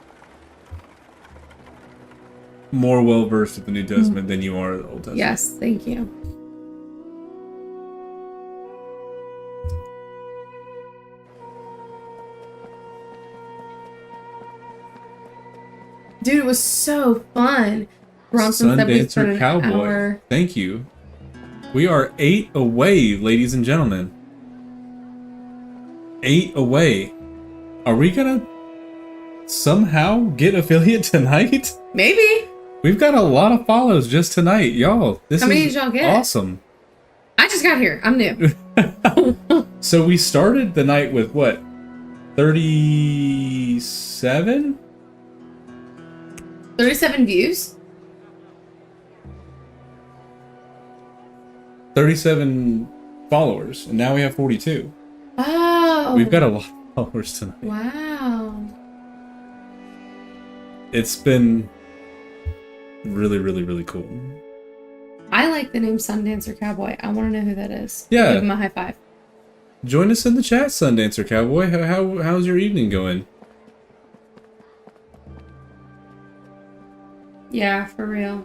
More well versed in the New Testament than you are in the Old Testament. Yes, thank you. Dude, it was so fun. Bronson said we spent Sundancer an Cowboy. hour. Thank you. We are 8 away, ladies and gentlemen. 8 away. Are we gonna somehow get affiliate tonight? Maybe. We've got a lot of follows just tonight, y'all. How many did y'all get? Awesome. I just got here. I'm new. So we started the night with what? 37? 37 views? 37 followers, and now we have 42. Oh. We've got a lot of followers tonight. Wow. It's been really, really, really cool. I like the name Sundancer Cowboy. I want to know who that is. Yeah. Give him a high five. Join us in the chat, Sundancer Cowboy. How's your evening going? Yeah, for real.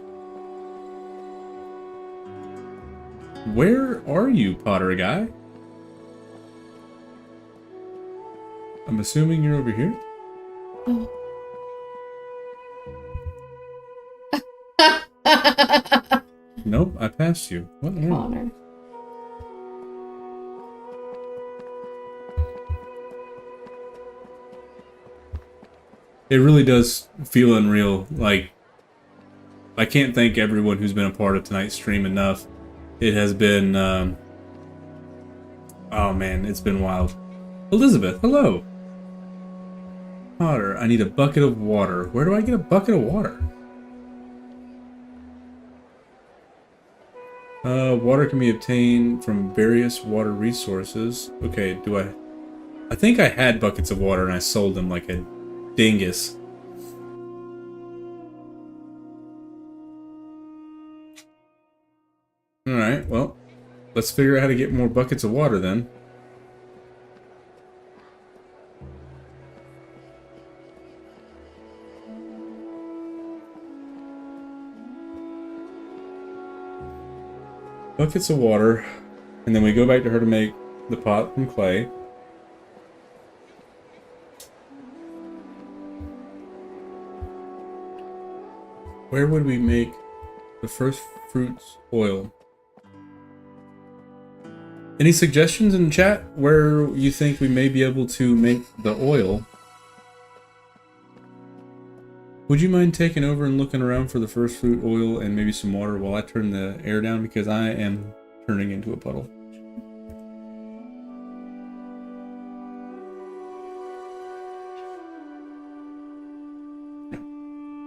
Where are you, Potter guy? I'm assuming you're over here? Oh. Nope, I passed you. What in the world? Connor. It really does feel unreal. Like, I can't thank everyone who's been a part of tonight's stream enough. It has been, oh man, it's been wild. Elizabeth, hello. Potter, I need a bucket of water. Where do I get a bucket of water? Water can be obtained from various water resources. Okay, I think I had buckets of water and I sold them like a dingus. Alright, well, let's figure out how to get more buckets of water then. Buckets of water, and then we go back to her to make the pot from clay. Where would we make the first fruits oil? Any suggestions in chat where you think we may be able to make the oil? Would you mind taking over and looking around for the first fruit oil and maybe some water while I turn the air down, because I am turning into a puddle.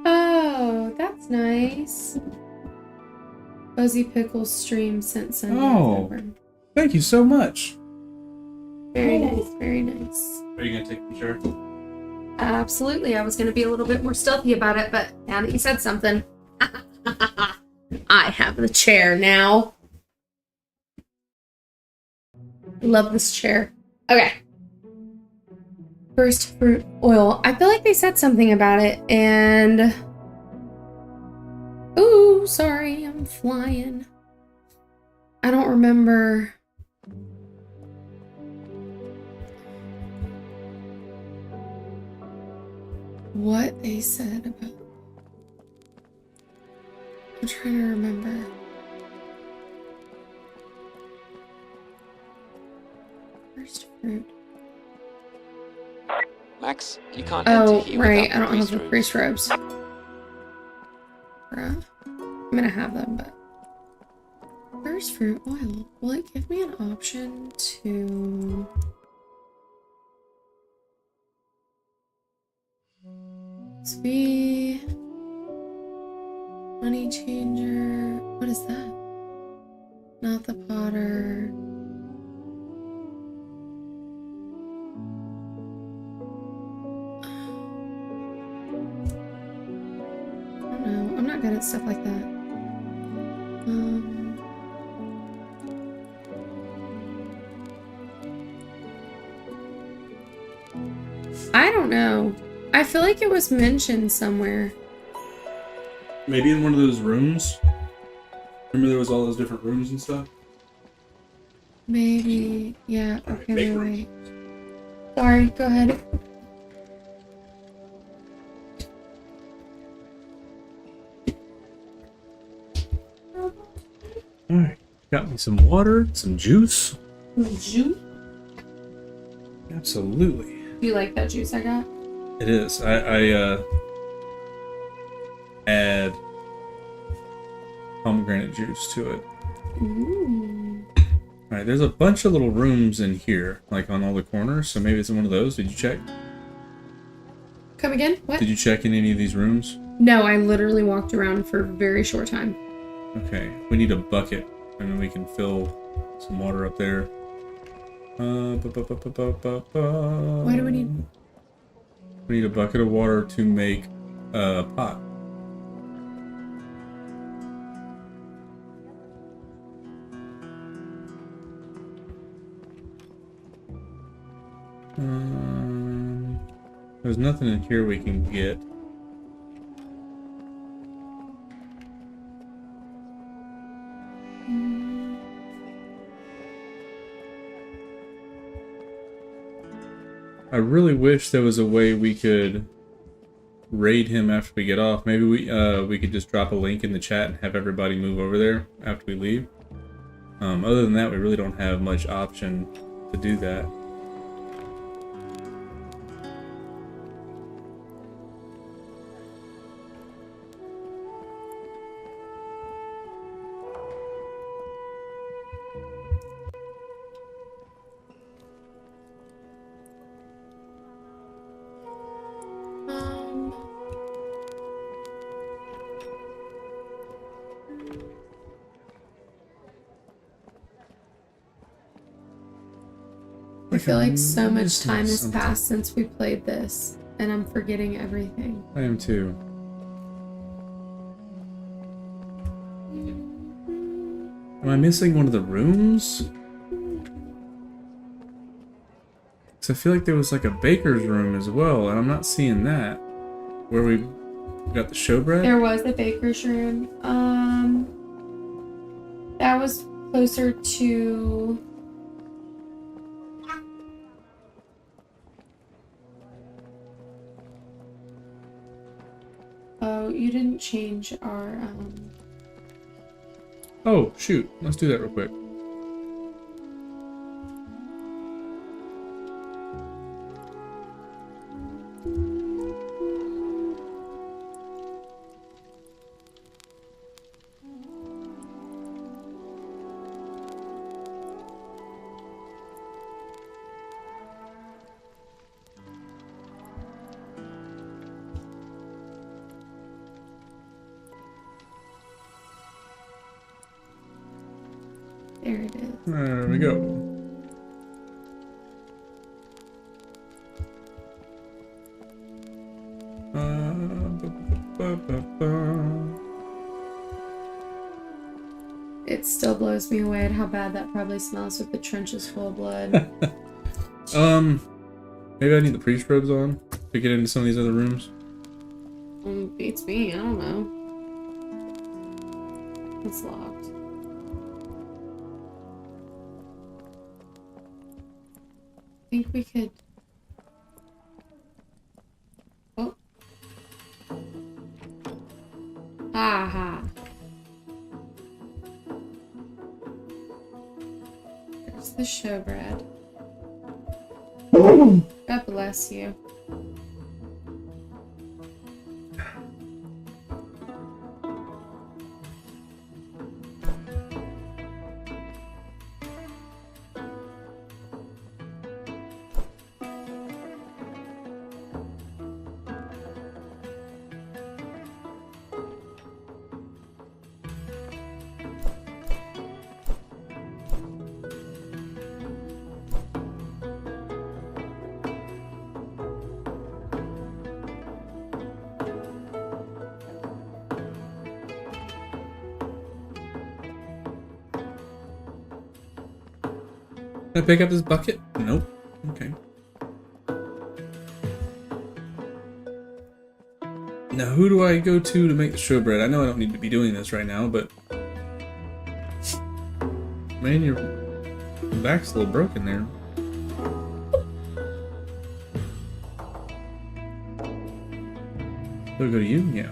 Oh, that's nice. Fuzzy Pickle stream sent Sunday. Oh, thank you so much. Very nice, very nice. Are you gonna take the chair? Absolutely. I was going to be a little bit more stealthy about it, but now that you said something, I have the chair now. Love this chair. Okay. First fruit oil. I feel like they said something about it, and... Ooh, sorry, I'm flying. I don't remember... what they said about... I'm trying to remember. First fruit. Max, you can't enter here right, without I don't have the priest priest robes. Bruh. I'm gonna have them, but... First fruit oil. Will it give me an option to... Be money changer. What is that? Not the potter. I don't know. I'm not good at stuff like that. I don't know. I feel like it was mentioned somewhere. Maybe in one of those rooms? Remember there was all those different rooms and stuff? Maybe. Yeah, okay, wait. Sorry, go ahead. Alright, got me some water, some juice. Juice? Absolutely. Do you like that juice I got? It is. I add pomegranate juice to it. Ooh. Alright, there's a bunch of little rooms in here, like on all the corners, so maybe it's in one of those. Did you check? Come again? What? Did you check in any of these rooms? No, I literally walked around for a very short time. Okay, we need a bucket, and then we can fill some water up there. Why do we need... We need a bucket of water to make a pot. There's nothing in here we can get. I really wish there was a way we could raid him after we get off. Maybe we could just drop a link in the chat and have everybody move over there after we leave. Other than that, we really don't have much option to do that. I feel like so much time has passed since we played this, and I'm forgetting everything. I am too. I missing one of the rooms? Because I feel like there was like a baker's room as well, and I'm not seeing that. Where we got the showbread? There was the baker's room. That was closer to... Oh, you didn't change our, Oh, shoot. Let's do that real quick. There it is. There we go. It still blows me away at how bad that probably smells with the trenches full of blood. Maybe I need the priest robes on to get into some of these other rooms. Beats me, I don't know. It's locked. I think we could... Oh. Aha. There's the showbread. God bless you. Can I pick up this bucket? Nope. Okay. Now, who do I go to make the showbread? I know I don't need to be doing this right now, but... Man, your back's a little broken there. Do I go to you? Yeah.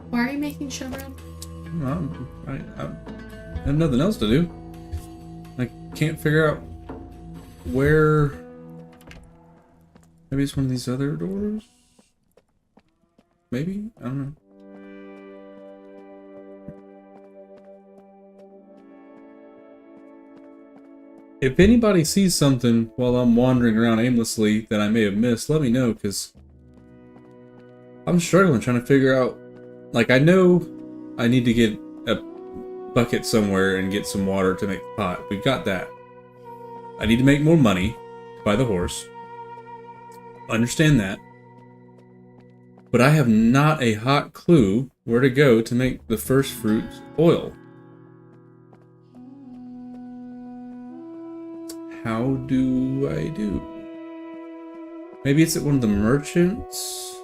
Why are you making showbread? I have nothing else to do. I can't figure out where... Maybe it's one of these other doors? Maybe? I don't know. If anybody sees something while I'm wandering around aimlessly that I may have missed, let me know, because I'm struggling trying to figure out... Like, I know I need to get a bucket somewhere and get some water to make the pot. We've got that. I need to make more money to buy the horse. Understand that. But I have not a hot clue where to go to make the first fruits oil. How do I do? Maybe it's at one of the merchants?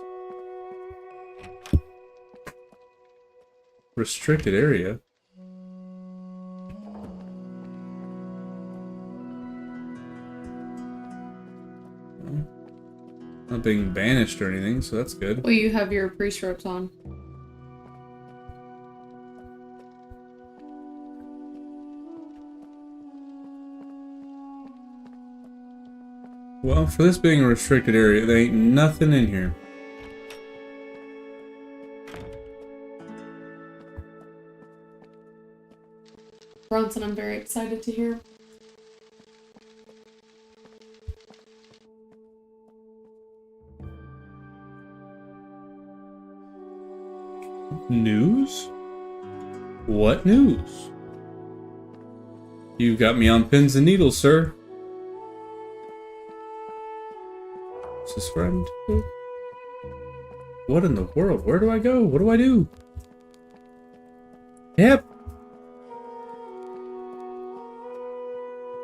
Restricted area. Not being banished or anything, so that's good. Well, you have your priest robes on. Well, for this being a restricted area, there ain't nothing in here. Bronson, I'm very excited to hear. News? What news? You've got me on pins and needles, sir. Is this where I'm to? What in the world? Where do I go? What do I do? Yep.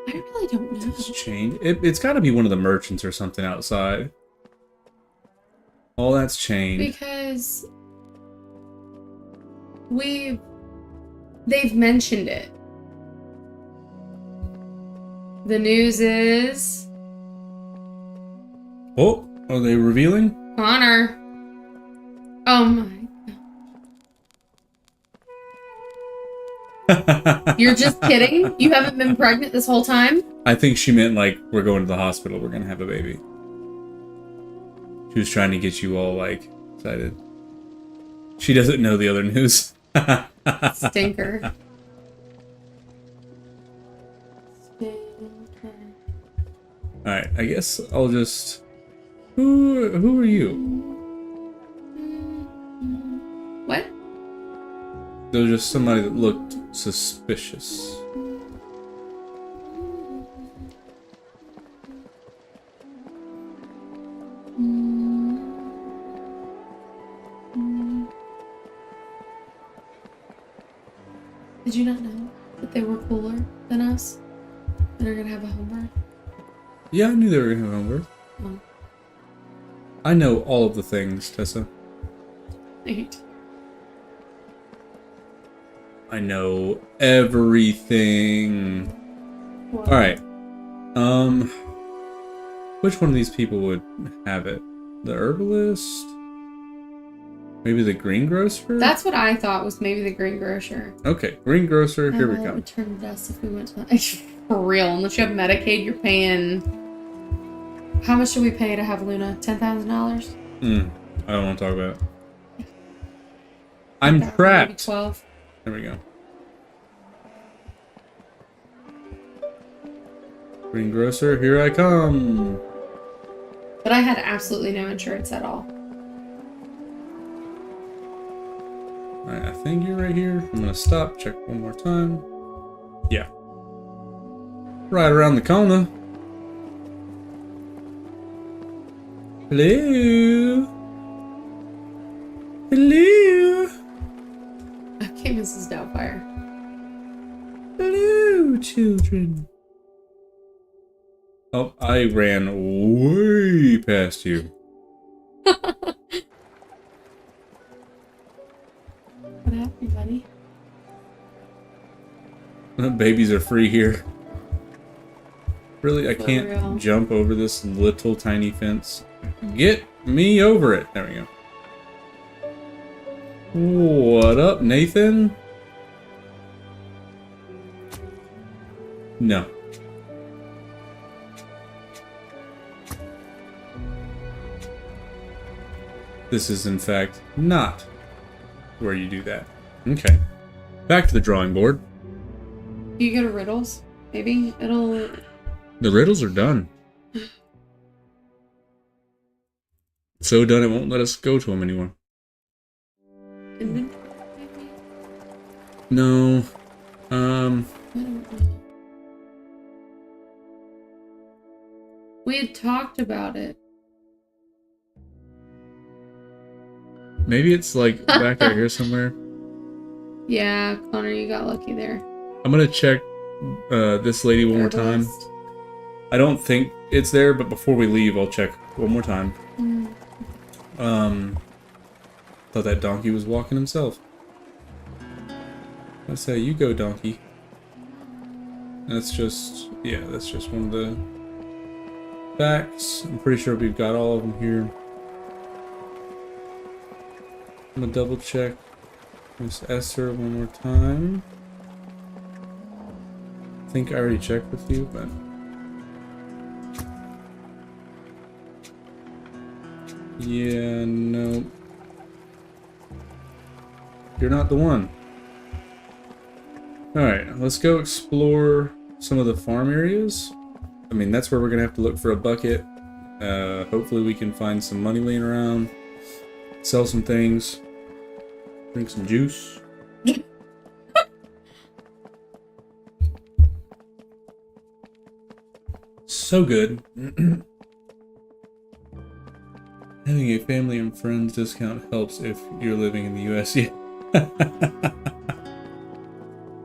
I really don't know. It's chained. It's got to be one of the merchants or something outside. All that's chained. Because they've mentioned it. The news is Oh, are they revealing? Connor. Oh my. You're just kidding? You haven't been pregnant this whole time? I think she meant like, we're going to the hospital, we're gonna have a baby. She was trying to get you all like excited. She doesn't know the other news. Stinker. Alright, I guess I'll just... Who are you? What? There was just somebody that looked suspicious. Did you not know that they were cooler than us? And are gonna have a home birth? Yeah, I knew they were gonna have home birth. Oh. I know all of the things, Tessa. Eight. I know everything. Wow. Alright. Which one of these people would have it? The herbalist? Maybe the greengrocer? That's what I thought was maybe the greengrocer. Okay, greengrocer, here we It go. would turn to dust if we went to that. For real, unless you have Medicaid, you're paying. How much do we pay to have Luna? $10,000? I don't want to talk about it. I'm Maybe trapped. 12. There we go. Greengrocer, here I come. But I had absolutely no insurance at all. Alright, I think you're right here. I'm gonna stop, check one more time. Yeah. Right around the corner. Hello? Hello? Okay, Mrs. Doubtfire. Hello, children. Oh, I ran way past you. What happened, buddy? Babies are free here. Really, I For can't real. jump over this little tiny fence. Get me over it. There we go. What up, Nathan? No. This is, in fact, not where you do that. Okay. Back to the drawing board. You go to riddles? Maybe it'll. The riddles are done. So done it won't let us go to them anymore. Inventory, maybe? No. I don't know. We had talked about it. Maybe it's like back out here somewhere. Yeah, Connor, you got lucky there. I'm gonna check this lady one more time. Herbalist. I don't think it's there, but before we leave, I'll check one more time. Thought that donkey was walking himself. I say, you go, donkey. That's just, yeah, that's just one of the facts. I'm pretty sure we've got all of them here. I'm gonna double check Miss Esther one more time. I think I already checked with you, but... yeah, no. You're not the one. Alright, let's go explore some of the farm areas. I mean, that's where we're gonna have to look for a bucket. Hopefully we can find some money laying around. Sell some things. Drink some juice. So good. Having a family and friends discount helps if you're living in the US. Yeah.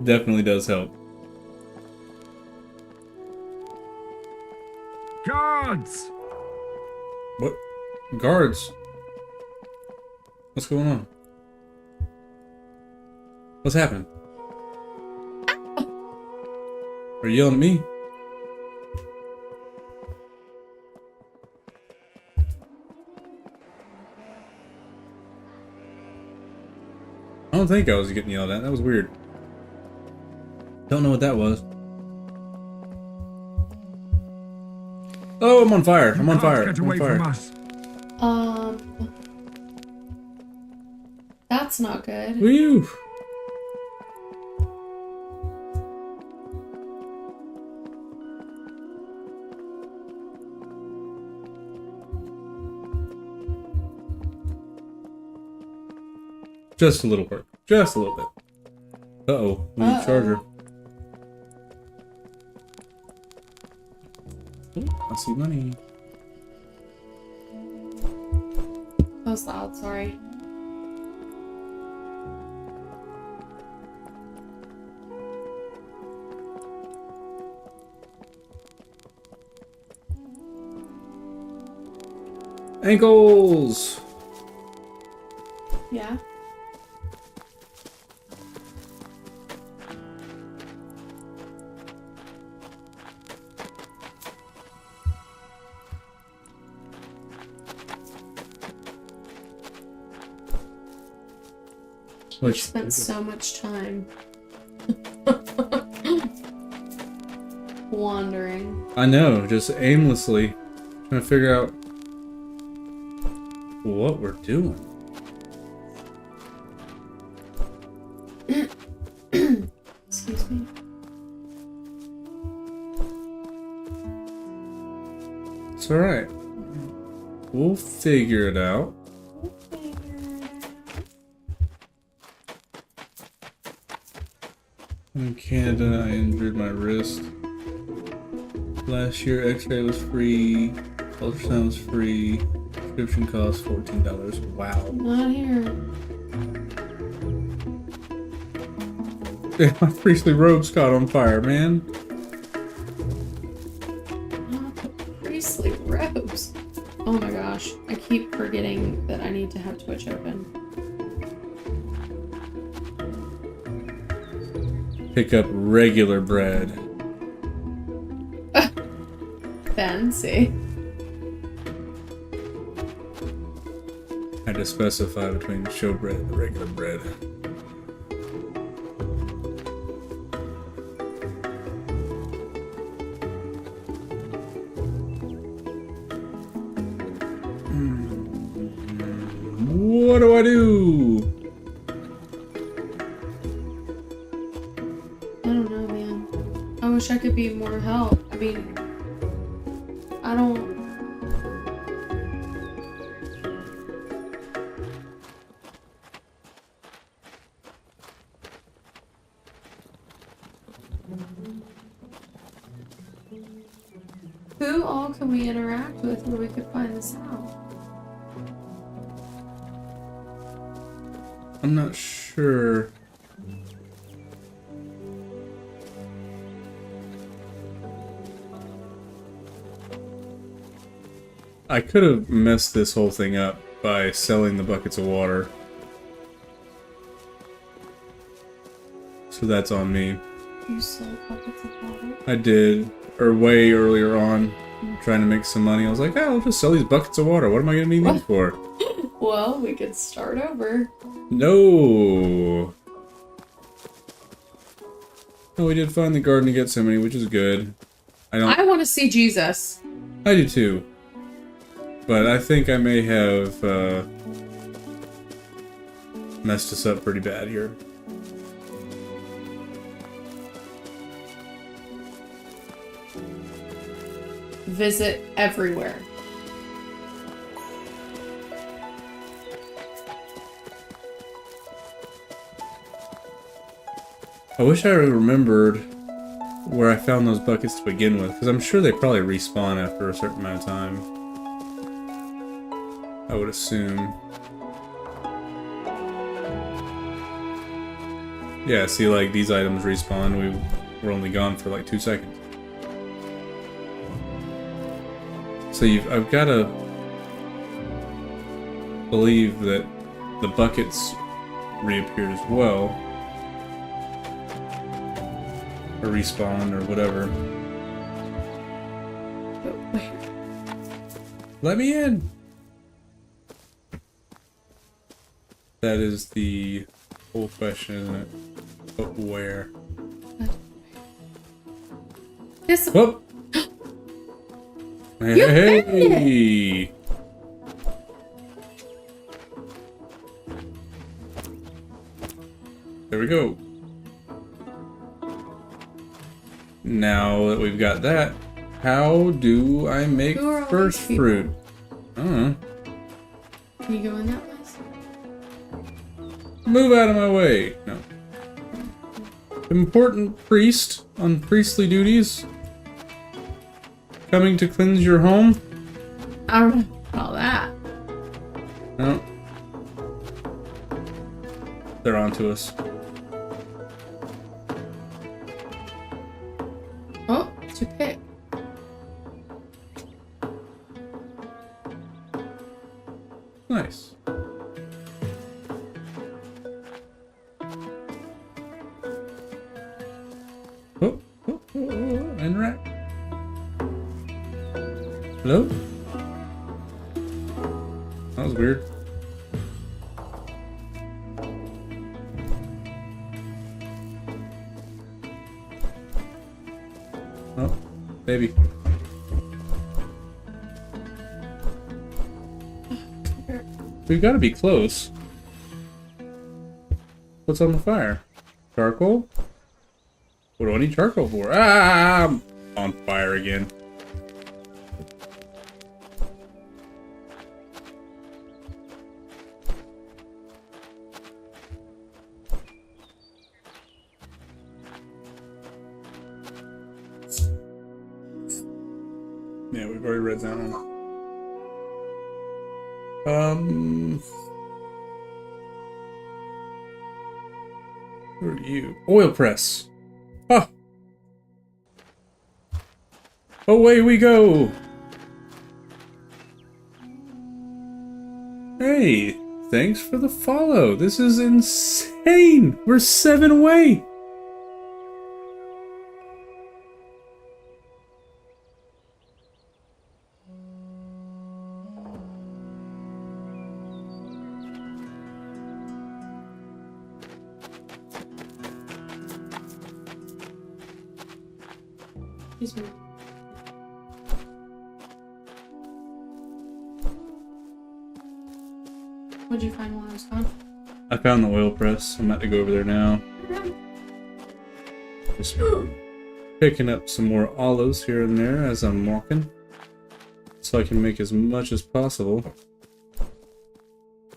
Definitely does help. Guards! What? Guards? What's going on? What's happening? Are you yelling at me? I don't think I was getting yelled at. That was weird. Don't know what that was. Oh, I'm on fire. I'm on fire. Get I'm away on fire. from us. That's not good. Woo! Just a little work. Just a little bit. Uh-oh. We need a charger. Oh, I see money. That was loud, sorry. Ankles! Yeah. We spent so much time wandering. I know, just aimlessly trying to figure out what we're doing. Excuse me. It's alright. We'll figure it out. In Canada, I injured my wrist. Last year, X-ray was free, ultrasound was free, prescription cost $14. Wow. Not here. My priestly robes caught on fire, man. Not the priestly robes. Oh my gosh. I keep forgetting that I need to have Twitch open. Pick up regular bread. Fancy. Had to specify between showbread and regular bread. What do I do? I don't know, man. I wish I could be more help. I mean, I don't... Who all can we interact with where we could find this out? I'm not sure. I could have messed this whole thing up by selling the buckets of water. So that's on me. You sold buckets of water? I did, or way earlier on, trying to make some money. I was like, oh, I'll just sell these buckets of water. What am I going to need these for? Well, we could start over. No. Oh, we did find the Garden of Gethsemane, which is good. I want to see Jesus. I do too. But I think I may have messed us up pretty bad here. Visit everywhere. I wish I remembered where I found those buckets to begin with, because I'm sure they probably respawn after a certain amount of time. I would assume. Yeah, see, like, these items respawn. We're only gone for like 2 seconds. So I've got to believe that the buckets reappeared as well. Or respawn or whatever. But where? Let me in! That is the whole question, isn't it? But where? This. Whoop! You found Hey! There we go. Now that we've got that, how do I make Who are all first these people? fruit? I don't know. Can you go in that place? Move out of my way. No. Important priest on priestly duties. Coming to cleanse your home? I don't know about all that. No. They're onto us. Oh, it's your pick. Nice. And rat. Hello? That was weird. Oh, baby. We've got to be close. What's on the fire? Charcoal? What do I need charcoal for? Ah, I'm on fire again. Yeah, we've already read that one. Who are you? Oil press. Ah. Away we go. Hey, thanks for the follow. This is insane. We're 7 away. Excuse me. What'd you find while I was gone? I found the oil press. I'm about to go over there now. Just picking up some more olives here and there as I'm walking, so I can make as much as possible.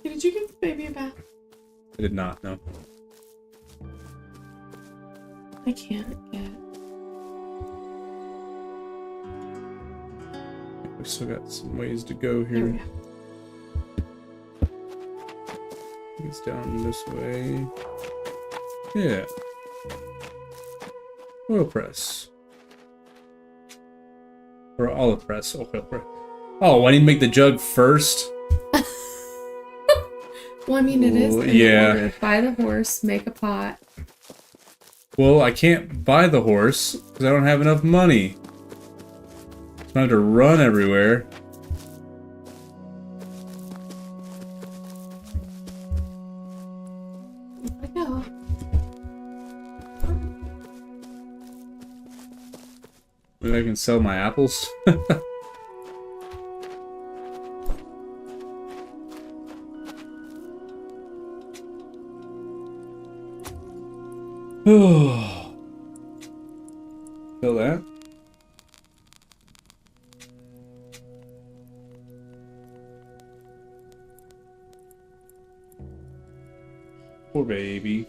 Did you give the baby a bath? I did not, no. I can't get. We still got some ways to go There we here. go. It's down this way. Yeah. Oil press. Or olive press. Oil press. Oh, I need to make the jug first? Well, I mean, it is. Well, in the yeah. order. Buy the horse, make a pot. Well, I can't buy the horse because I don't have enough money. So I have to run everywhere. I go. Maybe I can sell my apples. Feel that? Poor baby.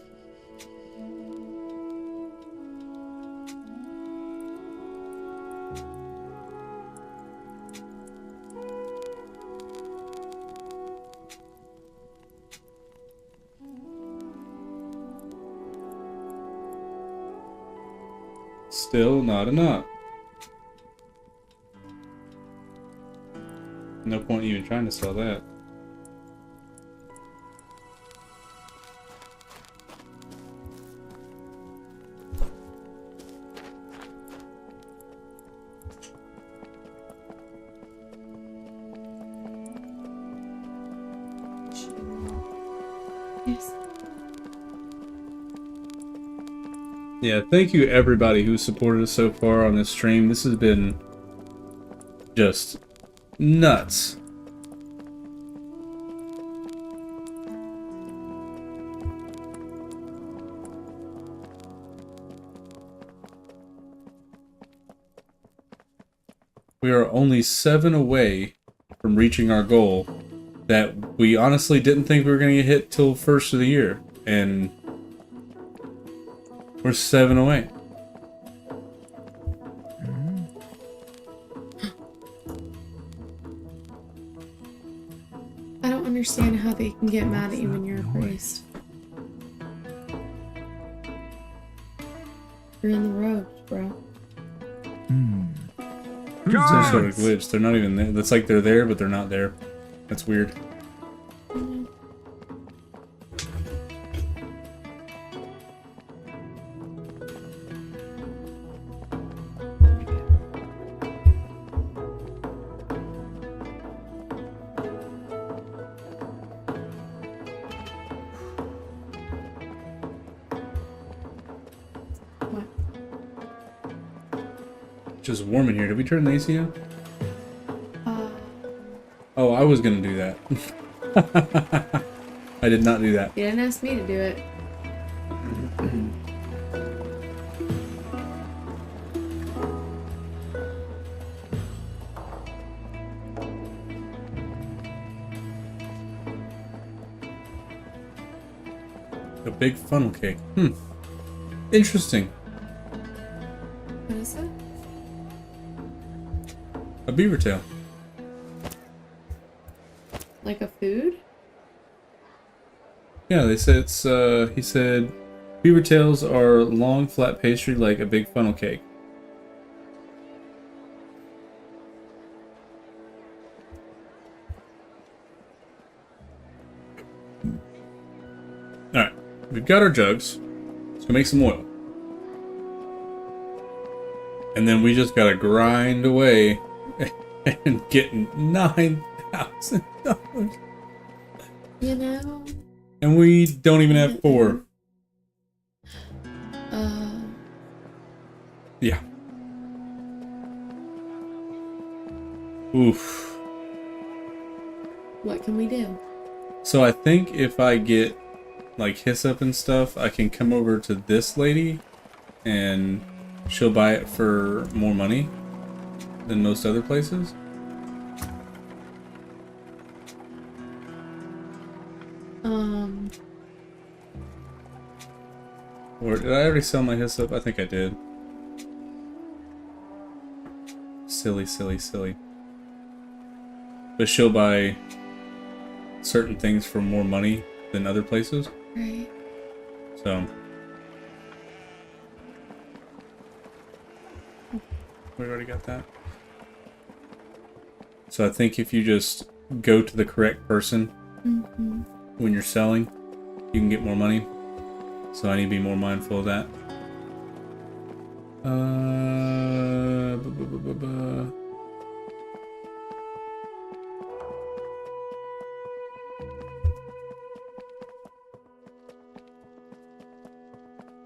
Still not enough. No point even trying to sell that. Yes. Yeah, thank you everybody who supported us so far on this stream. This has been just nuts. We are only 7 away from reaching our goal that we honestly didn't think we were going to get hit till first of the year. And we're 7 away. I don't understand how they can get mad at you when you're a priest. You're in the robes, bro. Some sort of glitch. They're not even there. It's like they're there, but they're not there. That's weird. What? Just warm in here. Did we turn the AC on? Oh, I was gonna do that. I did not do that. You didn't ask me to do it. A big funnel cake. Interesting. What is it? A beaver tail. Like a food? Yeah, they said it's, he said, beaver tails are long, flat pastry like a big funnel cake. Alright, we've got our jugs. Let's go make some oil. And then we just gotta grind away and get $9,000. You know? And we don't even have 4. Yeah. Oof. What can we do? So I think if I get like hyssop and stuff, I can come over to this lady and she'll buy it for more money than most other places. Or did I already sell my hyssop? I think I did. Silly, silly, silly. But she'll buy certain things for more money than other places. Right. So we already got that. So I think if you just go to the correct person when you're selling, you can get more money. So I need to be more mindful of that.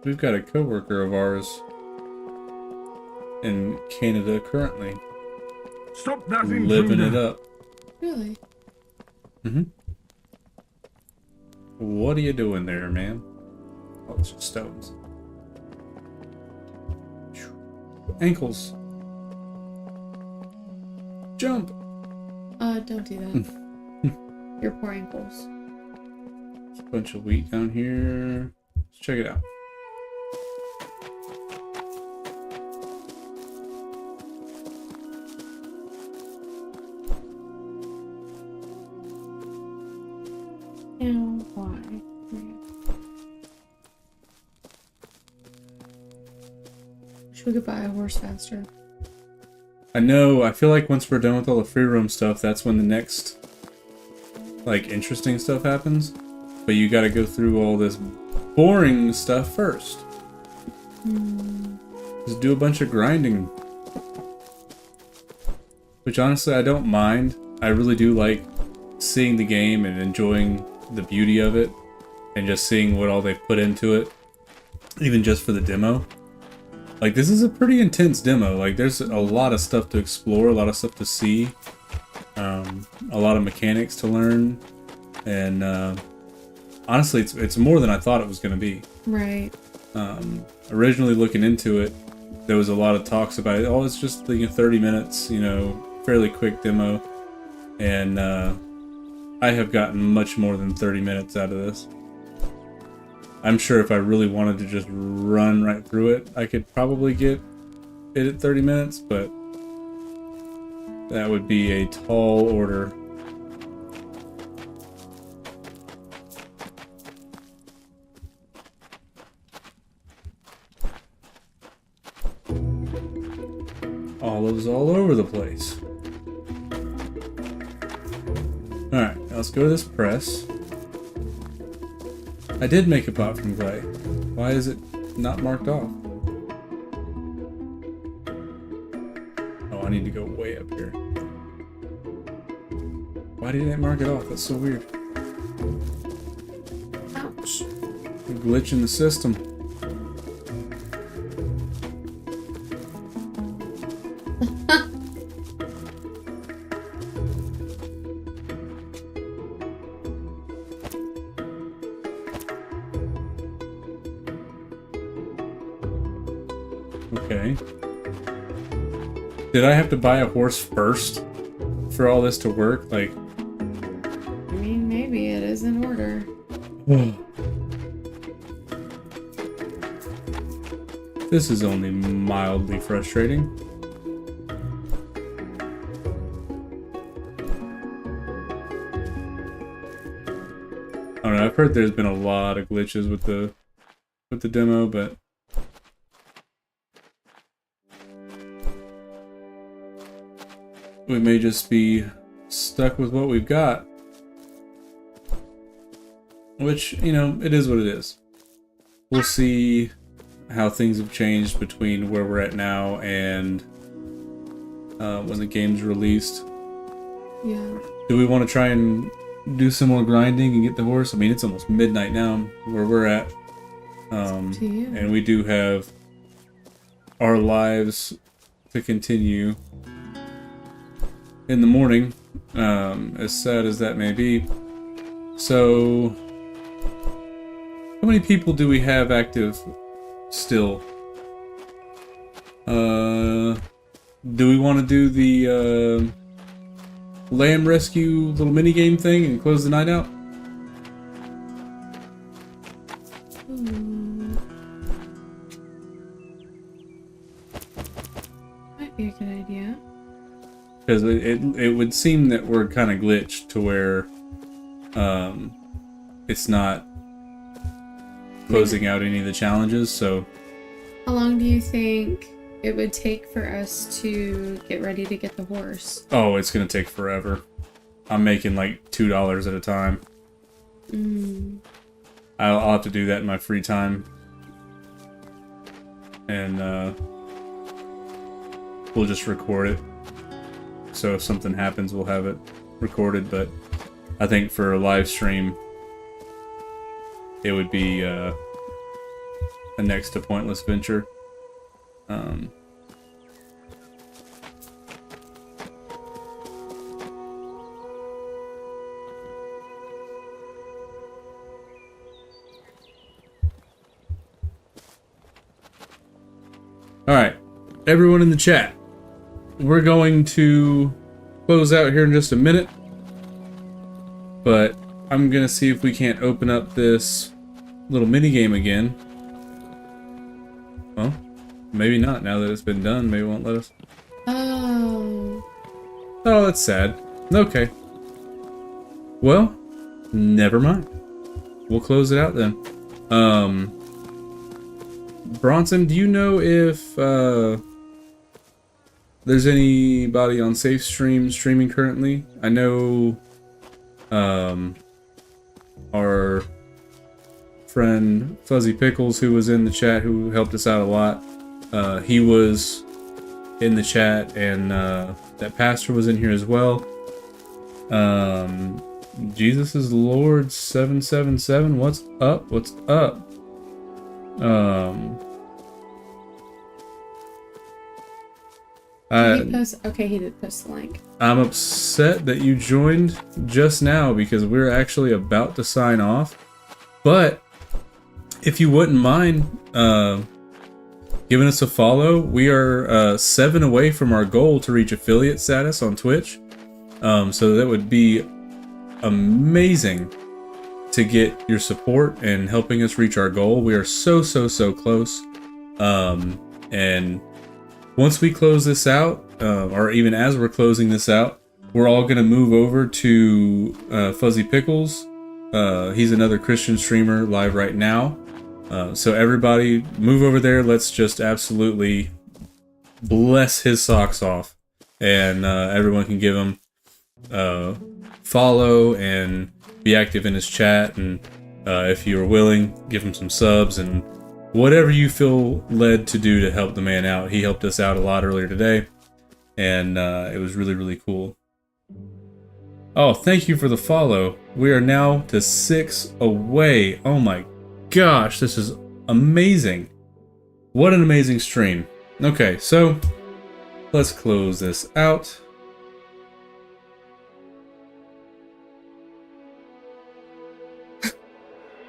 We've got a coworker of ours in Canada currently. Stop that Living it intruder. up. Really? What are you doing there, man? Oh, it's just stones. Ankles. Jump. Don't do that. Your poor ankles. There's a bunch of wheat down here. Let's check it out. Now, why? Wish we could buy a horse faster. I know, I feel like once we're done with all the free roam stuff, that's when the next, like, interesting stuff happens. But you gotta go through all this boring stuff first. Just do a bunch of grinding. Which honestly, I don't mind. I really do like seeing the game and enjoying the beauty of it. And just seeing what all they've put into it. Even just for the demo. Like, this is a pretty intense demo. Like, there's a lot of stuff to explore, a lot of stuff to see. A lot of mechanics to learn. And honestly, it's more than I thought it was going to be. Right. Originally looking into it, there was a lot of talks about it. Oh, it's just 30 minutes, you know, fairly quick demo. And I have gotten much more than 30 minutes out of this. I'm sure if I really wanted to just run right through it, I could probably get it at 30 minutes, but that would be a tall order. Olives all over the place. Alright, now let's go to this press. I did make a pot from clay. Why is it not marked off? Oh, I need to go way up here. Why didn't it mark it off? That's so weird. Ouch. A glitch in the system. Okay. Did I have to buy a horse first for all this to work? Like, I mean, maybe it is in order. This is only mildly frustrating. I don't know, I've heard there's been a lot of glitches with the demo, but we may just be stuck with what we've got. Which, you know, it is what it is. We'll see how things have changed between where we're at now and when the game's released. Yeah. Do we want to try and do some more grinding and get the horse? I mean, it's almost midnight now where we're at. To you. And we do have our lives to continue in the morning, as sad as that may be. So, how many people do we have active still? Do we want to do the lamb rescue little mini game thing and close the night out? Might be a good idea. Because it would seem that we're kind of glitched to where it's not closing out any of the challenges, so... How long do you think it would take for us to get ready to get the horse? Oh, it's gonna take forever. I'm making like $2 at a time. I'll have to do that in my free time. And we'll just record it. So if something happens, we'll have it recorded, but I think for a live stream, it would be a next to pointless venture. Alright, everyone in the chat, we're going to close out here in just a minute, but I'm gonna see if we can't open up this little mini game again. Well, maybe not. Now that it's been done, maybe it won't let us. Oh. Oh, that's sad. Okay. Well, never mind. We'll close it out then. Bronson, do you know if there's anybody on Safe Stream streaming currently? I know our friend Fuzzy Pickles, who was in the chat, who helped us out a lot, he was in the chat, and that pastor was in here as well. Jesus is Lord 777. What's up? What's up? Did he post? Okay, he did post the link. I'm upset that you joined just now because we're actually about to sign off. But if you wouldn't mind giving us a follow, we are 7 away from our goal to reach affiliate status on Twitch. So that would be amazing to get your support and helping us reach our goal. We are so close. And once we close this out, or even as we're closing this out, we're all going to move over to Fuzzy Pickles. He's another Christian streamer live right now. So everybody move over there. Let's just absolutely bless his socks off. And everyone can give him follow and be active in his chat. And if you're willing, give him some subs and whatever you feel led to do to help the man out. He helped us out a lot earlier today, and it was really cool. Oh, thank you for the follow. We are now to 6 away. Oh my gosh, this is amazing. What an amazing stream. Okay, so let's close this out.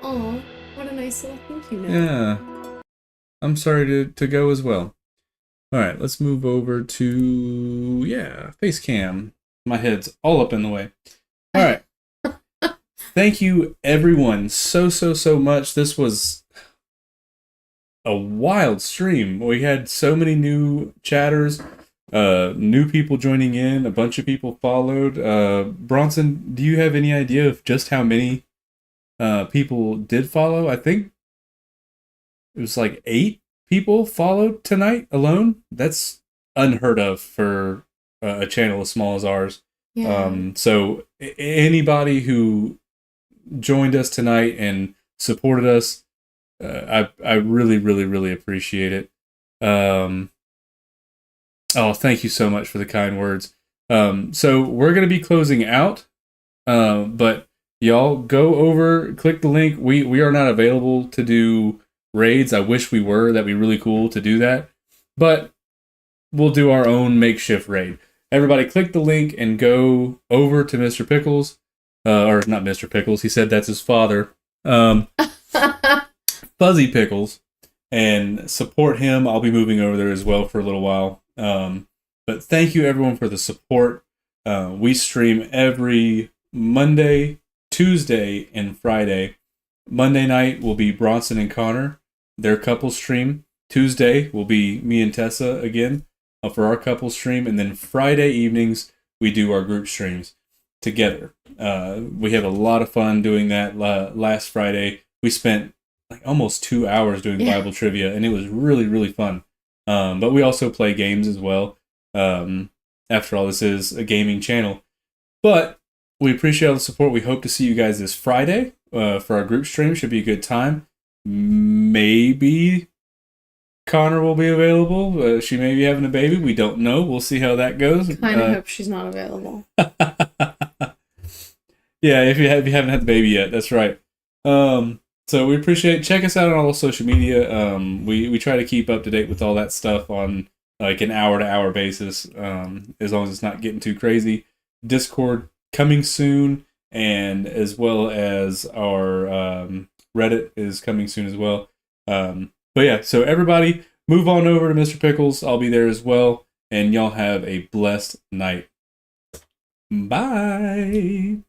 Oh, what a nice little thank you note. Yeah. I'm sorry to go as well. Alright, let's move over to, face cam. My head's all up in the way. Alright. Thank you everyone so much. This was a wild stream. We had so many new chatters, new people joining in, a bunch of people followed. Bronson, do you have any idea of just how many people did follow? I think it was like 8 people followed tonight alone. That's unheard of for a channel as small as ours. Yeah. So anybody who joined us tonight and supported us, I really appreciate it. Oh, thank you so much for the kind words. So we're going to be closing out, but y'all go over, click the link. We are not available to do raids. I wish we were. That'd be really cool to do that. But we'll do our own makeshift raid. Everybody click the link and go over to Mr. Pickles. Or not Mr. Pickles. He said that's his father. Fuzzy Pickles. And support him. I'll be moving over there as well for a little while. But thank you everyone for the support. We stream every Monday, Tuesday, and Friday. Monday night will be Bronson and Connor, their couple stream. Tuesday will be me and Tessa again for our couple stream. And then Friday evenings, we do our group streams together. We had a lot of fun doing that. Last Friday, we spent like almost 2 hours doing Bible trivia, and it was really fun. But we also play games as well. After all, this is a gaming channel. But we appreciate all the support. We hope to see you guys this Friday for our group stream. Should be a good time. Maybe Connor will be available. She may be having a baby. We don't know. We'll see how that goes. Kind of hope she's not available. Yeah, if you haven't had the baby yet, that's right. So we appreciate it. Check us out on all social media. We try to keep up to date with all that stuff on like an hour-to-hour basis, as long as it's not getting too crazy. Discord coming soon, and as well as our Reddit is coming soon as well. But yeah, so everybody move on over to Mr. Pickles. I'll be there as well, and y'all have a blessed night. Bye.